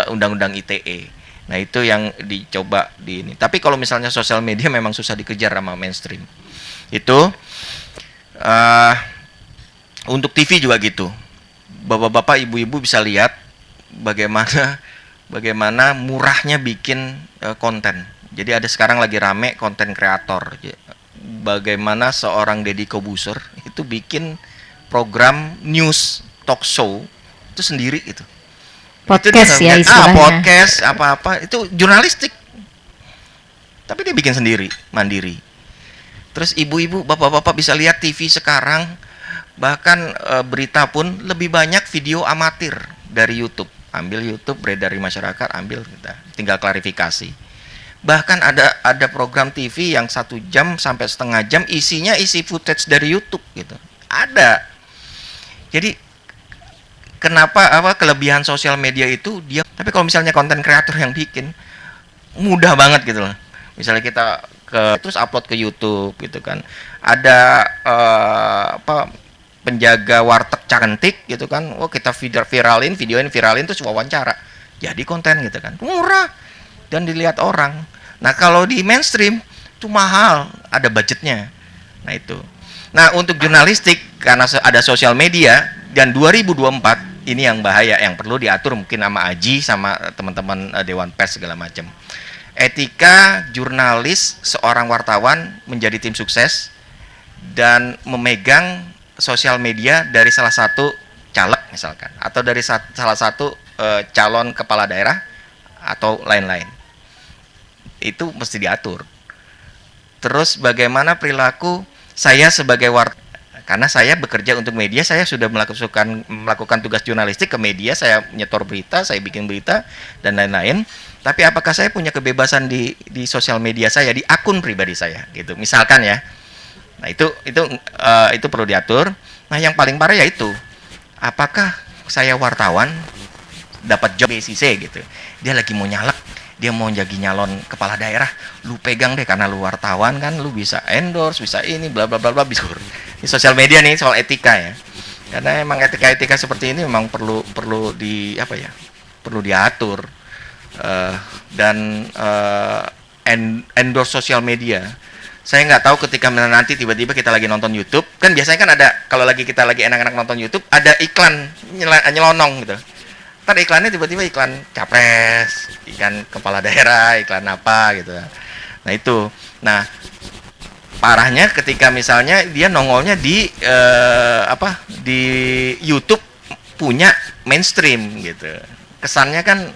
undang-undang ITE. Nah itu yang dicoba di ini. Tapi kalau misalnya sosial media memang susah dikejar sama mainstream. Itu untuk TV juga gitu. Bapak-bapak, ibu-ibu bisa lihat bagaimana murahnya bikin konten. Jadi ada sekarang lagi rame konten kreator. Bagaimana seorang Deddy Kobuser itu bikin program news talk show itu sendiri itu. Podcast itu ya istilahnya. Podcast apa-apa itu jurnalistik. Tapi dia bikin sendiri, mandiri. Terus ibu-ibu, bapak-bapak bisa lihat TV sekarang, bahkan berita pun lebih banyak video amatir dari YouTube. Ambil YouTube, beredar di masyarakat, ambil kita tinggal klarifikasi. Bahkan ada program TV yang 1 jam sampai setengah jam isinya isi footage dari YouTube gitu. Ada. Jadi kenapa kelebihan sosial media itu dia, tapi kalau misalnya konten kreator yang bikin mudah banget gitu loh. Misalnya kita terus upload ke YouTube gitu kan. Ada penjaga warteg cantik gitu kan. Oh, kita videoin terus wawancara. Jadi konten gitu kan. Murah dan dilihat orang. Nah, kalau di mainstream itu mahal, ada budgetnya. Nah, itu. Nah, untuk jurnalistik karena ada sosial media dan 2024 ini yang bahaya, yang perlu diatur mungkin sama Aji sama teman-teman Dewan Pers segala macam. Etika jurnalis seorang wartawan menjadi tim sukses dan memegang sosial media dari salah satu caleg misalkan, atau dari salah satu calon kepala daerah atau lain-lain. Itu mesti diatur. Terus bagaimana perilaku saya sebagai wartawan, karena saya bekerja untuk media, saya sudah melakukan tugas jurnalistik ke media, saya nyetor berita, saya bikin berita dan lain-lain. Tapi apakah saya punya kebebasan di sosial media saya, di akun pribadi saya, gitu, misalkan ya. Nah itu perlu diatur. Nah yang paling parah yaitu, apakah saya wartawan dapat job BCC gitu, dia lagi mau nyalek, dia mau jadi nyalon kepala daerah, lu pegang deh karena lu wartawan kan, lu bisa endorse, bisa ini, bla bla bla bla, bisa. Di sosial media nih soal etika ya, karena emang etika seperti ini memang perlu diatur. Dan endorse sosial media. Saya nggak tahu ketika nanti tiba-tiba kita lagi nonton YouTube, kan biasanya kan ada, kalau kita lagi enak-enak nonton YouTube, ada iklan nyelonong gitu. Ntar iklannya tiba-tiba iklan capres, iklan kepala daerah, iklan apa gitu. Nah itu. Nah parahnya ketika misalnya dia nongolnya di di YouTube punya mainstream gitu. Kesannya kan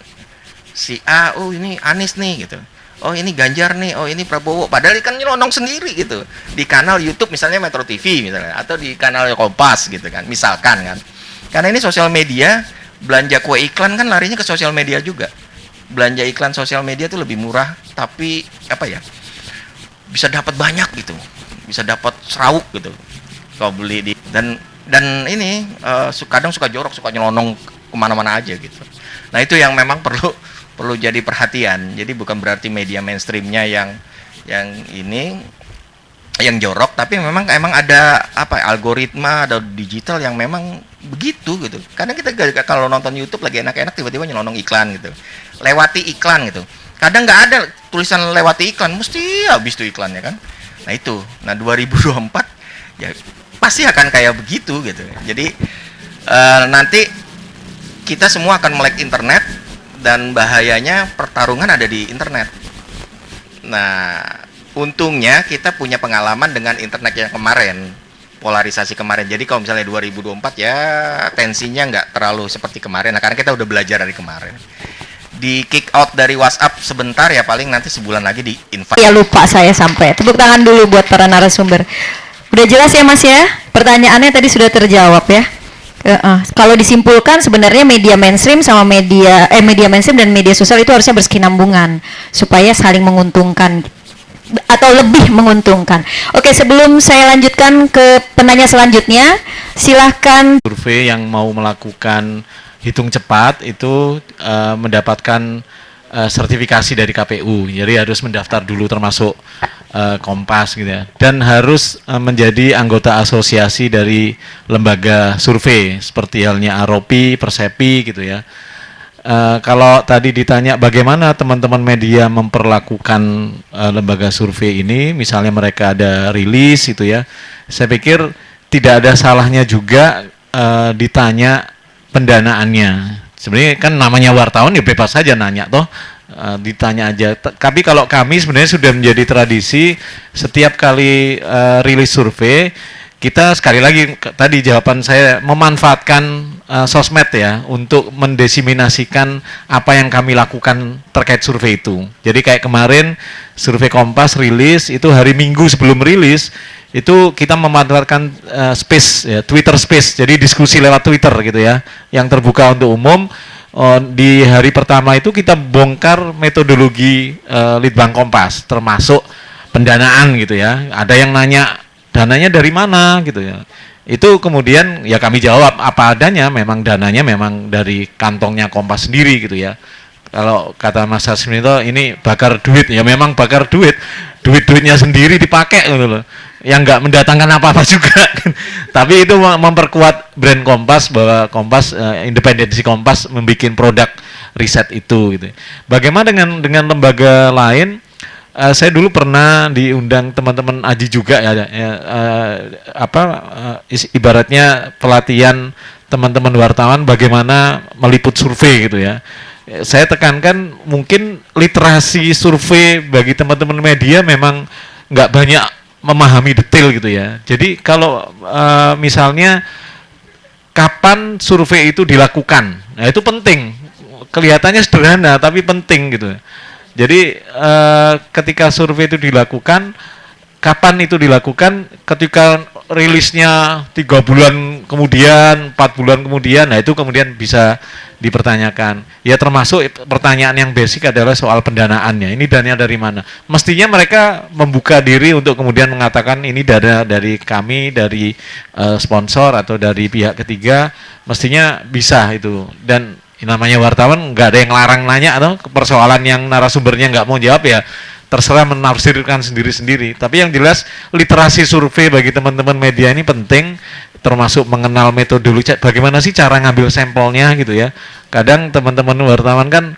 si A, oh ini Anies nih gitu, oh ini Ganjar nih, oh ini Prabowo, padahal kan nyelonong sendiri gitu di kanal YouTube misalnya Metro TV misalnya, atau di kanal Kompas gitu kan, misalkan kan. Karena ini sosial media, belanja kue iklan kan larinya ke sosial media juga. Belanja iklan sosial media tuh lebih murah, tapi bisa dapat banyak gitu, bisa dapat serawuk gitu kalau beli di, dan ini kadang suka jorok, suka nyelonong kemana-mana aja gitu. Nah itu yang memang perlu jadi perhatian. Jadi bukan berarti media mainstreamnya yang jorok, tapi memang ada algoritma atau digital yang memang begitu gitu. Kadang kita kalau nonton YouTube lagi enak-enak tiba-tiba nyelonong iklan gitu, lewati iklan gitu. Kadang nggak ada tulisan lewati iklan, mesti habis tuh iklannya kan. Nah itu, 2024 ya pasti akan kayak begitu gitu. Jadi nanti kita semua akan melek internet, dan bahayanya pertarungan ada di internet. Nah, untungnya kita punya pengalaman dengan internet yang kemarin, polarisasi kemarin. Jadi kalau misalnya 2024 ya tensinya nggak terlalu seperti kemarin. Nah, karena kita udah belajar dari kemarin. Di kick out dari WhatsApp sebentar ya, paling nanti sebulan lagi di invite. Ya lupa saya sampai. Tepuk tangan dulu buat para narasumber. Udah jelas ya Mas ya? Pertanyaannya tadi sudah terjawab ya. Kalau disimpulkan sebenarnya media mainstream sama media mainstream dan media sosial itu harusnya berkesinambungan supaya saling menguntungkan atau lebih menguntungkan. Oke, sebelum saya lanjutkan ke penanya selanjutnya, silahkan. Survei yang mau melakukan hitung cepat itu mendapatkan sertifikasi dari KPU, jadi harus mendaftar dulu termasuk Kompas gitu ya, dan harus menjadi anggota asosiasi dari lembaga survei seperti halnya Aropi, Persepi gitu ya. Kalau tadi ditanya bagaimana teman-teman media memperlakukan lembaga survei ini, misalnya mereka ada rilis itu ya, saya pikir tidak ada salahnya juga ditanya pendanaannya. Sebenarnya kan namanya wartawan ya bebas saja nanya toh. Ditanya aja. Tapi kalau kami sebenarnya sudah menjadi tradisi setiap kali rilis survei, kita sekali lagi tadi jawaban saya memanfaatkan sosmed ya untuk mendesiminasikan apa yang kami lakukan terkait survei itu. Jadi kayak kemarin survei Kompas rilis itu hari Minggu sebelum rilis itu kita memanfaatkan space ya, Twitter Space. Jadi diskusi lewat Twitter gitu ya, yang terbuka untuk umum. Di hari pertama itu kita bongkar metodologi Litbang Kompas, termasuk pendanaan gitu ya. Ada yang nanya dananya dari mana gitu ya. Itu kemudian ya kami jawab apa adanya, memang dananya memang dari kantongnya Kompas sendiri gitu ya. Kalau kata Mas Hasminto ini bakar duit, ya memang bakar duit, duit-duitnya sendiri dipakai gitu loh, yang nggak mendatangkan apa-apa juga. Tapi itu memperkuat brand Kompas, bahwa Kompas, independensi Kompas membuat produk riset itu gitu. Bagaimana dengan lembaga lain? Saya dulu pernah diundang teman-teman Aji juga ya, ibaratnya pelatihan teman-teman wartawan bagaimana meliput survei gitu ya. Saya tekankan mungkin literasi survei bagi teman-teman media memang nggak banyak memahami detail gitu ya. Jadi kalau misalnya kapan survei itu dilakukan, nah itu penting. Kelihatannya sederhana tapi penting gitu. Jadi ketika survei itu dilakukan, kapan itu dilakukan? Ketika rilisnya 3 bulan kemudian, 4 bulan kemudian, nah itu kemudian bisa dipertanyakan. Ya termasuk pertanyaan yang basic adalah soal pendanaannya. Ini dananya dari mana? Mestinya mereka membuka diri untuk kemudian mengatakan ini dana dari kami, dari sponsor atau dari pihak ketiga, mestinya bisa itu. Dan namanya wartawan nggak ada yang larang nanya, atau persoalan yang narasumbernya nggak mau jawab ya terserah menafsirkan sendiri-sendiri. Tapi yang jelas literasi survei bagi teman-teman media ini penting, termasuk mengenal metodologi, bagaimana sih cara ngambil sampelnya gitu ya. Kadang teman-teman wartawan kan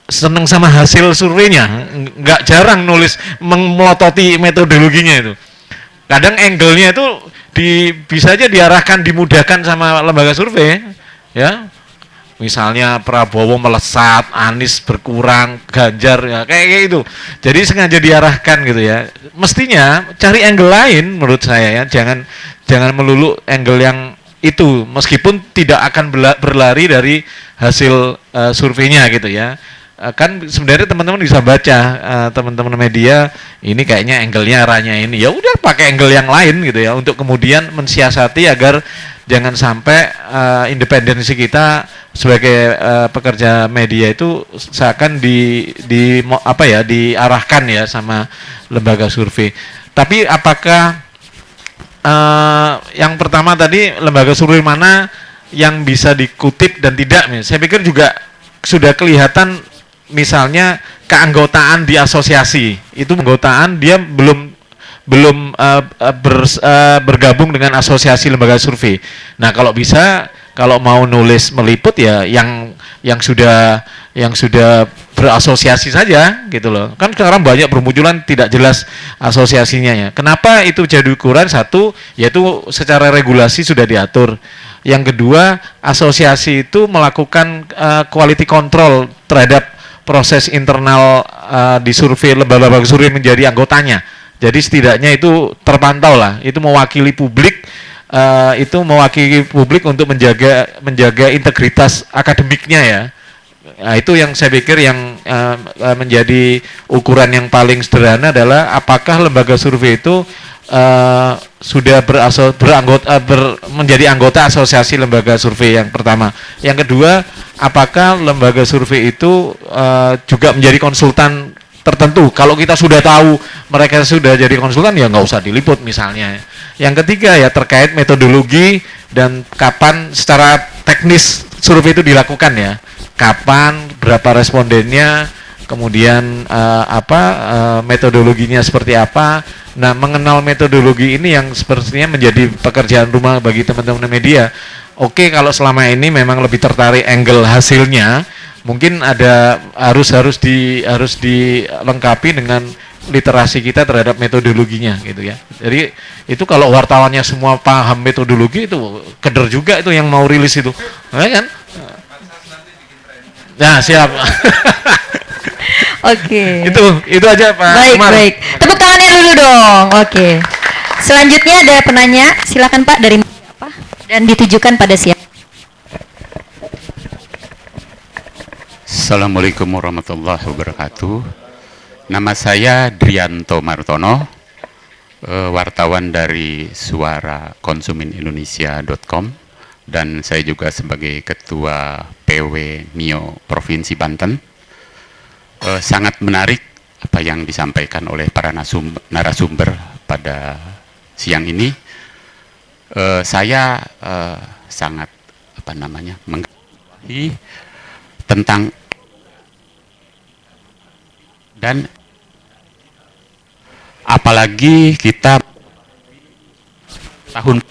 seneng sama hasil surveinya, nggak jarang nulis melototi metodologinya itu. Kadang angle-nya itu bisa aja diarahkan, dimudahkan sama lembaga survei ya. Misalnya Prabowo melesat, Anies berkurang, Ganjar ya kayak gitu. Jadi sengaja diarahkan gitu ya. Mestinya cari angle lain menurut saya ya. Jangan melulu angle yang itu, meskipun tidak akan berlari dari hasil surveinya gitu ya. Kan sebenarnya teman-teman bisa baca, teman-teman media ini kayaknya angle-nya arahnya ini, ya udah pakai angle yang lain gitu ya, untuk kemudian mensiasati agar jangan sampai independensi kita sebagai pekerja media itu seakan diarahkan ya sama lembaga survei. Tapi apakah yang pertama tadi lembaga survei mana yang bisa dikutip dan tidak? Saya pikir juga sudah kelihatan. Misalnya keanggotaan di asosiasi itu, keanggotaan dia belum bergabung dengan asosiasi lembaga survei. Nah kalau bisa, kalau mau nulis meliput ya yang sudah berasosiasi saja gitu loh. Kan sekarang banyak bermunculan tidak jelas asosiasinya ya. Kenapa itu jadi ukuran? Satu, yaitu secara regulasi sudah diatur. Yang kedua, asosiasi itu melakukan quality control terhadap proses internal di survei, lembaga survei menjadi anggotanya. Jadi setidaknya itu terpantau lah, itu mewakili publik, untuk menjaga integritas akademiknya ya. Nah, itu yang saya pikir yang menjadi ukuran yang paling sederhana adalah apakah lembaga survei itu sudah menjadi anggota asosiasi lembaga survei, yang pertama. Yang kedua, apakah lembaga survei itu juga menjadi konsultan tertentu. Kalau kita sudah tahu mereka sudah jadi konsultan ya nggak usah diliput misalnya. Yang ketiga ya terkait metodologi dan kapan secara teknis survei itu dilakukan ya. Kapan, berapa respondennya, kemudian metodologinya seperti apa. Nah, mengenal metodologi ini yang sepertinya menjadi pekerjaan rumah bagi teman-teman media. Oke, kalau selama ini memang lebih tertarik angle hasilnya, mungkin harus dilengkapi dengan literasi kita terhadap metodologinya gitu ya. Jadi itu kalau wartawannya semua paham metodologi itu keder juga itu yang mau rilis itu, ya kan? Nah, siap. Oke. Itu aja Pak. Baik, Umar. baik. Tepuk tangannya dulu dong. Oke. Selanjutnya ada penanya, silakan Pak, dari siapa dan ditujukan pada siapa? Assalamualaikum warahmatullahi wabarakatuh. Nama saya Drianto Martono, wartawan dari suarakonsumenindonesia.com, dan saya juga sebagai Ketua PW MIO Provinsi Banten. Sangat menarik apa yang disampaikan oleh para narasumber pada siang ini. saya sangat mengetahui tentang dan apalagi kita tahun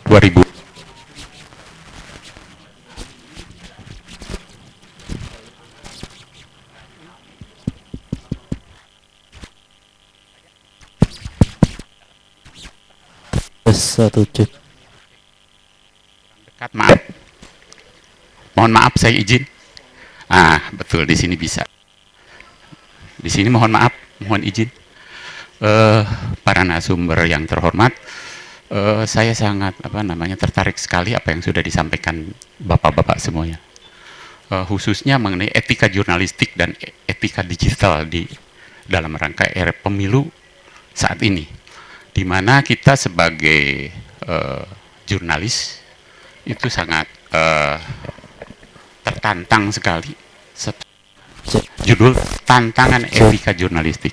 2000 satu cek. Dekat, maaf. Mohon maaf saya izin. Betul di sini bisa. Di sini mohon maaf, mohon izin. Para narasumber yang terhormat, saya sangat tertarik sekali apa yang sudah disampaikan bapak-bapak semuanya. Khususnya mengenai etika jurnalistik dan etika digital di dalam rangka era pemilu saat ini, di mana kita sebagai jurnalis itu sangat tertantang sekali. Judul tantangan etika jurnalistik,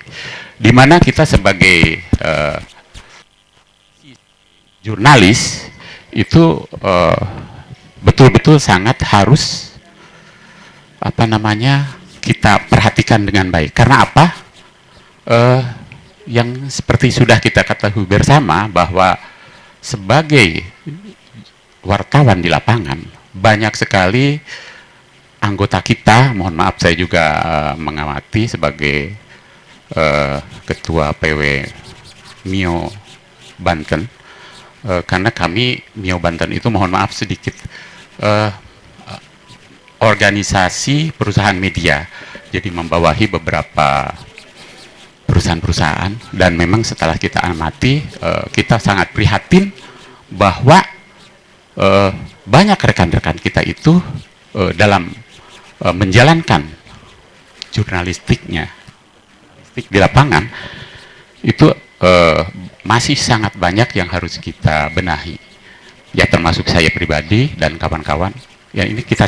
di mana kita sebagai jurnalis itu betul-betul sangat harus kita perhatikan dengan baik. Karena apa? Yang seperti sudah kita ketahui bersama bahwa sebagai wartawan di lapangan banyak sekali anggota kita, mohon maaf saya juga mengamati sebagai ketua PW Mio Banten, karena kami Mio Banten itu mohon maaf sedikit organisasi perusahaan media, jadi membawahi beberapa perusahaan-perusahaan, dan memang setelah kita amati kita sangat prihatin bahwa banyak rekan-rekan kita itu dalam menjalankan jurnalistiknya di lapangan itu masih sangat banyak yang harus kita benahi, ya termasuk saya pribadi dan kawan-kawan. Ya ini kita,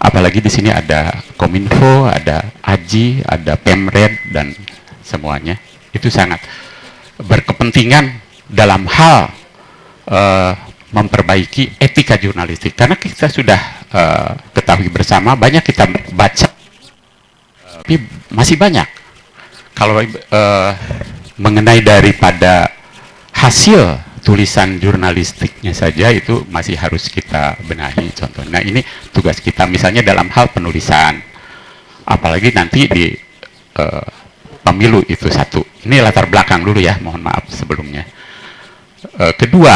apalagi di sini ada Kominfo, ada AJI, ada Pemred dan semuanya itu sangat berkepentingan dalam hal memperbaiki etika jurnalistik, karena kita sudah ketahui bersama, banyak kita baca, tapi masih banyak kalau mengenai daripada hasil tulisan jurnalistiknya saja itu masih harus kita benahi contohnya. Nah ini tugas kita misalnya dalam hal penulisan, apalagi nanti di pemilu itu satu. Ini latar belakang dulu ya, mohon maaf sebelumnya. Kedua,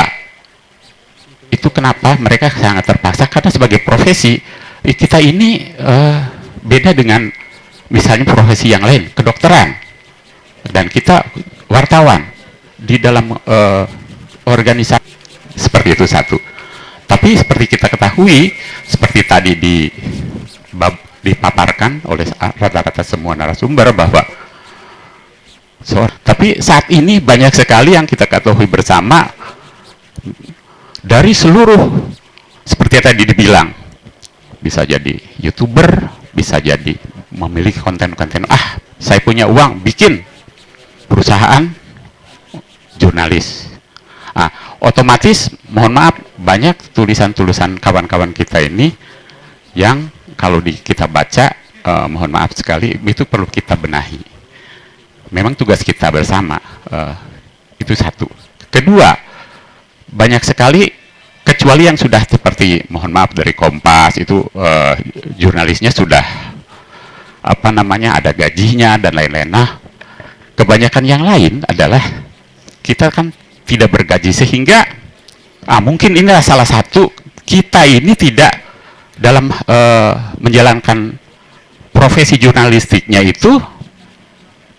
itu kenapa mereka sangat terpaksa, karena sebagai profesi kita ini beda dengan misalnya profesi yang lain, kedokteran, dan kita wartawan di dalam organisasi seperti itu satu. Tapi seperti kita ketahui, seperti tadi dipaparkan oleh rata-rata semua narasumber bahwa tapi saat ini banyak sekali yang kita ketahui bersama dari seluruh, seperti tadi dibilang, bisa jadi YouTuber, bisa jadi memiliki konten-konten, saya punya uang bikin perusahaan jurnalis. Otomatis mohon maaf banyak tulisan-tulisan kawan-kawan kita ini yang kalau kita baca mohon maaf sekali itu perlu kita benahi. Memang tugas kita bersama, itu satu. Kedua, banyak sekali kecuali yang sudah seperti mohon maaf dari Kompas itu jurnalisnya sudah ada gajinya dan lain-lain. Nah, kebanyakan yang lain adalah kita kan tidak bergaji, sehingga mungkin inilah salah satu kita ini tidak dalam menjalankan profesi jurnalistiknya itu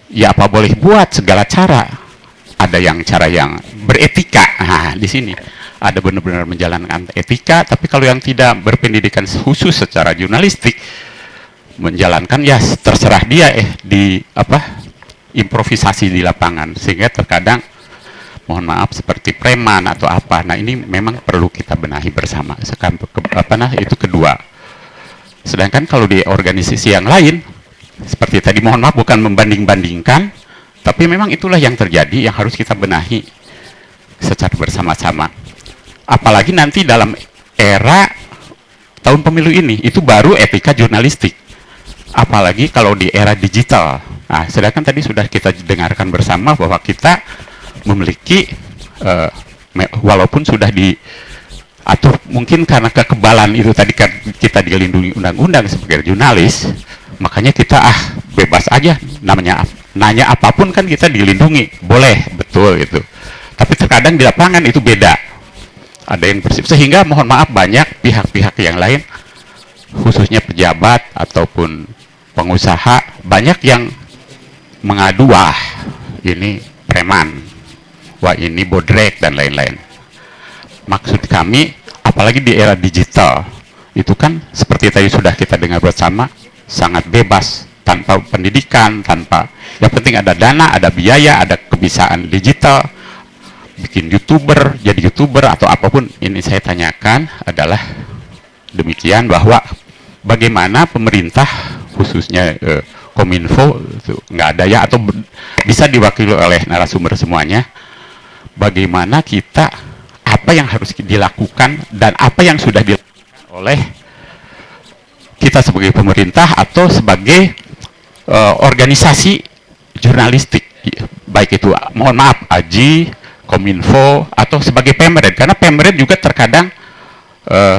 ya apa boleh buat segala cara. Ada yang cara yang beretika, di sini ada benar-benar menjalankan etika, tapi kalau yang tidak berpendidikan khusus secara jurnalistik menjalankan ya terserah dia di improvisasi di lapangan, sehingga terkadang mohon maaf seperti preman atau apa. Nah ini memang perlu kita benahi bersama. Itu kedua. Sedangkan kalau di organisasi yang lain seperti tadi, mohon maaf bukan membanding-bandingkan, tapi memang itulah yang terjadi yang harus kita benahi secara bersama-sama. apalagi nanti dalam era tahun pemilu ini, itu baru etika jurnalistik. Apalagi kalau di era digital. Nah, sedangkan tadi sudah kita dengarkan bersama bahwa kita memiliki, walaupun sudah diatur, mungkin karena kekebalan itu tadi kan kita dilindungi undang-undang sebagai jurnalis, makanya kita bebas aja, namanya nanya apapun kan kita dilindungi, boleh, betul itu. Tapi terkadang di lapangan itu beda. Ada yang bersifat, sehingga mohon maaf banyak pihak-pihak yang lain, khususnya pejabat ataupun pengusaha, banyak yang mengadu, wah ini preman, wah ini bodrek, dan lain-lain. Maksud kami, apalagi di era digital, itu kan seperti tadi sudah kita dengar bersama, sangat bebas, tanpa pendidikan, tanpa, yang penting ada dana, ada biaya, ada kebiasaan digital, bikin youtuber, jadi youtuber atau apapun. Ini saya tanyakan adalah demikian, bahwa bagaimana pemerintah khususnya Kominfo itu nggak ada ya, atau bisa diwakili oleh narasumber semuanya, bagaimana kita, apa yang harus dilakukan dan apa yang sudah dilakukan oleh kita sebagai pemerintah atau sebagai organisasi jurnalistik, baik itu mohon maaf AJI, Kominfo, atau sebagai Pemret, karena Pemret juga terkadang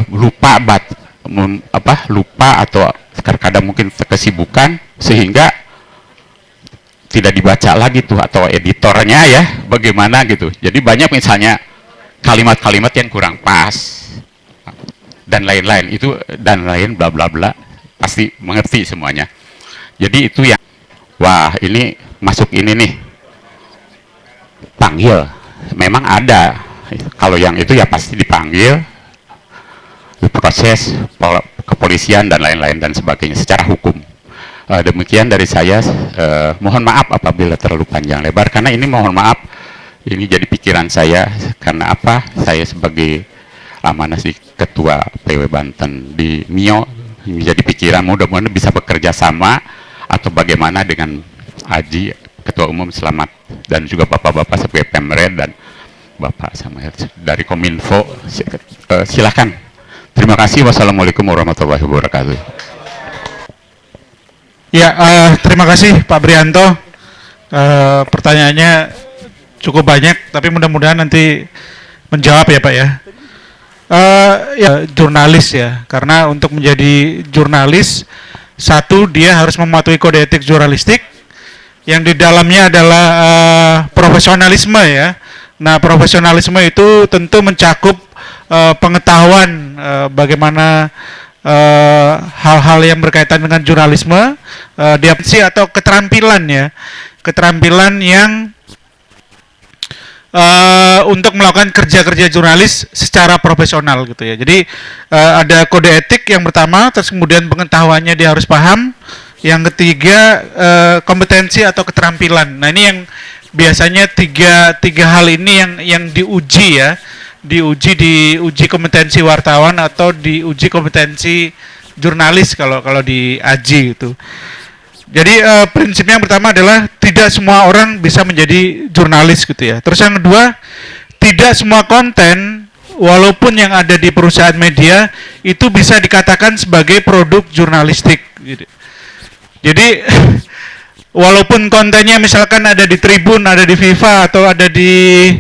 lupa atau terkadang mungkin kesibukan sehingga tidak dibaca lagi tuh, atau editornya ya bagaimana gitu. Jadi banyak misalnya kalimat-kalimat yang kurang pas dan lain-lain, itu dan lain bla bla bla, pasti mengerti semuanya. Jadi itu yang, wah ini masuk ini nih, panggil. Memang ada, kalau yang itu ya pasti dipanggil, diproses kepolisian dan lain-lain dan sebagainya secara hukum. Demikian dari saya, mohon maaf apabila terlalu panjang lebar, karena ini mohon maaf, ini jadi pikiran saya, karena apa, saya sebagai amanah di Ketua PW Banten di MIO, ini jadi pikiran, mudah-mudahan bisa bekerja sama, atau bagaimana dengan Aji, Ketua Umum, selamat, dan juga bapak-bapak sebagai Pemret dan Bapak Samuel dari Kominfo, silakan. Terima kasih. Wassalamualaikum warahmatullahi wabarakatuh. Ya, terima kasih Pak Brianto. Pertanyaannya cukup banyak, tapi mudah-mudahan nanti menjawab ya Pak ya. Ya, jurnalis ya, karena untuk menjadi jurnalis, satu, dia harus mematuhi kode etik jurnalistik, yang di dalamnya adalah profesionalisme ya. Nah, profesionalisme itu tentu mencakup pengetahuan bagaimana hal-hal yang berkaitan dengan jurnalisme, diapsi atau keterampilan ya, keterampilan yang untuk melakukan kerja-kerja jurnalis secara profesional gitu ya. Jadi ada kode etik yang pertama, terus kemudian pengetahuannya dia harus paham. Yang ketiga kompetensi atau keterampilan. Nah ini yang biasanya tiga hal ini yang diuji ya, diuji kompetensi wartawan atau diuji kompetensi jurnalis kalau di AJI gitu. Jadi prinsipnya yang pertama adalah tidak semua orang bisa menjadi jurnalis gitu ya. Terus yang kedua, tidak semua konten walaupun yang ada di perusahaan media itu bisa dikatakan sebagai produk jurnalistik gitu. Jadi walaupun kontennya misalkan ada di Tribun, ada di Viva atau ada di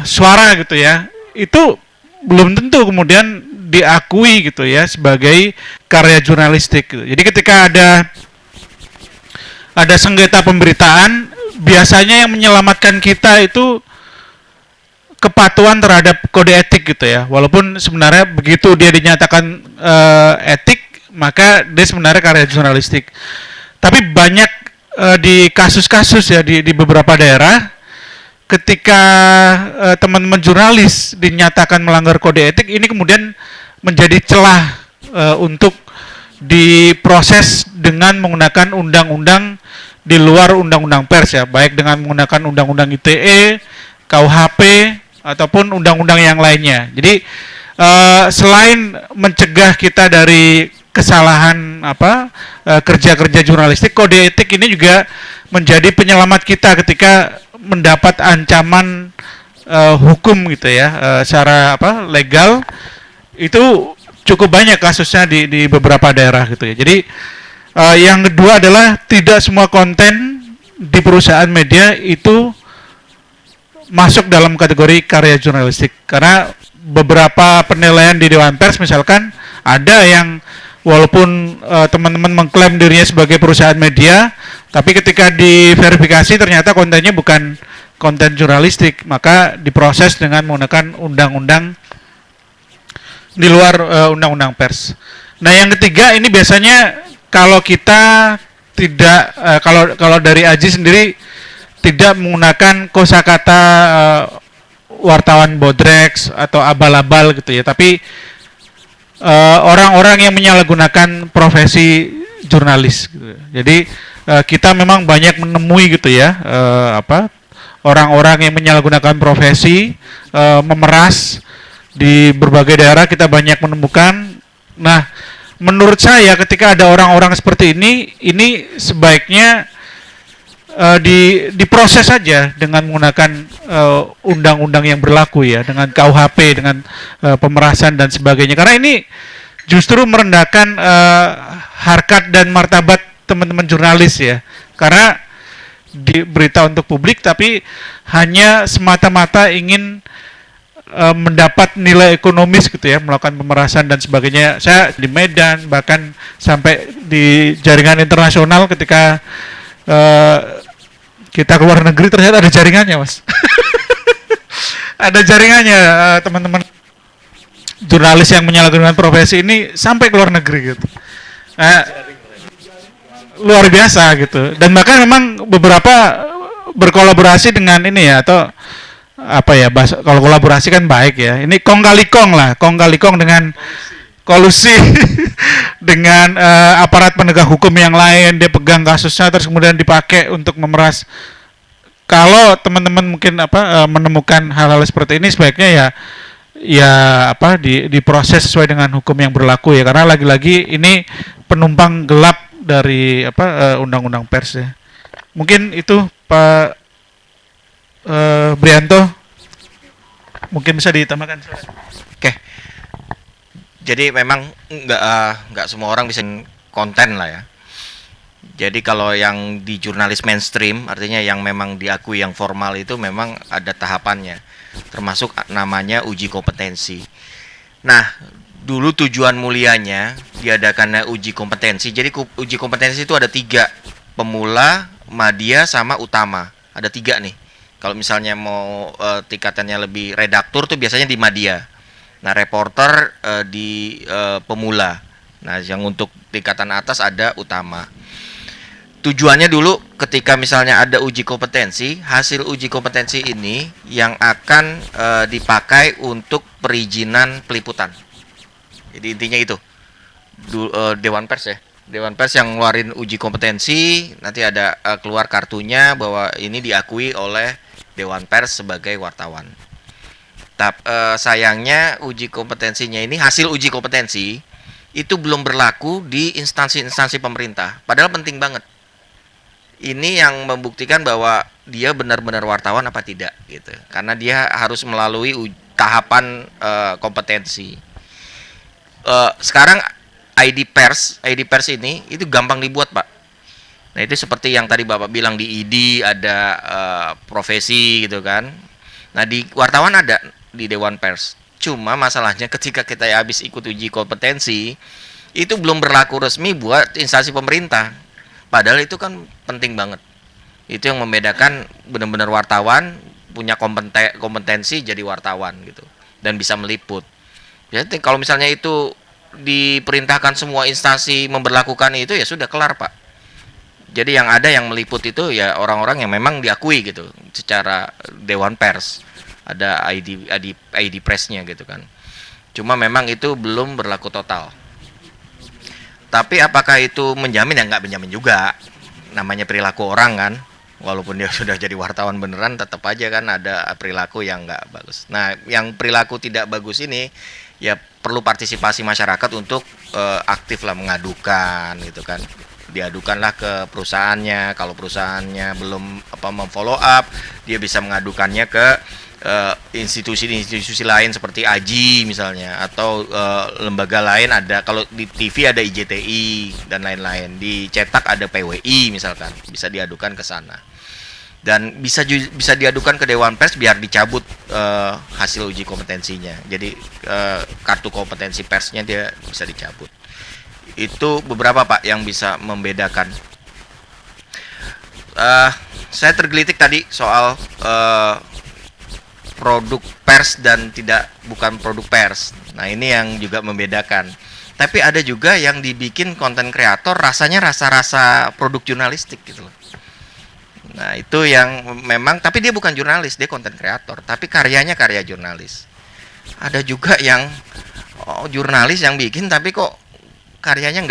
Suara gitu ya, itu belum tentu kemudian diakui gitu ya sebagai karya jurnalistik gitu. Jadi ketika ada sengketa pemberitaan, biasanya yang menyelamatkan kita itu kepatuhan terhadap kode etik gitu ya. Walaupun sebenarnya begitu dia dinyatakan etik, maka dia sebenarnya karya jurnalistik. Tapi banyak di kasus-kasus ya di beberapa daerah, ketika teman-teman jurnalis dinyatakan melanggar kode etik, ini kemudian menjadi celah untuk diproses dengan menggunakan undang-undang di luar undang-undang pers ya, baik dengan menggunakan undang-undang ITE, KUHP ataupun undang-undang yang lainnya. Jadi selain mencegah kita dari kesalahan kerja-kerja jurnalistik, kode etik ini juga menjadi penyelamat kita ketika mendapat ancaman hukum gitu ya, secara legal itu cukup banyak kasusnya di beberapa daerah gitu ya. Jadi yang kedua adalah tidak semua konten di perusahaan media itu masuk dalam kategori karya jurnalistik, karena beberapa penilaian di Dewan Pers misalkan ada yang walaupun teman-teman mengklaim dirinya sebagai perusahaan media, tapi ketika diverifikasi ternyata kontennya bukan konten jurnalistik, maka diproses dengan menggunakan undang-undang di luar undang-undang pers. Nah, yang ketiga ini biasanya kalau kita tidak kalau dari Aji sendiri tidak menggunakan kosakata wartawan bodreks atau abal-abal gitu ya, tapi orang-orang yang menyalahgunakan profesi jurnalis gitu. Jadi kita memang banyak menemui gitu ya orang-orang yang menyalahgunakan profesi, memeras di berbagai daerah kita banyak menemukan. Nah, menurut saya ketika ada orang-orang seperti ini sebaiknya diproses saja dengan menggunakan undang-undang yang berlaku ya, dengan KUHP, dengan pemerasan dan sebagainya. Karena ini justru merendahkan harkat dan martabat teman-teman jurnalis ya. Karena di berita untuk publik tapi hanya semata-mata ingin mendapat nilai ekonomis gitu ya, melakukan pemerasan dan sebagainya. Saya di Medan bahkan sampai di jaringan internasional ketika kita keluar negeri ternyata ada jaringannya, Mas. Ada jaringannya teman-teman jurnalis yang menyalahgunakan profesi ini sampai keluar negeri gitu. Luar biasa gitu. Dan bahkan memang beberapa berkolaborasi dengan ini ya, atau kalau kolaborasi kan baik ya. Ini kong kali kong dengan kolusi dengan aparat penegak hukum yang lain, dia pegang kasusnya terus kemudian dipakai untuk memeras. Kalau teman-teman mungkin menemukan hal-hal seperti ini, sebaiknya diproses sesuai dengan hukum yang berlaku ya, karena lagi-lagi ini penumpang gelap dari undang-undang pers ya. Mungkin itu Pak Brianto mungkin bisa ditambahkan. Oke. Jadi memang nggak semua orang bisa konten lah ya. Jadi kalau yang di jurnalis mainstream, artinya yang memang diakui yang formal itu memang ada tahapannya, termasuk namanya uji kompetensi. Nah, dulu tujuan mulianya diadakannya uji kompetensi. Jadi uji kompetensi itu ada 3, pemula, madya, sama utama. Ada 3 nih. Kalau misalnya mau tingkatannya lebih redaktur tuh biasanya di madya. Nah, reporter di pemula. Nah, yang untuk tingkatan atas ada utama. Tujuannya dulu ketika misalnya ada uji kompetensi, hasil uji kompetensi ini yang akan dipakai untuk perizinan peliputan. Jadi intinya itu Dewan Pers ya. Dewan Pers yang ngeluarin uji kompetensi, nanti ada keluar kartunya bahwa ini diakui oleh Dewan Pers sebagai wartawan. Tapi sayangnya uji kompetensinya ini, hasil uji kompetensi itu belum berlaku di instansi-instansi pemerintah. Padahal penting banget. Ini yang membuktikan bahwa dia benar-benar wartawan apa tidak gitu. Karena dia harus melalui tahapan kompetensi. Sekarang ID pers ini itu gampang dibuat, Pak. Nah, itu seperti yang tadi Bapak bilang di ID ada profesi gitu kan. Nah, di wartawan ada di Dewan Pers. Cuma masalahnya ketika kita habis ikut uji kompetensi itu belum berlaku resmi buat instansi pemerintah. Padahal itu kan penting banget. Itu yang membedakan benar-benar wartawan punya kompetensi jadi wartawan gitu dan bisa meliput. Jadi kalau misalnya itu diperintahkan semua instansi memberlakukan itu ya sudah kelar, Pak. Jadi yang ada yang meliput itu ya orang-orang yang memang diakui gitu secara Dewan Pers. Ada ID press-nya gitu kan. Cuma memang itu belum berlaku total. Tapi apakah itu menjamin? Ya nggak menjamin juga. Namanya perilaku orang kan. Walaupun dia sudah jadi wartawan beneran, tetap aja kan ada perilaku yang nggak bagus. Nah, yang perilaku tidak bagus ini ya perlu partisipasi masyarakat untuk aktif lah mengadukan gitu kan. Diadukanlah ke perusahaannya. Kalau perusahaannya belum memfollow up, dia bisa mengadukannya ke institusi lain seperti AJI misalnya, atau lembaga lain ada, kalau di TV ada IJTI dan lain-lain, di cetak ada PWI misalkan, bisa diadukan ke sana. Dan bisa diadukan ke Dewan Pers biar dicabut hasil uji kompetensinya. Jadi kartu kompetensi persnya dia bisa dicabut. Itu beberapa Pak yang bisa membedakan. Saya tergelitik tadi soal produk pers dan bukan produk pers. Nah ini yang juga membedakan. Tapi ada juga yang dibikin konten kreator rasanya rasa-rasa produk jurnalistik gitu loh. Nah itu yang memang, tapi dia bukan jurnalis, dia konten kreator, tapi karyanya karya jurnalis. Ada juga yang jurnalis yang bikin, tapi kok karyanya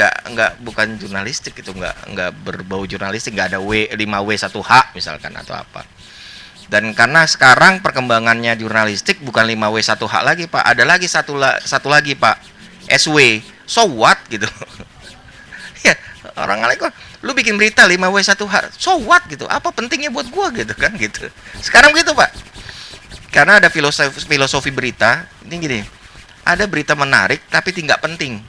bukan jurnalistik gitu, nggak berbau jurnalistik, nggak ada 5W1H misalkan atau apa. Dan karena sekarang perkembangannya jurnalistik bukan 5W1H lagi Pak, ada lagi satu lagi Pak, SW, so what gitu. Ya orang lain kok lu bikin berita 5W1H, so what gitu, apa pentingnya buat gua gitu kan gitu. Sekarang gitu Pak, karena ada filosofi berita ini gini, ada berita menarik tapi tidak penting,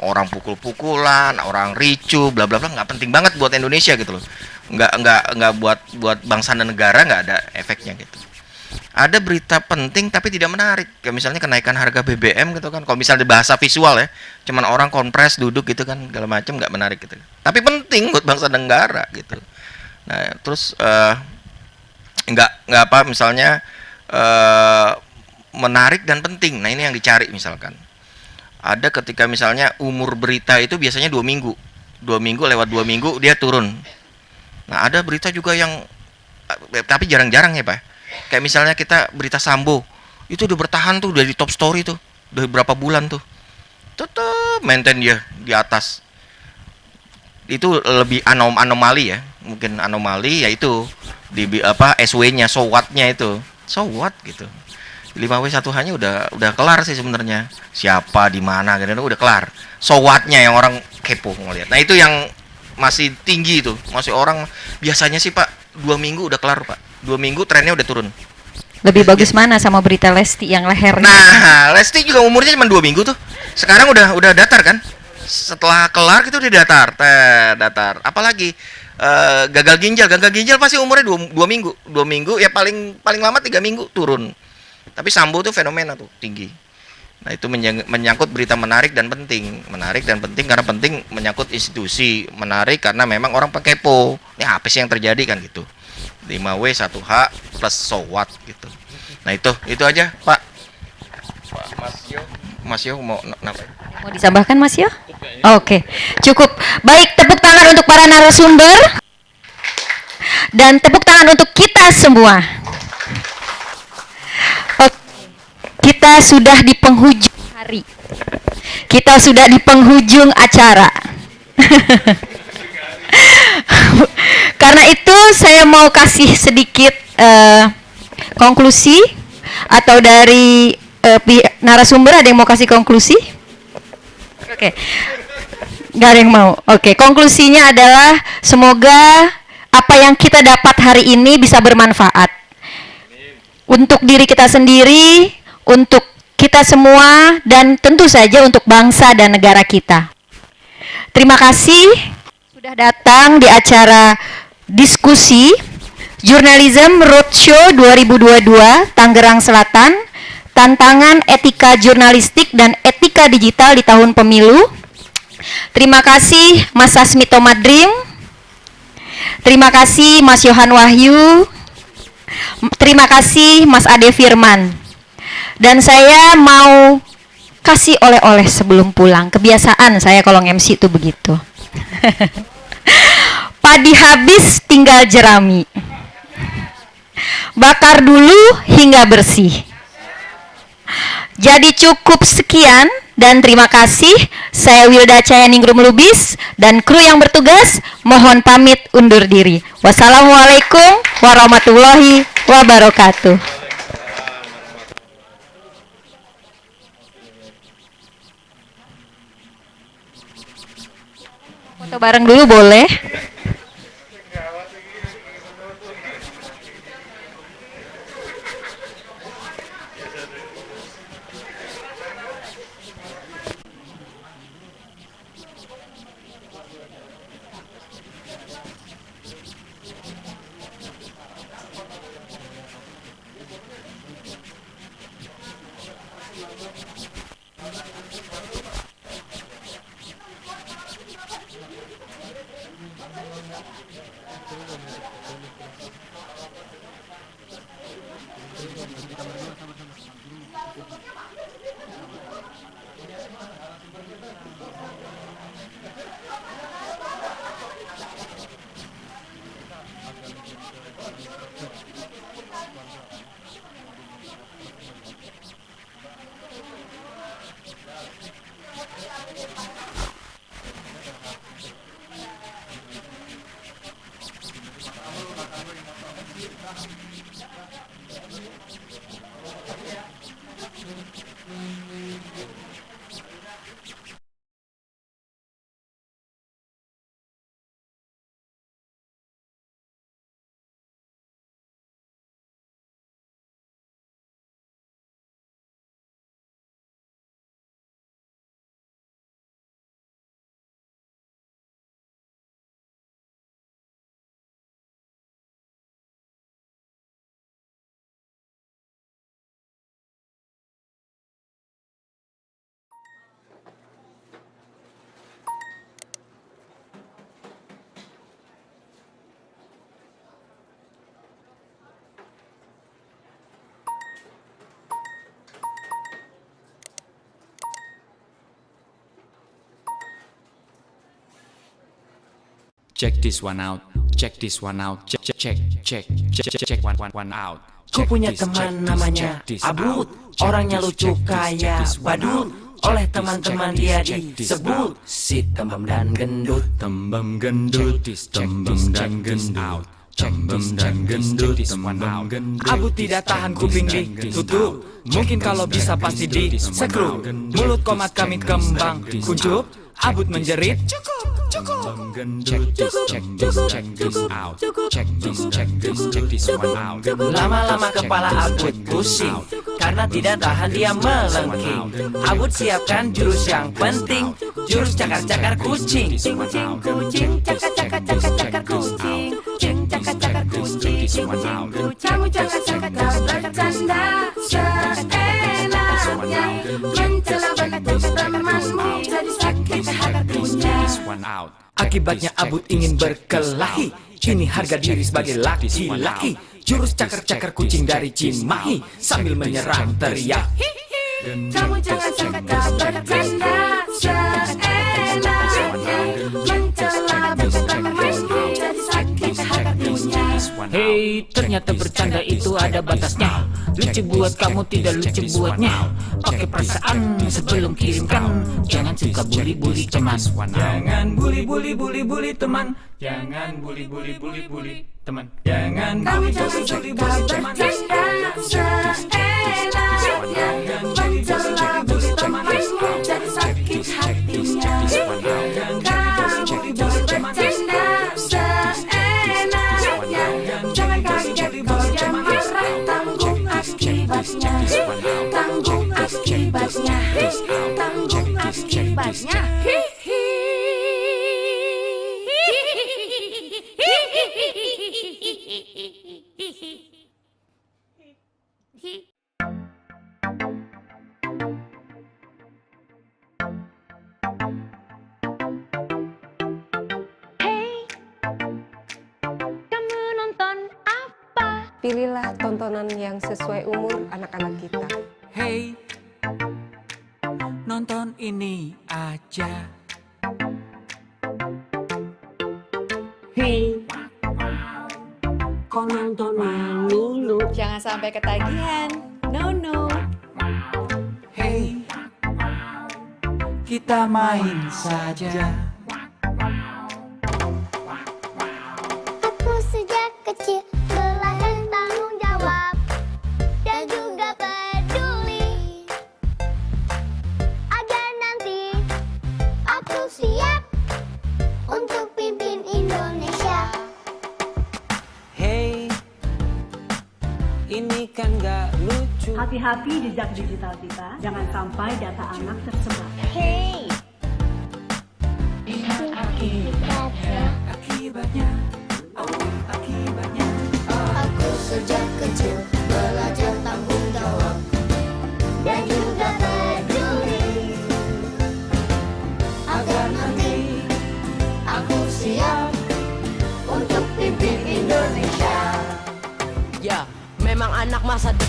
orang pukul-pukulan, orang ricu, bla bla bla, nggak penting banget buat Indonesia gitu loh, nggak buat bangsa dan negara, nggak ada efeknya gitu. Ada berita penting tapi tidak menarik, kayak misalnya kenaikan harga BBM gitu kan, kalau misalnya bahasa visual ya, cuman orang kompres duduk gitu kan, segala macam, nggak menarik gitu, tapi penting buat bangsa dan negara gitu. Nah terus nggak apa misalnya menarik dan penting, nah ini yang dicari. Misalkan ada ketika misalnya umur berita itu biasanya 2 minggu, lewat 2 minggu dia turun. Nah ada berita juga yang tapi jarang-jarang ya Pak, kayak misalnya kita berita Sambo itu udah bertahan tuh, udah di top story tuh udah berapa bulan tuh, tetap maintain dia di atas. Itu lebih anomali ya, mungkin anomali, yaitu di SW-nya, so what-nya itu, so what gitu. 5W1H-nya udah kelar sih sebenarnya, siapa di mana gitu udah kelar. So what-nya yang orang kepo ngeliat. Nah itu yang masih tinggi itu, masih orang biasanya sih Pak 2 minggu udah kelar Pak, 2 minggu trennya udah turun. Lebih bagus mana sama berita Lesti yang lehernya? Nah Lesti juga umurnya cuma 2 minggu tuh, sekarang udah datar kan, setelah kelar gitu dia datar. Apalagi gagal ginjal pasti umurnya 2 minggu ya, paling lama 3 minggu turun. Tapi Sambo tuh fenomena tuh tinggi. Nah itu menyangkut berita menarik dan penting karena penting, menyangkut institusi, menarik karena memang orang kepo, ini apa sih yang terjadi kan gitu. 5W1H plus so what gitu. Nah itu aja Pak. Mas Yo mau ditambahkan Mas Yo? Oke, cukup. Baik, tepuk tangan untuk para narasumber dan tepuk tangan untuk kita semua. Kita sudah di penghujung hari, kita sudah di penghujung acara. Karena itu saya mau kasih sedikit konklusi, atau dari narasumber ada yang mau kasih konklusi? Oke, nggak ada yang mau. Oke, konklusinya adalah semoga apa yang kita dapat hari ini bisa bermanfaat untuk diri kita sendiri, untuk kita semua, dan tentu saja untuk bangsa dan negara kita. Terima kasih sudah datang di acara diskusi Journalism Roadshow 2022 Tangerang Selatan, tantangan etika jurnalistik dan etika digital di tahun pemilu. Terima kasih Mas Sasmito Madrim, terima kasih Mas Yohan Wahyu, terima kasih Mas Ade Firman. Dan saya mau kasih oleh-oleh sebelum pulang. Kebiasaan saya kalau MC itu begitu. Padi habis tinggal jerami, bakar dulu hingga bersih. Jadi cukup sekian dan terima kasih. Saya Wilda Cayaningrum Lubis dan kru yang bertugas mohon pamit undur diri. Wassalamualaikum warahmatullahi wabarakatuh. Foto bareng dulu boleh? Check this one out. Check this one out. Check one out. Ku punya teman namanya Abud, orangnya lucu kayak badut. Oleh teman-teman dia disebut si tembem dan gendut. Tembem gendut, tembem dan gendut. Tembem dan gendut, tembem gendut. Abud tidak tahan kuping ditutup. Mungkin kalau bisa pasti disekrup. Mulut komat kami kembang kuncup. Abud menjerit, cukup. Lama-lama kepala Abud pusing karena tidak tahan dia melengking. Abud siapkan jurus yang penting, jurus cakar-cakar kucing. Kucing, kucing, cakar-cakar kucing. Kucing, cakar-cakar kucing. Kamu cakar-cakar bercanda seenaknya, mencela berkata temanmu jadi sakit hatinya. Akibatnya Abud ingin berkelahi. Ini harga diri sebagai laki-laki. Jurus cakar-cakar kucing dari Cimahi sambil menyerang teriak. Kamu cakar-cakar bercanda seenaknya, mencela berkata temanmu jadi sakit hatinya. Hei, ternyata bercanda itu ada batasnya. Lucu buat kamu, tidak lucu buatnya. Pakai perasaan sebelum kirimkan. Jangan suka bully-bully teman. Jangan bully teman. Jangan bully teman. Jangan Kamu cakar-cakar bercanda seenaknya, mencela berkata temanmu jadi sakit hatinya. Kamu bercanda seenaknya, jangan kaget kalau dia marah. Tanggung akibatnya, tanggung akibatnya, tanggung akibatnya. Kamu nonton apa? Pilihlah tontonan yang sesuai umur anak-anak kita. Hey, nonton ini aja. Hey, kau nonton dulu. Jangan sampai ketagihan. No. Hey, kita main saja. Aku sejak kecil belajar tanggung jawab dan juga peduli, agar nanti aku siap untuk pimpin Indonesia. Hey, ini kan gak lucu. Hati-hati jejak digital kita, jangan sampai data anak tersebar. Hey, Akibatnya, akibatnya. aku sejak kecil belajar tanggung jawab dan juga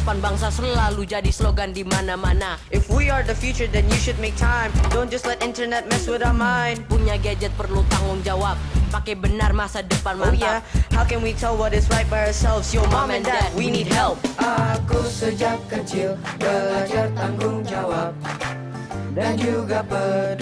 depan bangsa selalu jadi slogan di mana-mana. If we are the future, then you should make time. Don't just let internet mess with our mind. Punya gadget perlu tanggung jawab, pakai benar masa depan Oh mantap. yeah, how can we tell what is right by ourselves? Yo, mom and dad, we need help. Aku sejak kecil belajar tanggung jawab dan juga peduli.